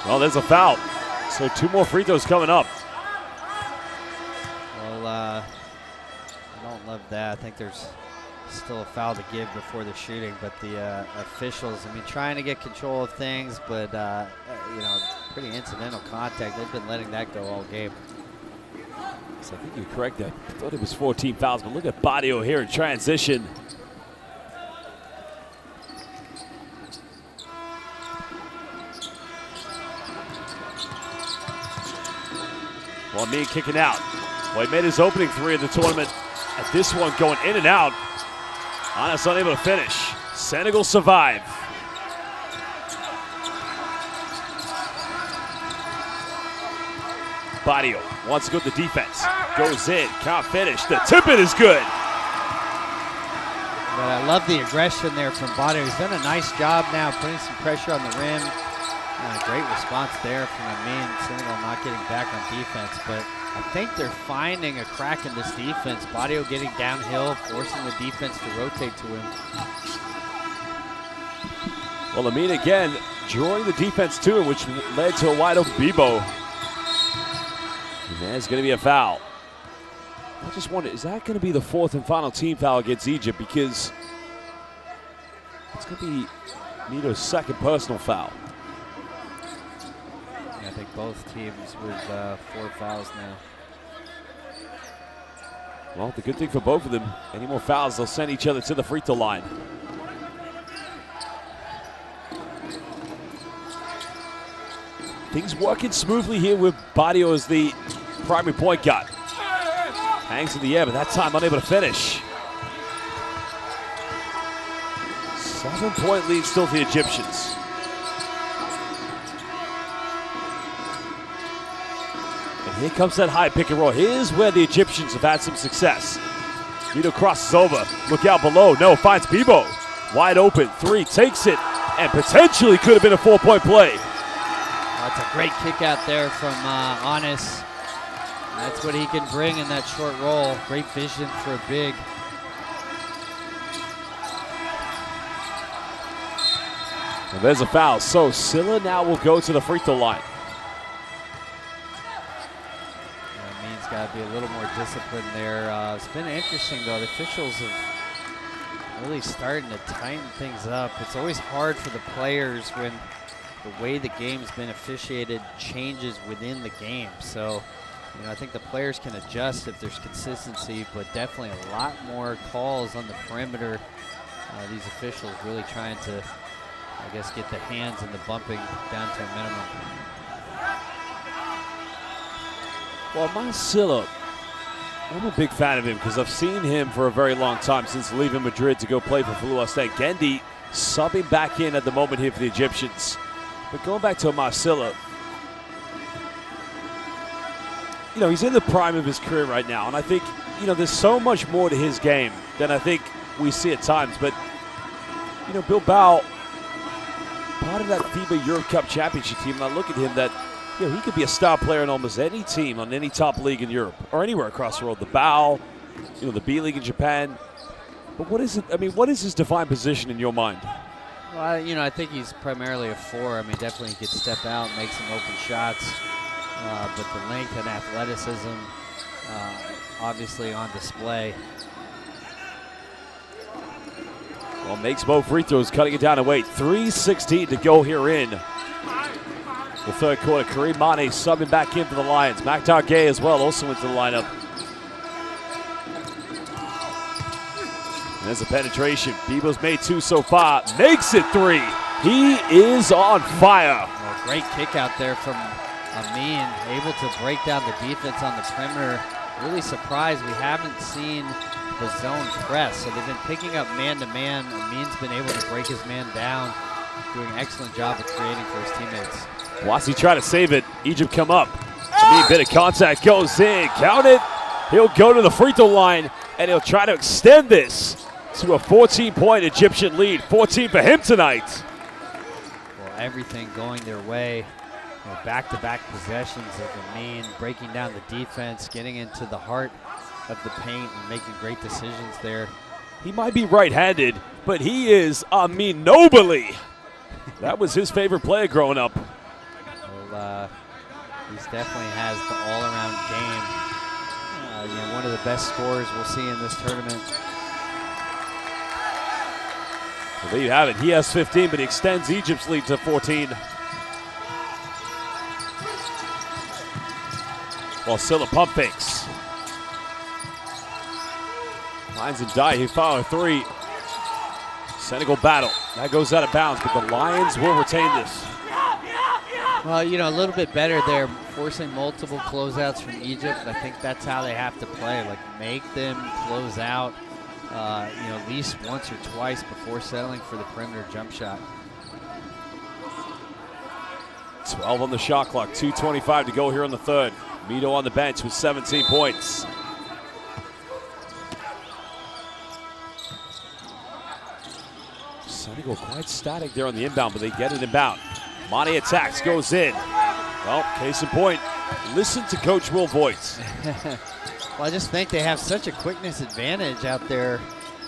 Well, there's a foul, so 2 more free throws coming up. Well, I don't love that. I think there's still a foul to give before the shooting, but the officials, I mean, trying to get control of things, but, you know, pretty incidental contact. They've been letting that go all game. So I think you're correct there. I thought it was 14 fouls, but look at Badio here in transition. Well, Amin kicking out. Well, he made his opening 3 of the tournament. At this one going in and out. Anas unable to finish. Senegal survive. Badio wants to go to the defense. Goes in, can't finish. The tip-in is good. But I love the aggression there from Badio. He's done a nice job now putting some pressure on the rim. Great response there from Amin. Senegal not getting back on defense, but I think they're finding a crack in this defense. Badio getting downhill, forcing the defense to rotate to him. Well, Amin again drawing the defense to him, which led to a wide open Bebo. And there's going to be a foul. I just wonder, is that going to be the 4th and final team foul against Egypt? Because it's going to be Mito's 2nd personal foul. I think both teams with 4 fouls now. Well, the good thing for both of them, any more fouls, they'll send each other to the free throw line. Things working smoothly here with Badio as the primary point guard. Hangs in the air, but that time unable to finish. 7-point lead still for the Egyptians. And here comes that high pick and roll. Here's where the Egyptians have had some success. Vito crosses over. Look out below. No, finds Bibo. Wide open. 3, takes it, and potentially could have been a 4-point play. That's a great kick out there from Anis. That's what he can bring in that short roll. Great vision for a big. And there's a foul. So Silla now will go to the free throw line. That means got to be a little more disciplined there. It's been interesting though. The officials have really starting to tighten things up. It's always hard for the players when the way the game's been officiated changes within the game. So, you know, I think the players can adjust if there's consistency, but definitely a lot more calls on the perimeter. These officials really trying to, I guess, get the hands and the bumping down to a minimum. Well, Marcelo, I'm a big fan of him because I've seen him for a very long time since leaving Madrid to go play for Fluminense. Gendy subbing back in at the moment here for the Egyptians. But going back to Marcelo, you know, he's in the prime of his career right now. And I think, you know, there's so much more to his game than I think we see at times. But, you know, Bilbao, part of that FIBA Europe Cup championship team, and I look at him that, you know, he could be a star player in almost any team on any top league in Europe or anywhere across the world. The BAL, you know, the B League in Japan. But what is it? I mean, what is his defined position in your mind? Well, you know, I think he's primarily a 4. I mean, definitely he could step out, make some open shots. But the length and athleticism, obviously on display. Well, makes both free throws, cutting it down to 8. 3:16 to go here in the third quarter. Kareem Mane subbing back in for the Lions. Maktar Gay as well also into the lineup. There's a penetration. Bibo's made 2 so far. Makes it 3. He is on fire. Well, great kick out there from Amin, able to break down the defense on the perimeter. Really surprised we haven't seen the zone press. So they've been picking up man-to-man. Amin's been able to break his man down, doing an excellent job of creating for his teammates. Wasi try to save it. Egypt come up. Amin, bit of contact, goes in. Count it. He'll go to the free throw line, and he'll try to extend this to a 14-point Egyptian lead. 14 for him tonight. Well, everything going their way. You know, back-to-back possessions of Amin, breaking down the defense, getting into the heart of the paint and making great decisions there. He might be right-handed, but he is Amin Nobly. That was his favorite player growing up. Well, he definitely has the all-around game. You know, one of the best scorers we'll see in this tournament. Well, there you have it. He has 15, but he extends Egypt's lead to 14. While Silla pump fakes. Lions and die. He fouled a 3. Senegal battle. That goes out of bounds, but the Lions will retain this. Well, you know, a little bit better there, forcing multiple closeouts from Egypt. I think that's how they have to play. Like, make them close out, you know, at least once or twice before settling for the perimeter jump shot. 12 on the shot clock. 2:25 to go here in the third. Mito on the bench with 17 points. Senegal quite static there on the inbound, but they get it inbound. Mane attacks, goes in. Well, case in point, listen to Coach Will Voigt. Well, I just think they have such a quickness advantage out there.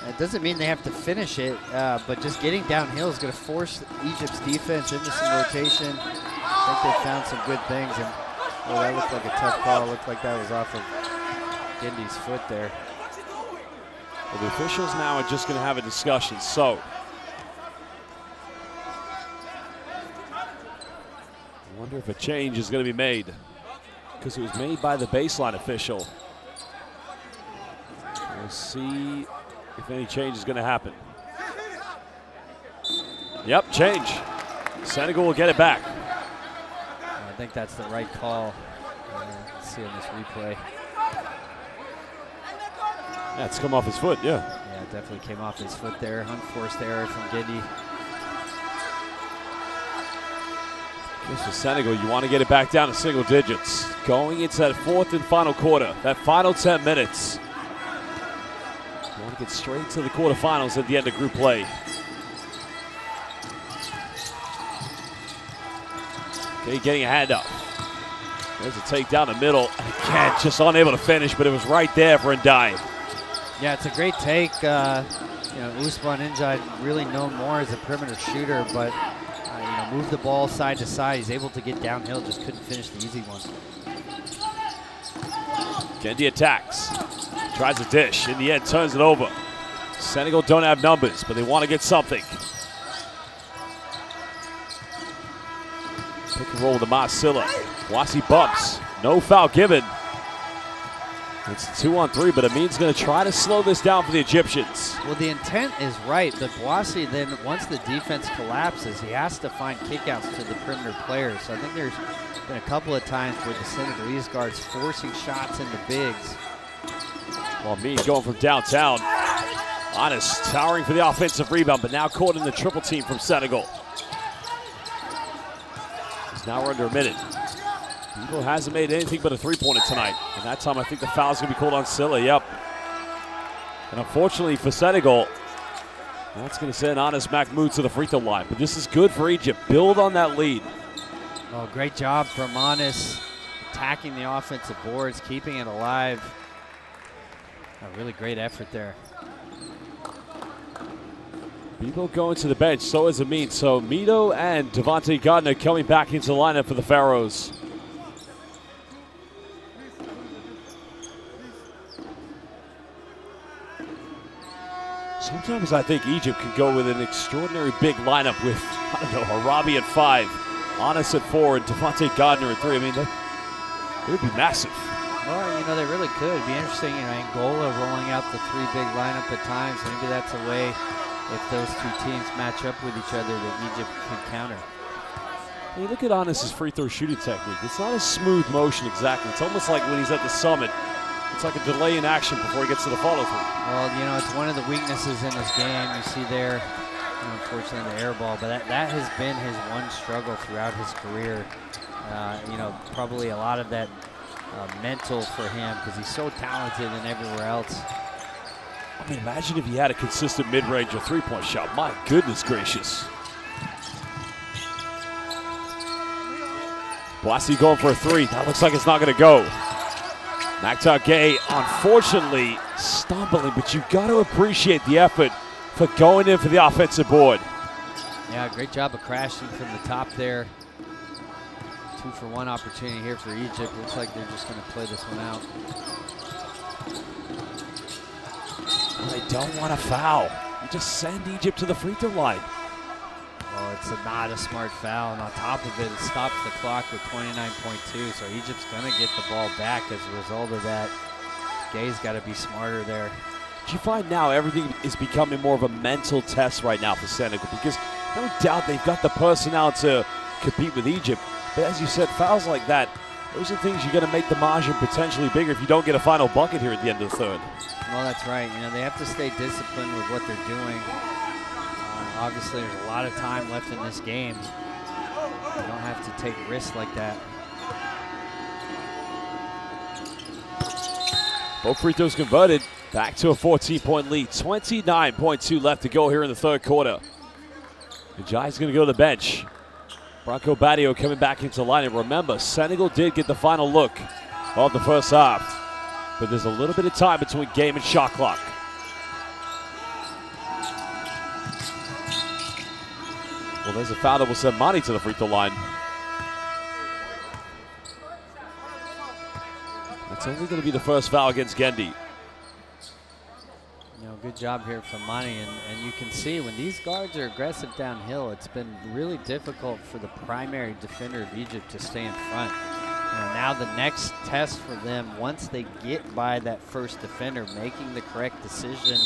It doesn't mean they have to finish it, but just getting downhill is going to force Egypt's defense into some rotation. I think they found some good things, and well, that looked like a tough call. It looked like that was off of Gendy's foot there. Well, the officials now are just going to have a discussion. So, I wonder if a change is going to be made, because it was made by the baseline official. We'll see if any change is going to happen. Yep, change. Senegal will get it back. I think that's the right call. Let's see on this replay. That's come off his foot, yeah. Yeah, it definitely came off his foot there. Unforced error from Giddy. Just for Senegal, you want to get it back down to single digits. Going into that fourth and final quarter, that final 10 minutes. You want to get straight to the quarterfinals at the end of group play. Okay, getting a hand up. There's a takedown the middle. Again, just unable to finish, but it was right there for Ndiaye. Yeah, it's a great take. Ousmane Ndiaye really known more as a perimeter shooter, but moved the ball side to side. He's able to get downhill, just couldn't finish the easy one. Kendi attacks, tries a dish, in the end turns it over. Senegal don't have numbers, but they want to get something. Pick and roll with the Silla. Wasi bumps, no foul given. It's a 2-on-3, but Amin's going to try to slow this down for the Egyptians. Well, the intent is right, but Wasi then, once the defense collapses, he has to find kickouts to the perimeter players. So I think there's been a couple of times where the Senegalese guards forcing shots into bigs. Well, Amin going from downtown. Honest towering for the offensive rebound, but now caught in the triple team from Senegal. Now we're under a minute. Eagle hasn't made anything but a three-pointer tonight. And that time I think the foul's going to be called on Silla, yep. And unfortunately for Senegal, that's going to send Anas Mahmoud to the free throw line. But this is good for Egypt. Build on that lead. Oh, great job from Anas, attacking the offensive boards, keeping it alive. A really great effort there. Bebo going to the bench, so is Amin. So Mito and Devontae Gardner coming back into the lineup for the Pharaohs. Sometimes I think Egypt can go with an extraordinary big lineup with, I don't know, Arabi at 5, Anas at 4, and Devontae Gardner at 3. I mean, it would be massive. Well, they really could. It'd be interesting, Angola rolling out the 3 big lineup at times. Maybe that's a way, if those 2 teams match up with each other, that Egypt could counter. Hey, look at Anas' free throw shooting technique. It's not a smooth motion exactly. It's almost like when he's at the summit. It's like a delay in action before he gets to the follow-through. Well, it's one of the weaknesses in his game. You see there, unfortunately, the air ball, but that has been his one struggle throughout his career. Probably a lot of that mental for him because he's so talented and everywhere else. I mean, imagine if he had a consistent mid-range or three-point shot. My goodness gracious. Boissy going for a 3. That looks like it's not going to go. Maktar Gay, unfortunately, stumbling, but you got to appreciate the effort for going in for the offensive board. Yeah, great job of crashing from the top there. 2-for-1 opportunity here for Egypt. Looks like they're just going to play this one out. Well, they don't want a foul. You just send Egypt to the free throw line. Well, it's not a smart foul, and on top of it, it stops the clock with 29.2, so Egypt's going to get the ball back as a result of that. Gay's got to be smarter there. Do you find now everything is becoming more of a mental test right now for Senegal? Because no doubt they've got the personnel to compete with Egypt, but as you said, fouls like that, those are things you're going to make the margin potentially bigger if you don't get a final bucket here at the end of the third. Well, that's right. They have to stay disciplined with what they're doing. Obviously, there's a lot of time left in this game. You don't have to take risks like that. Both free throws converted. Back to a 14-point lead. 29.2 left to go here in the third quarter. Ndiaye's going to go to the bench. Branco Badio coming back into line. And remember, Senegal did get the final look of the first half. But there's a little bit of time between game and shot clock. Well, there's a foul that will send Mani to the free throw line. It's only going to be the first foul against Gendi. Good job here from Mani, and you can see when these guards are aggressive downhill, it's been really difficult for the primary defender of Egypt to stay in front. Now the next test for them, once they get by that first defender, making the correct decision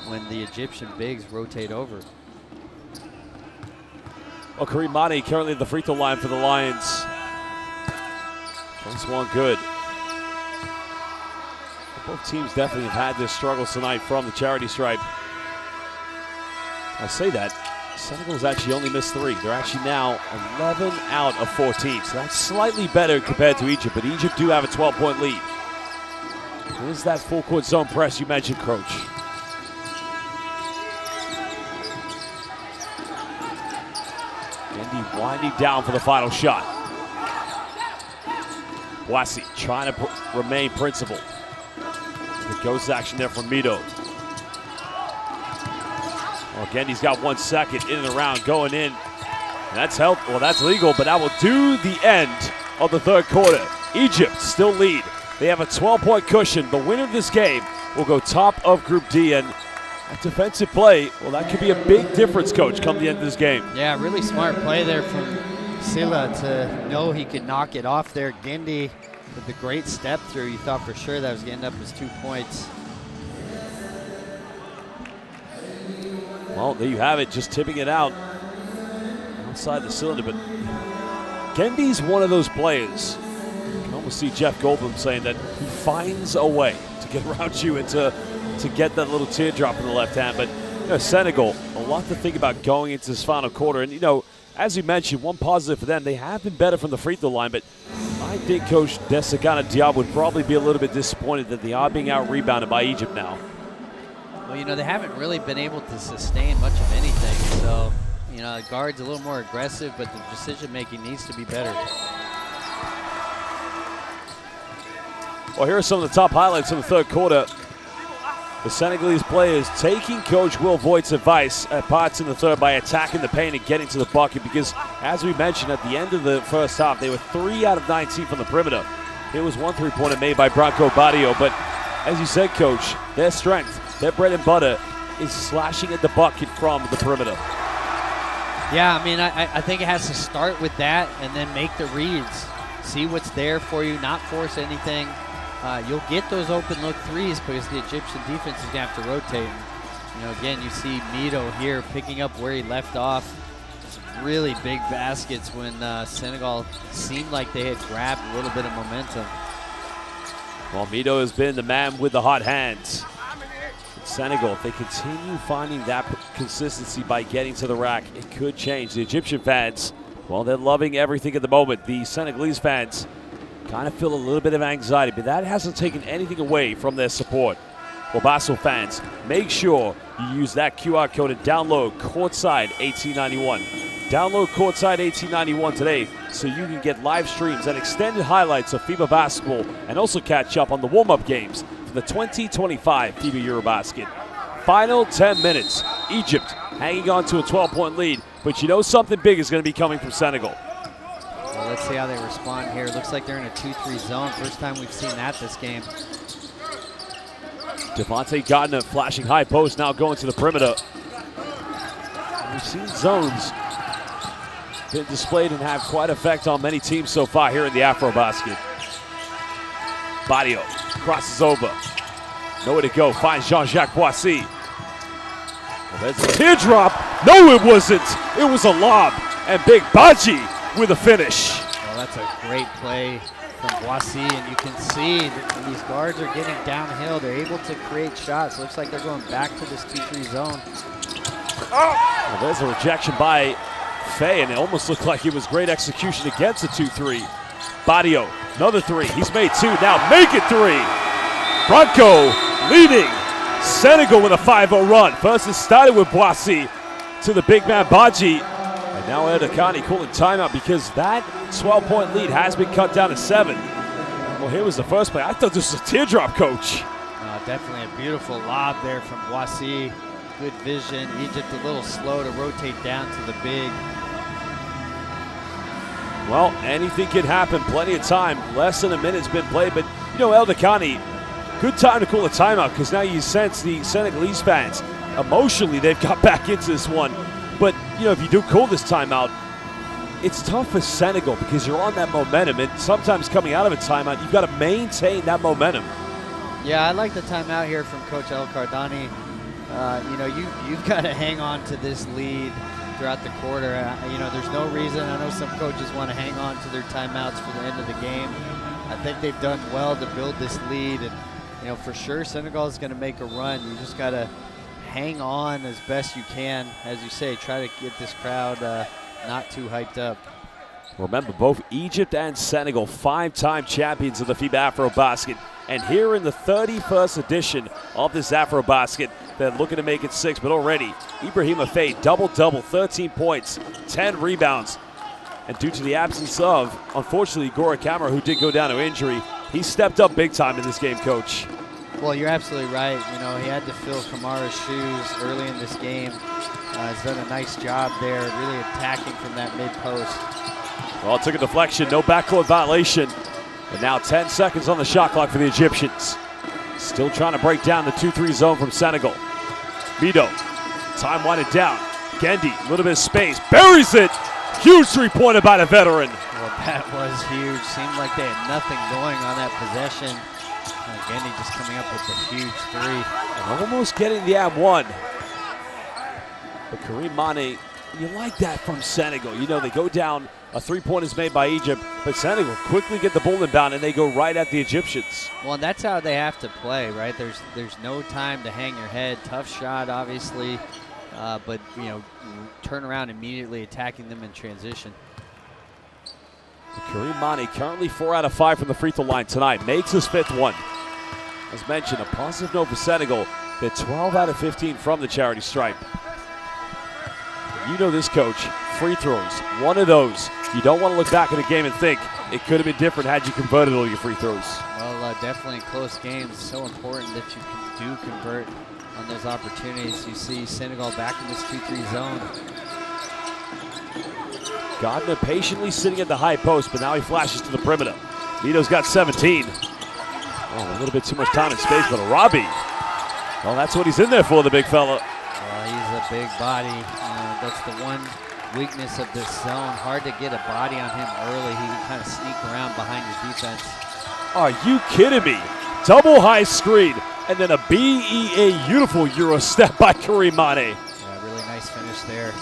when the Egyptian bigs rotate over. Well, Kareem Mani currently at the free throw line for the Lions. First one good. Both teams definitely have had their struggles tonight from the charity stripe. I say that, Senegal's actually only missed 3. They're actually now 11 out of 14, so that's slightly better compared to Egypt, but Egypt do have a 12-point lead. Here's that full court zone press you mentioned, Coach. Gendy winding down for the final shot. Boissy trying to remain principled. The ghost action there from Mito. Well, Gendy's got 1 second in and around going in. And that's help. Well, that's legal, but that will do the end of the third quarter. Egypt still lead. They have a 12-point cushion. The winner of this game will go top of Group D, and that defensive play, well, that could be a big difference, Coach, come the end of this game. Yeah, really smart play there from Silla to know he could knock it off there. Gendy with the great step through. You thought for sure that was going to end up as 2 points. Well, there you have it, just tipping it out outside the cylinder. But Gendy's one of those players. You can almost see Jeff Goldblum saying that he finds a way to get around you and to get that little teardrop in the left hand. But you know, Senegal, a lot to think about going into this final quarter. And, you know, as you mentioned, one positive for them, they have been better from the free throw line. But I think Coach Desagana Diab would probably be a little bit disappointed that they are being out-rebounded by Egypt now. Well, you know, they haven't really been able to sustain much of anything. So, you know, the guard's a little more aggressive, but the decision-making needs to be better. Well, here are some of the top highlights of the third quarter. The Senegalese players taking Coach Will Voigt's advice at parts in the third by attacking the paint and getting to the bucket because, as we mentioned, at the end of the first half, they were 3 out of 19 from the perimeter. There was 1 3-pointer made by Branco Barrio, but as you said, Coach, their strength, their bread and butter is slashing at the bucket from the perimeter. Yeah, I mean, I think it has to start with that and then make the reads. See what's there for you, not force anything. You'll get those open look threes because the Egyptian defense is going to have to rotate. And, you know, again, you see Mito here picking up where he left off. Some really big baskets when Senegal seemed like they had grabbed a little bit of momentum. Well, Mito has been the man with the hot hands. Senegal, if they continue finding that consistency by getting to the rack, it could change. The Egyptian fans, well, they're loving everything at the moment. The Senegalese fans kind of feel a little bit of anxiety, but that hasn't taken anything away from their support. Well, Basel fans, make sure you use that QR code and download Courtside 1891. Download Courtside 1891 today so you can get live streams and extended highlights of FIBA basketball and also catch up on the warm-up games for the 2025 FIBA AfroBasket. Final 10 minutes. Egypt hanging on to a 12-point lead, but you know something big is going to be coming from Senegal. Well, let's see how they respond here. Looks like they're in a 2-3 zone. First time we've seen that this game. Devontae Gardner flashing high post, now going to the perimeter. We've seen zones been displayed and have quite effect on many teams so far here in the AfroBasket. Barrio crosses over. Nowhere to go, finds Jean-Jacques Boissy. Well, there's a teardrop. No, it wasn't. It was a lob. And Big Baji with a finish. Well, that's a great play from Boissy, and you can see that when these guards are getting downhill, they're able to create shots. Looks like they're going back to this 2-3 zone. Well, there's a rejection by Faye, and it almost looked like it was great execution against the 2-3. Barrio, another 3. He's made 2, now make it 3. Branco leading Senegal with a 5-0 run. First it started with Boissy to the big man Baji. And now Erdekani calling timeout because that 12-point lead has been cut down to 7. Well, here was the first play. I thought this was a teardrop, Coach. Definitely a beautiful lob there from Boissy. Good vision. Egypt a little slow to rotate down to the big. Well, anything can happen. Plenty of time. Less than a minute's been played. But, you know, Erdekani, good time to call a timeout because now you sense the Senegalese fans. Emotionally, they've got back into this one. But, you know, if you do call this timeout, it's tough for Senegal because you're on that momentum. And sometimes coming out of a timeout, you've got to maintain that momentum. Yeah, I like the timeout here from Coach El Cardani. You know, you've got to hang on to this lead throughout the quarter. You know, there's no reason. I know some coaches want to hang on to their timeouts for the end of the game. I think they've done well to build this lead, and you know, for sure Senegal is going to make a run. You just got to hang on as best you can. As you say, try to get this crowd not too hyped up. Remember, both Egypt and Senegal, 5-time champions of the FIBA AfroBasket. And here in the 31st edition of this AfroBasket, they're looking to make it 6, but already Ibrahim Afei, double-double, 13 points, 10 rebounds. And due to the absence of, unfortunately, Gora Kamara, who did go down to injury, he stepped up big time in this game, Coach. Well, you're absolutely right. You know, he had to fill Kamara's shoes early in this game. He's done a nice job there, really attacking from that mid-post. Well, it took a deflection, no backcourt violation. And now 10 seconds on the shot clock for the Egyptians. Still trying to break down the 2-3 zone from Senegal. Mido, time winded down. Gendy, a little bit of space, buries it. Huge three-pointer by the veteran. Well, that was huge. Seemed like they had nothing going on that possession. Gendy just coming up with a huge three. And almost getting the and-one. But Karim Mane, you like that from Senegal. You know, they go down, a three-pointer is made by Egypt, but Senegal quickly get the ball inbound and they go right at the Egyptians. Well, and that's how they have to play, right? There's no time to hang your head. Tough shot, obviously, but, you know, turn around immediately attacking them in transition. Karim Mane currently 4 out of 5 from the free throw line tonight. Makes his 5th one. As mentioned, a positive note for Senegal. They're 12 out of 15 from the charity stripe. You know this, Coach. Free throws, one of those. You don't want to look back at a game and think it could have been different had you converted all your free throws. Well, definitely in close games, it's so important that you do convert on those opportunities. You see Senegal back in this 2-3 zone. Gardner patiently sitting at the high post, but now he flashes to the perimeter. Mido's got 17. Oh, a little bit too much time and space, but Arabi. Well, that's what he's in there for, the big fella. Well, he's a big body. That's the one weakness of this zone. Hard to get a body on him early. He can kind of sneak around behind your defense. Are you kidding me? Double high screen, and then a BEA beautiful Euro step by Karim Mane. Yeah, really nice finish there.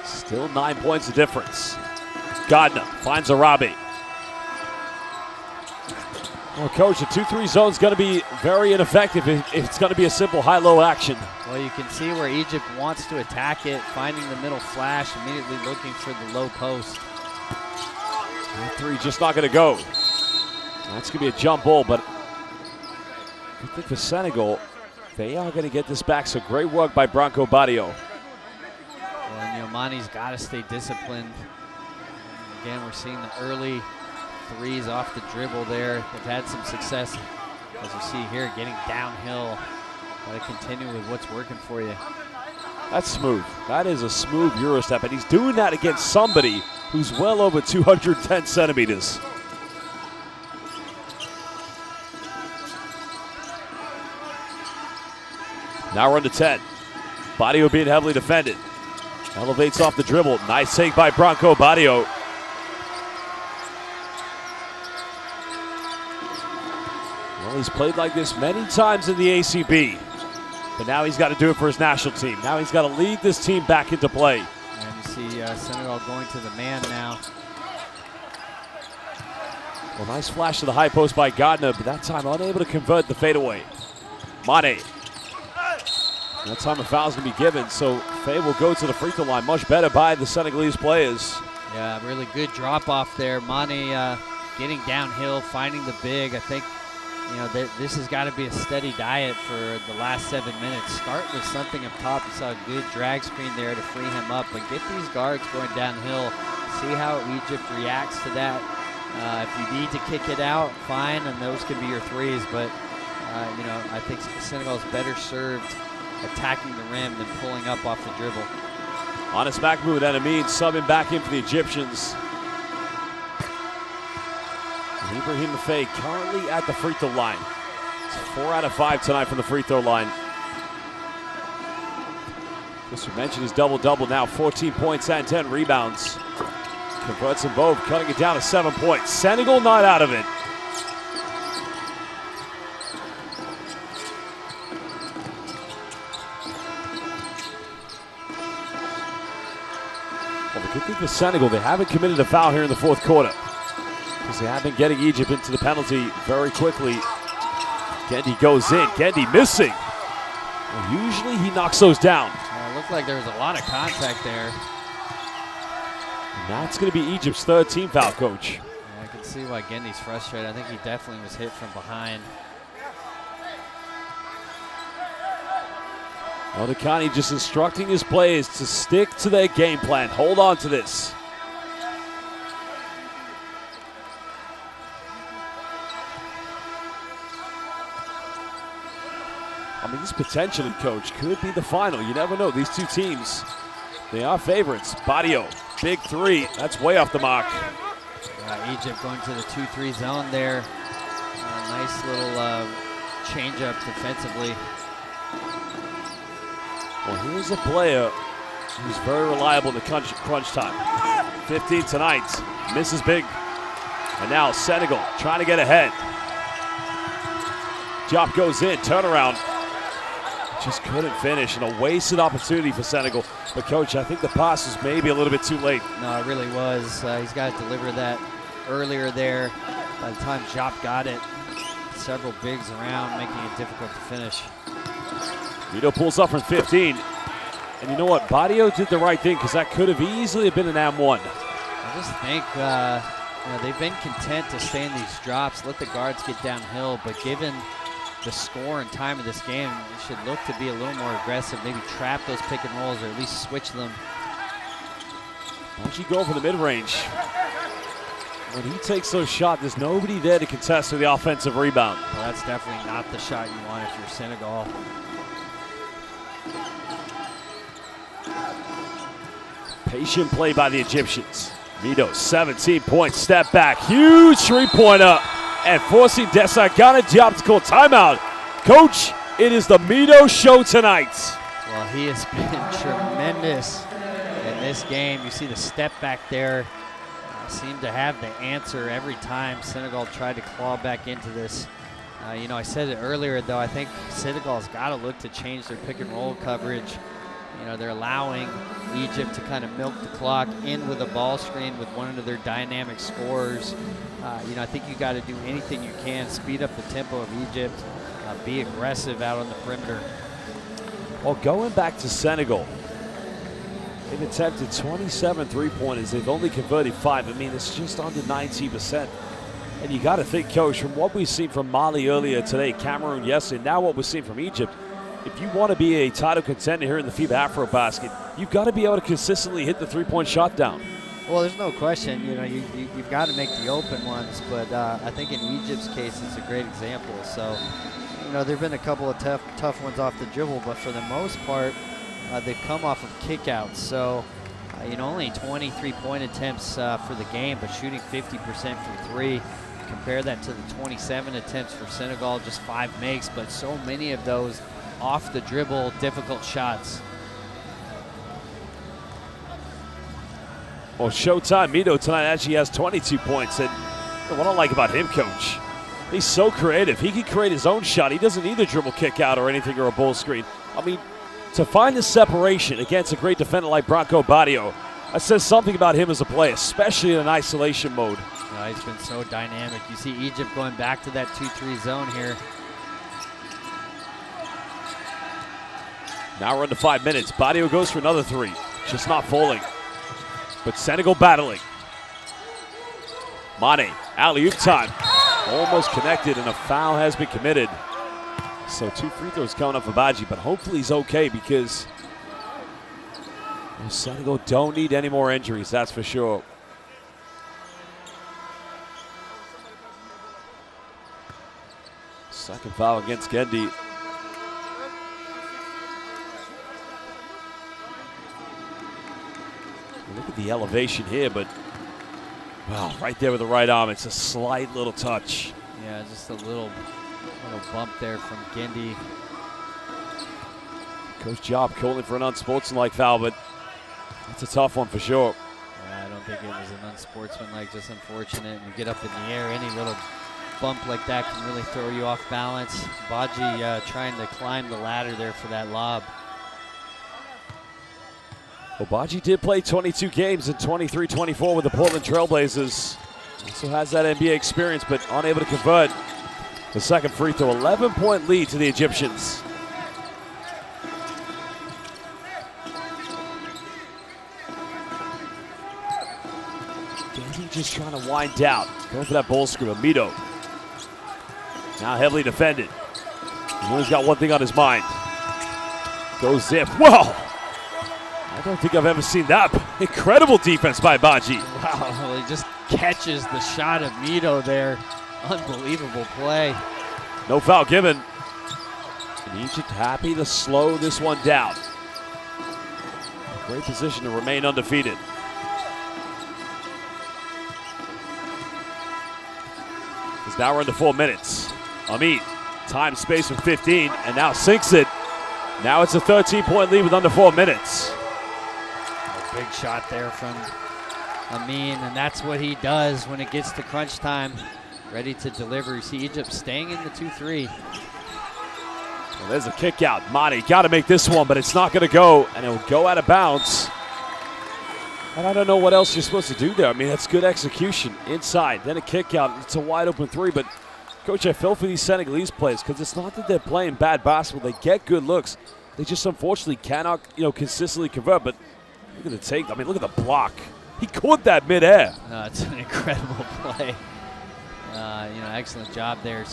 Still 9 points of difference. Gardner finds Arabi. Well, Coach, the 2-3 zone is going to be very ineffective if it's going to be a simple high-low action. Well, you can see where Egypt wants to attack it, finding the middle flash, immediately looking for the low post. That three just not going to go. That's going to be a jump ball, but I think for Senegal, they are going to get this back. So great work by Branco Badio. Well, and, you know, Mane's got to stay disciplined. Again, we're seeing the early threes off the dribble there. They've had some success, as you see here, getting downhill. Got to continue with what's working for you. That's smooth. That is a smooth Euro step, and he's doing that against somebody who's well over 210 centimeters. Now we're under 10. Badio being heavily defended. Elevates off the dribble. Nice take by Branco Badio. Well, he's played like this many times in the ACB. But now he's got to do it for his national team. Now he's got to lead this team back into play. And you see Senegal going to the man now. Well, nice flash to the high post by Gardner, but that time unable to convert the fadeaway. Mane. That time a foul's going to be given, so Faye will go to the free throw line. Much better by the Senegalese players. Yeah, really good drop off there. Mane getting downhill, finding the big. I think, you know, this has got to be a steady diet for the last 7 minutes. Start with something up top. You saw a good drag screen there to free him up, but get these guards going downhill. See how Egypt reacts to that. If you need to kick it out, fine, and those could be your threes, but, you know, I think Senegal is better served attacking the rim than pulling up off the dribble. On his back move, that means subbing back in for the Egyptians. And Ibrahim Afei currently at the free throw line. It's 4 out of 5 tonight from the free throw line. Just to mention his double-double now, 14 points and 10 rebounds. Converts them both, cutting it down to 7 points. Senegal not out of it. Well, the good thing for Senegal, they haven't committed a foul here in the fourth quarter. Because they have been getting Egypt into the penalty very quickly. Gendy goes in. Gendy missing. Well, usually he knocks those down. It looked like there was a lot of contact there. And that's going to be Egypt's third team foul, Coach. Yeah, I can see why Gendy's frustrated. I think he definitely was hit from behind. Odekani just instructing his players to stick to their game plan. Hold on to this. I mean, this potentially, Coach, could be the final. You never know. These two teams, they are favorites. Badio, big three. That's way off the mark. Egypt going to the 2-3 zone there. Nice little change-up defensively. Well, here's a player who's very reliable in the crunch time. 15 tonight, misses big. And now Senegal trying to get ahead. Diop goes in, turnaround. Just couldn't finish, and a wasted opportunity for Senegal. But Coach, I think the pass was maybe a little bit too late. No, it really was. He's got to deliver that earlier there. By the time Diop got it, several bigs around, making it difficult to finish. Vito pulls up from 15. And you know what? Badio did the right thing, because that could have easily been an M1. I just think they've been content to stay in these drops, let the guards get downhill, but given the score and time of this game, it should look to be a little more aggressive, maybe trap those pick and rolls or at least switch them. Once you go for the mid-range, when he takes those shots, there's nobody there to contest with the offensive rebound. Well, that's definitely not the shot you want if you're Senegal. Patient play by the Egyptians. Vito, 17 points, step back, huge three-pointer, and forcing Desagana Diop to call timeout. Coach, it is the Mito show tonight. Well, he has been tremendous in this game. You see the step back there. Seemed to have the answer every time Senegal tried to claw back into this. I said it earlier, though, I think Senegal's got to look to change their pick and roll coverage. They're allowing Egypt to kind of milk the clock in with a ball screen with one of their dynamic scorers. I think you got to do anything you can, speed up the tempo of Egypt, be aggressive out on the perimeter. Well, going back to Senegal, they've attempted 27 three-pointers. They've only converted 5. I mean, it's just under 90%. And you got to think, Coach, from what we've seen from Mali earlier today, Cameroon yesterday, now what we're seeing from Egypt, if you want to be a title contender here in the FIBA AfroBasket, you've got to be able to consistently hit the three-point shot down. Well, there's no question. You've got to make the open ones, but I think in Egypt's case, it's a great example. So, there have been a couple of tough ones off the dribble, but for the most part, they've come off of kickouts. So, only 23-point attempts for the game, but shooting 50% from three. Compare that to the 27 attempts for Senegal, just 5 makes, but so many of those off the dribble, difficult shots. Well, Showtime Mito tonight actually has 22 points. And what I like about him, Coach, he's so creative. He can create his own shot. He doesn't need a dribble kick out or anything or a bull screen. I mean, to find the separation against a great defender like Branco Badio, that says something about him as a player, especially in an isolation mode. He's been so dynamic. You see Egypt going back to that 2-3 zone here. Now we're into 5 minutes. Badio goes for another 3. Just not falling. But Senegal battling. Mane, alley-oop time. Almost connected, and a foul has been committed. So 2 free throws coming up for Badji, but hopefully he's okay because Senegal don't need any more injuries, that's for sure. Second foul against Gendy. Look at the elevation here, but wow, right there with the right arm. It's a slight little touch. Yeah, just a little bump there from Gendy. Coach Diop calling for an unsportsmanlike foul, but it's a tough one for sure. Yeah, I don't think it was an unsportsmanlike, just unfortunate. You get up in the air, any little bump like that can really throw you off balance. Badji trying to climb the ladder there for that lob. Well, Badji did play 22 games in 23-24 with the Portland Trailblazers. Also has that NBA experience, but unable to convert. The second free throw, 11-point lead to the Egyptians. Gandy just trying to wind down. Going for that ball screen. Amito. Now heavily defended. He's only got one thing on his mind. Goes zip. Whoa! I don't think I've ever seen that. Incredible defense by Baji. Wow, he just catches the shot of Mito there. Unbelievable play. No foul given. And Egypt happy to slow this one down. Great position to remain undefeated. It's now under 4 minutes. Amit, time space for 15, and now sinks it. Now it's a 13-point lead with under 4 minutes. A big shot there from Amin, and that's what he does when it gets to crunch time. Ready to deliver. You see Egypt staying in the 2-3. Well, there's a kick out. Mani got to make this one, but it's not going to go, and it'll go out of bounds. And I don't know what else you're supposed to do there. I mean, that's good execution inside. Then a kick out. It's a wide open three, but Coach, I feel for these Senegalese players because it's not that they're playing bad basketball. They get good looks. They just unfortunately cannot, consistently convert. But look at the take. I mean, look at the block. He caught that midair. It's an incredible play. Excellent job there,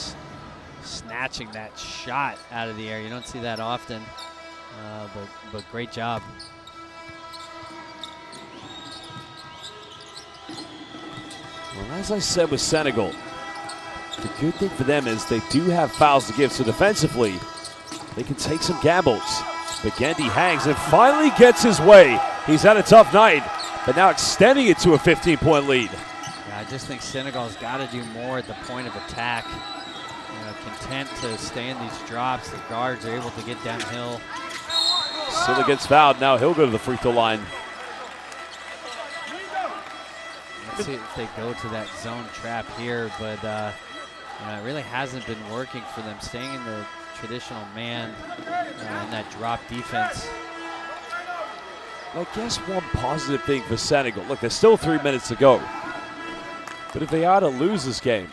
snatching that shot out of the air. You don't see that often, but great job. Well, as I said with Senegal, the good thing for them is they do have fouls to give, so defensively, they can take some gambles. But Gandy hangs and finally gets his way. He's had a tough night, but now extending it to a 15-point lead. Yeah, I just think Senegal's got to do more at the point of attack. Content to stay in these drops. The guards are able to get downhill. Silla gets fouled. Now he'll go to the free throw line. Let's see if they go to that zone trap here, but it really hasn't been working for them, staying in the traditional man and that drop defense. I guess one positive thing for Senegal, look, there's still 3 minutes to go. But if they are to lose this game,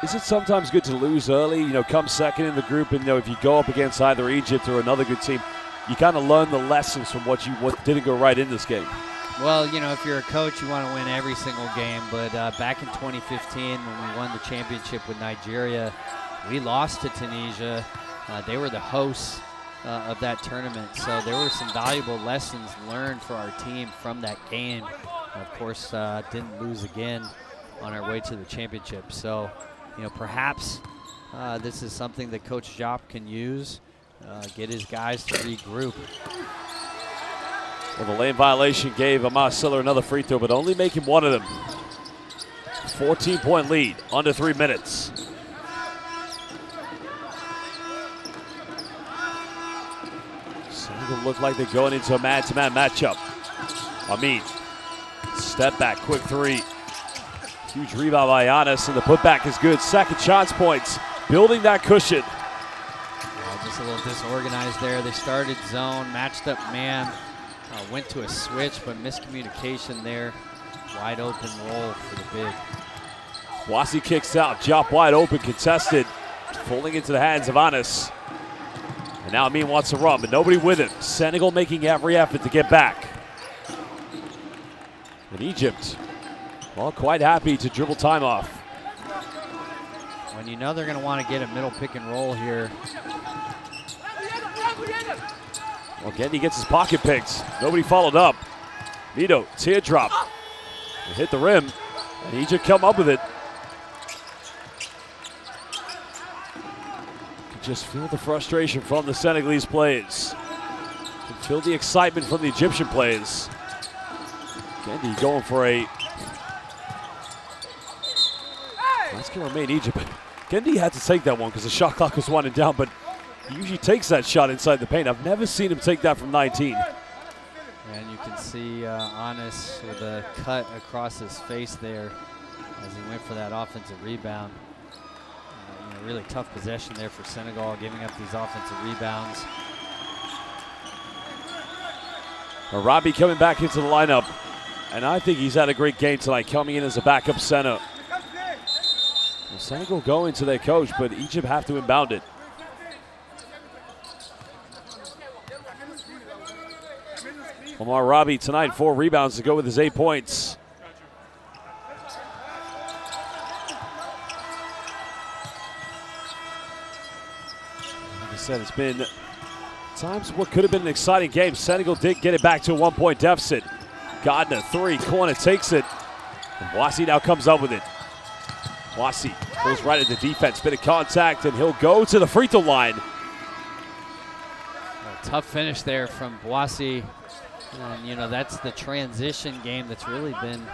is it sometimes good to lose early, come second in the group, and if you go up against either Egypt or another good team, you kind of learn the lessons from what didn't go right in this game? Well, if you're a coach, you want to win every single game. But back in 2015, when we won the championship with Nigeria, we lost to Tunisia. They were the hosts of that tournament. So there were some valuable lessons learned for our team from that game. Of course, didn't lose again on our way to the championship. So, perhaps this is something that Coach Diop can use, get his guys to regroup. Well, the lane violation gave Amar Siller another free throw, but only making one of them. 14-point lead, under 3 minutes. Senegal look like they're going into a man-to-man matchup. Amin, step back, quick three. Huge rebound by Giannis, and the putback is good. Second shots points, building that cushion. Just a little disorganized there. They started zone, matched up man. Went to a switch, but miscommunication there. Wide open roll for the big. Wasi kicks out, Diop wide open, contested. Falling into the hands of Anis. And now Amin wants to run, but nobody with him. Senegal making every effort to get back. And Egypt, well, quite happy to dribble time off. When they're going to want to get a middle pick and roll here. Well, Gandy gets his pocket picked. Nobody followed up. Mito, teardrop. They hit the rim, and Egypt come up with it. You can just feel the frustration from the Senegalese players. You can feel the excitement from the Egyptian players. Gandy going for a... That's going to remain Egypt. Gandy had to take that one because the shot clock was winding down, but he usually takes that shot inside the paint. I've never seen him take that from 19. And you can see Anis with a cut across his face there as he went for that offensive rebound. Really tough possession there for Senegal, giving up these offensive rebounds. Arabi coming back into the lineup And I think he's had a great game tonight, coming in as a backup center. Well, Senegal going to their coach, but Egypt have to inbound it. Omar Rabi tonight, 4 rebounds to go with his 8 points. Like I said, it's been times what could have been an exciting game. Senegal did get it back to a 1-point deficit. Gardner, 3, corner takes it. And Boissy now comes up with it. Boissy goes right at the defense, bit of contact, and he'll go to the free throw line. A tough finish there from Boissy. And, you know, that's the transition game that's really been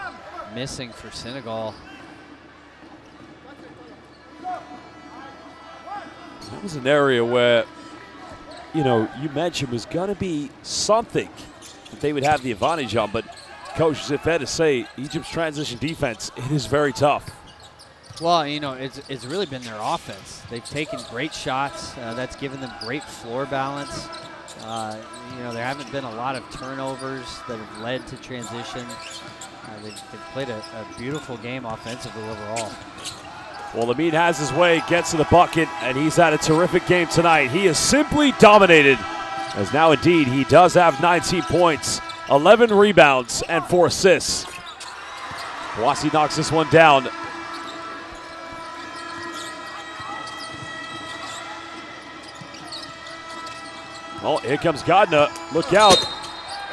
missing for Senegal. That was an area where, you know, you mentioned was going to be something that they would have the advantage on. But, Coach, is it fair to say Egypt's transition defense, it is very tough? Well, you know, it's really been their offense. They've taken great shots. That's given them great floor balance. You know, there haven't been a lot of turnovers that have led to transition. They've played a beautiful game offensively overall. Well, Lamine has his way, gets to the bucket, and he's had a terrific game tonight. He is simply dominated, as now indeed he does have 19 points, 11 rebounds, and 4 assists. Boissy knocks this one down. Oh, here comes Gardner. Look out.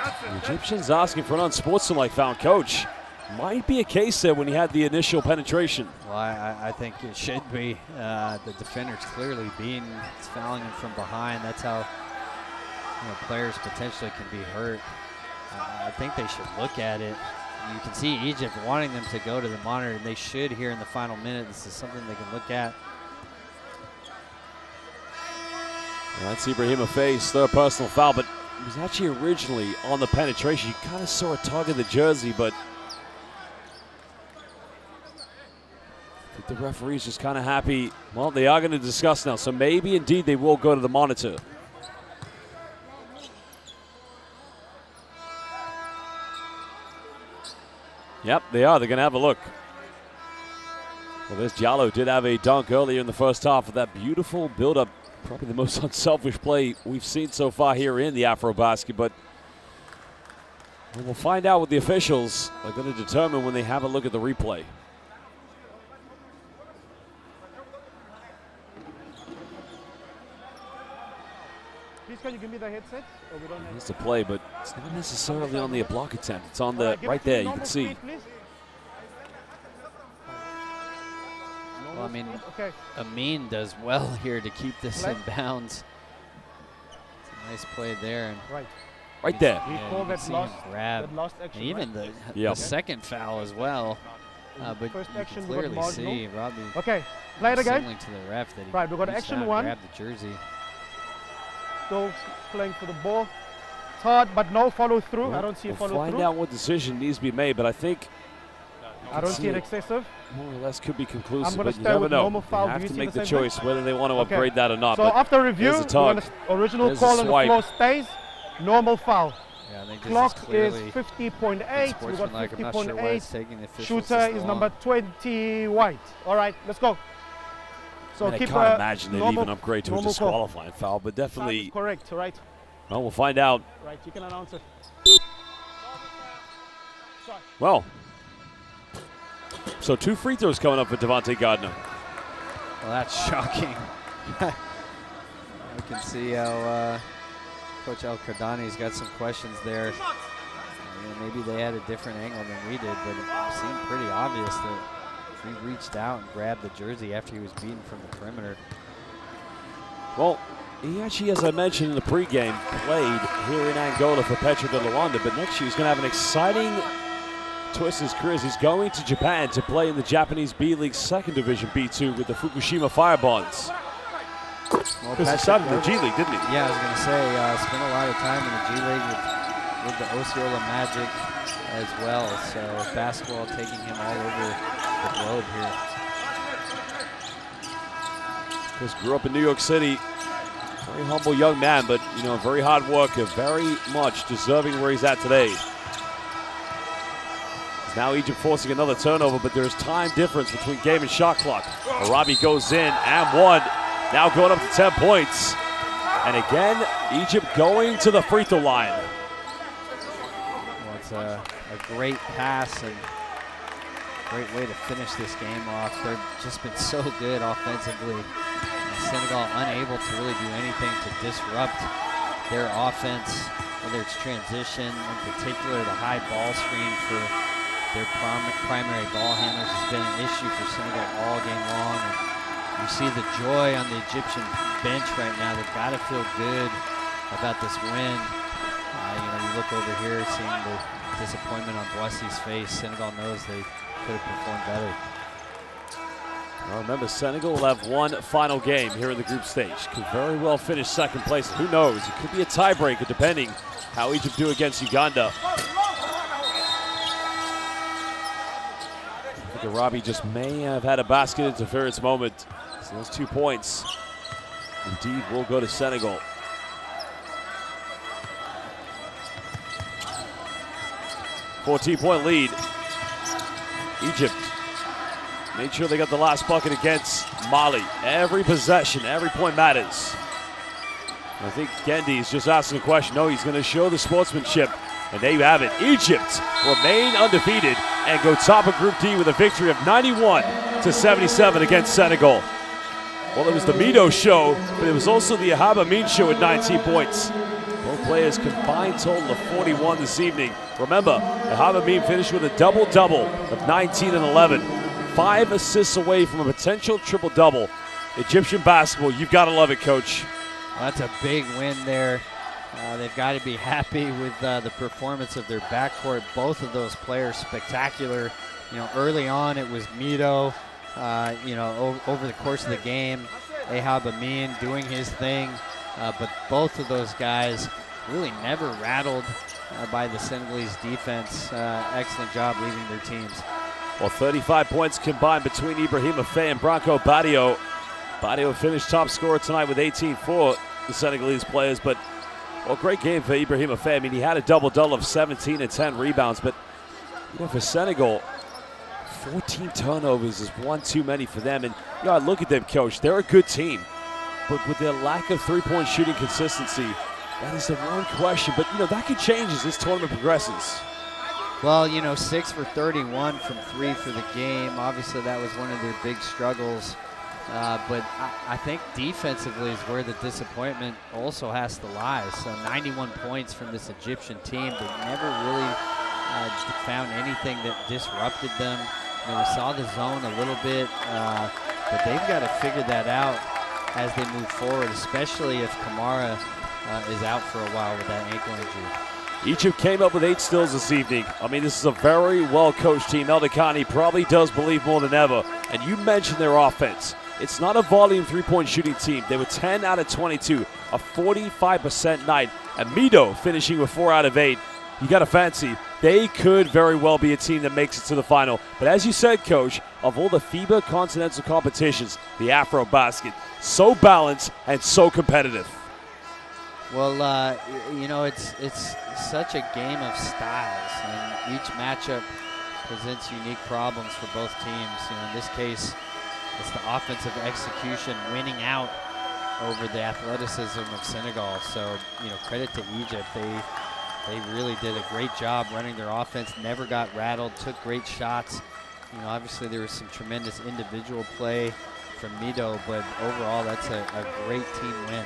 The Egyptians asking for an unsportsmanlike foul. Coach, might be a case there when he had the initial penetration. Well, I think it should be. The defender's clearly fouling him from behind. That's how, you know, players potentially can be hurt. I think they should look at it. You can see Egypt wanting them to go to the monitor, and they should here in the final minute. This is something they can look at. Well, that's Ibrahim Afei's third personal foul, but he was actually originally on the penetration. You kind of saw a tug of the jersey, but I think the referee's just kind of happy. Well, they are going to discuss now, so maybe indeed they will go to the monitor. Yep, they are. They're going to have a look. Well, this Diallo did have a dunk earlier in the first half of that beautiful build-up. Probably the most unselfish play we've seen so far here in the AfroBasket, but we'll find out what the officials are going to determine when they have a look at the replay. Please, can you give me the headset? Or we don't have. Here's the play, but it's not necessarily on the block attempt. It's on the right there. You can see. Well, I mean, Amin does well here to keep this in bounds. It's a nice play there. And right there. Yeah, you can see him grab. Action, and even the second foul as well. But you can clearly see Robbie play it again. signaling to the ref that he right, we've got action 1. Grab the jersey. Still playing for the ball. It's hard, but no follow through. I don't see a follow through. We'll find out what decision needs to be made, but I think I don't see it excessive. More or less could be conclusive, but you never know. Normal foul. They have to make the choice whether they want to upgrade that or not. So after review, original call on the floor stays. Normal foul. Yeah, I think clock is 50.8. We've got 50.8. Shooter is number 20 White. All right, let's go. So I can't imagine they'd even upgrade to a disqualifying foul, but definitely. Correct, right? Well, we'll find out. Right, you can announce it. Well, so 2 free throws coming up for Devontae Gardner. Well, that's shocking. I can see how Coach El-Kardani's got some questions there. Maybe they had a different angle than we did, but it seemed pretty obvious that he reached out and grabbed the jersey after he was beaten from the perimeter. Well, he actually, as I mentioned in the pregame, played here in Angola for Petro de Luanda, but next year he's going to have an exciting twist in his career. He's going to Japan to play in the Japanese B-League 2nd Division B2 with the Fukushima Firebonds. Because he started in the G League, didn't he? Yeah, I was going to say, spent a lot of time in the G League with the Osceola Magic as well. So basketball taking him all over the globe here. Of course, grew up in New York City. Very humble young man, but, you know, very hard worker, very much deserving where he's at today. Now Egypt forcing another turnover, but there's time difference between game and shot clock. Arabi goes in and one. Now going up to 10 points. And again, Egypt going to the free throw line. Well, it's a great pass and great way to finish this game off. They've just been so good offensively. Senegal unable to really do anything to disrupt their offense, whether it's transition, in particular the high ball screen for their primary ball handlers has been an issue for Senegal all game long. And you see the joy on the Egyptian bench right now. They've got to feel good about this win. You look over here, seeing the disappointment on Boissie's face. Senegal knows they could have performed better. Well, remember, Senegal will have one final game here in the group stage. Could very well finish second place. Who knows? It could be a tiebreaker depending how Egypt do against Uganda. I think Arabi just may have had a basket interference moment. So those 2 points indeed will go to Senegal. $14-point lead. Egypt made sure they got the last bucket against Mali. Every possession, every point matters. I think Gendy is just asking a question. No, he's going to show the sportsmanship. And there you have it. Egypt remain undefeated and go top of Group D with a victory of 91-77 against Senegal. Well, it was the Mido show, but it was also the Ahab Amin show at 19 points. Both players combined total of 41 this evening. Remember, Ahab Amin finished with a double-double of 19 and 11. 5 assists away from a potential triple-double. Egyptian basketball, you've got to love it, Coach. Well, that's a big win there. They've got to be happy with the performance of their backcourt. Both of those players spectacular. Early on it was Mido. Over the course of the game, Ahab Amin doing his thing. But both of those guys really never rattled by the Senegalese defense. Excellent job leading their teams. Well, 35 points combined between Ibrahim Afei and Branco Badio. Badio finished top scorer tonight with 18 for the Senegalese players, but great game for Ibrahim Afei. I mean, he had a double-double of 17 and 10 rebounds, but for Senegal, 14 turnovers is one too many for them. And I look at them, Coach, they're a good team, but with their lack of three-point shooting consistency, that is the one question. But that could change as this tournament progresses. Well, 6 for 31 from 3 for the game. Obviously, that was one of their big struggles. But I think defensively is where the disappointment also has to lie. So 91 points from this Egyptian team. They never really found anything that disrupted them. We saw the zone a little bit, but they've got to figure that out as they move forward, especially if Kamara is out for a while with that ankle injury. Egypt came up with 8 steals this evening. I mean, this is a very well-coached team. El Dakani probably does believe more than ever. And you mentioned their offense. It's not a volume three-point shooting team. They were 10 out of 22, a 45% night. And Mido finishing with 4 out of 8. You got to fancy, they could very well be a team that makes it to the final. But as you said, Coach, of all the FIBA continental competitions, the AfroBasket, so balanced and so competitive. Well, it's such a game of styles, and each matchup presents unique problems for both teams. In this case, it's the offensive execution winning out over the athleticism of Senegal. So, credit to Egypt. They really did a great job running their offense, never got rattled, took great shots. Obviously there was some tremendous individual play from Mido, but overall that's a great team win.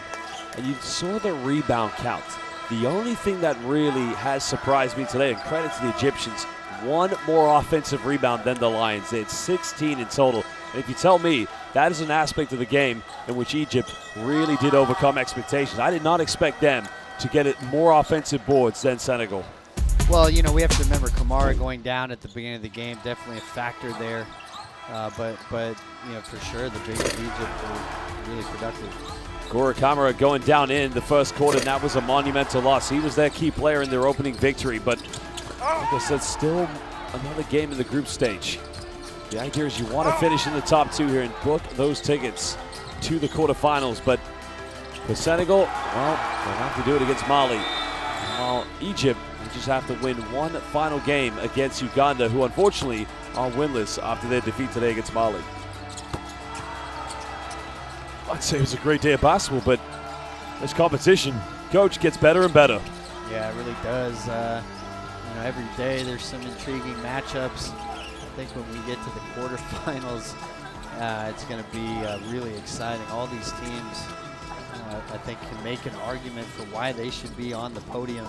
And you saw the rebound count. The only thing that really has surprised me today, and credit to the Egyptians, one more offensive rebound than the Lions. They had 16 in total. And if you tell me that is an aspect of the game in which Egypt really did overcome expectations, I did not expect them to get it more offensive boards than Senegal. Well, we have to remember Kamara going down at the beginning of the game, definitely a factor there. But for sure the big of Egypt were really productive. Gora Kamara going down in the first quarter, and that was a monumental loss. He was their key player in their opening victory, but like I said, still another game in the group stage. The idea is you want to finish in the top 2 here and book those tickets to the quarterfinals, but for Senegal, well, they'll have to do it against Mali. Well, Egypt, they just have to win one final game against Uganda, who unfortunately are winless after their defeat today against Mali. I'd say it was a great day of basketball, but this competition, Coach, gets better and better. Yeah, it really does. You know, every day there's some intriguing matchups. I think when we get to the quarterfinals, it's going to be really exciting. All these teams, I think, can make an argument for why they should be on the podium.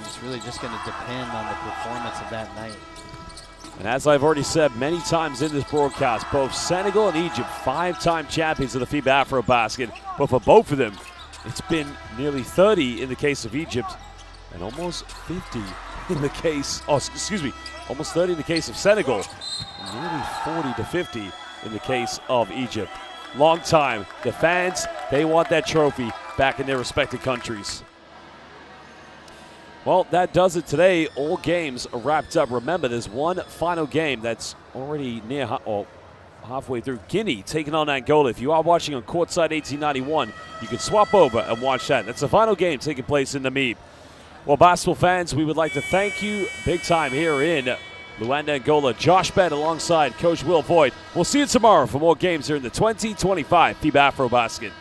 It's really just going to depend on the performance of that night. And as I've already said many times in this broadcast, both Senegal and Egypt, 5-time champions of the FIBA AfroBasket. But for both of them, it's been nearly 30 in the case of Egypt and almost 50 in the case, almost 30 in the case of Senegal, and nearly 40 to 50 in the case of Egypt. Long time. The fans, they want that trophy back in their respective countries. Well, that does it today. All games are wrapped up. Remember, there's one final game that's already halfway through. Guinea taking on Angola. If you are watching on Courtside 1891, you can swap over and watch that. That's the final game taking place in Namibia. Well, basketball fans, we would like to thank you big time here in Luanda, Angola. Josh Bett alongside Coach Will Voigt. We'll see you tomorrow for more games here in the 2025 FIBA AfroBasket.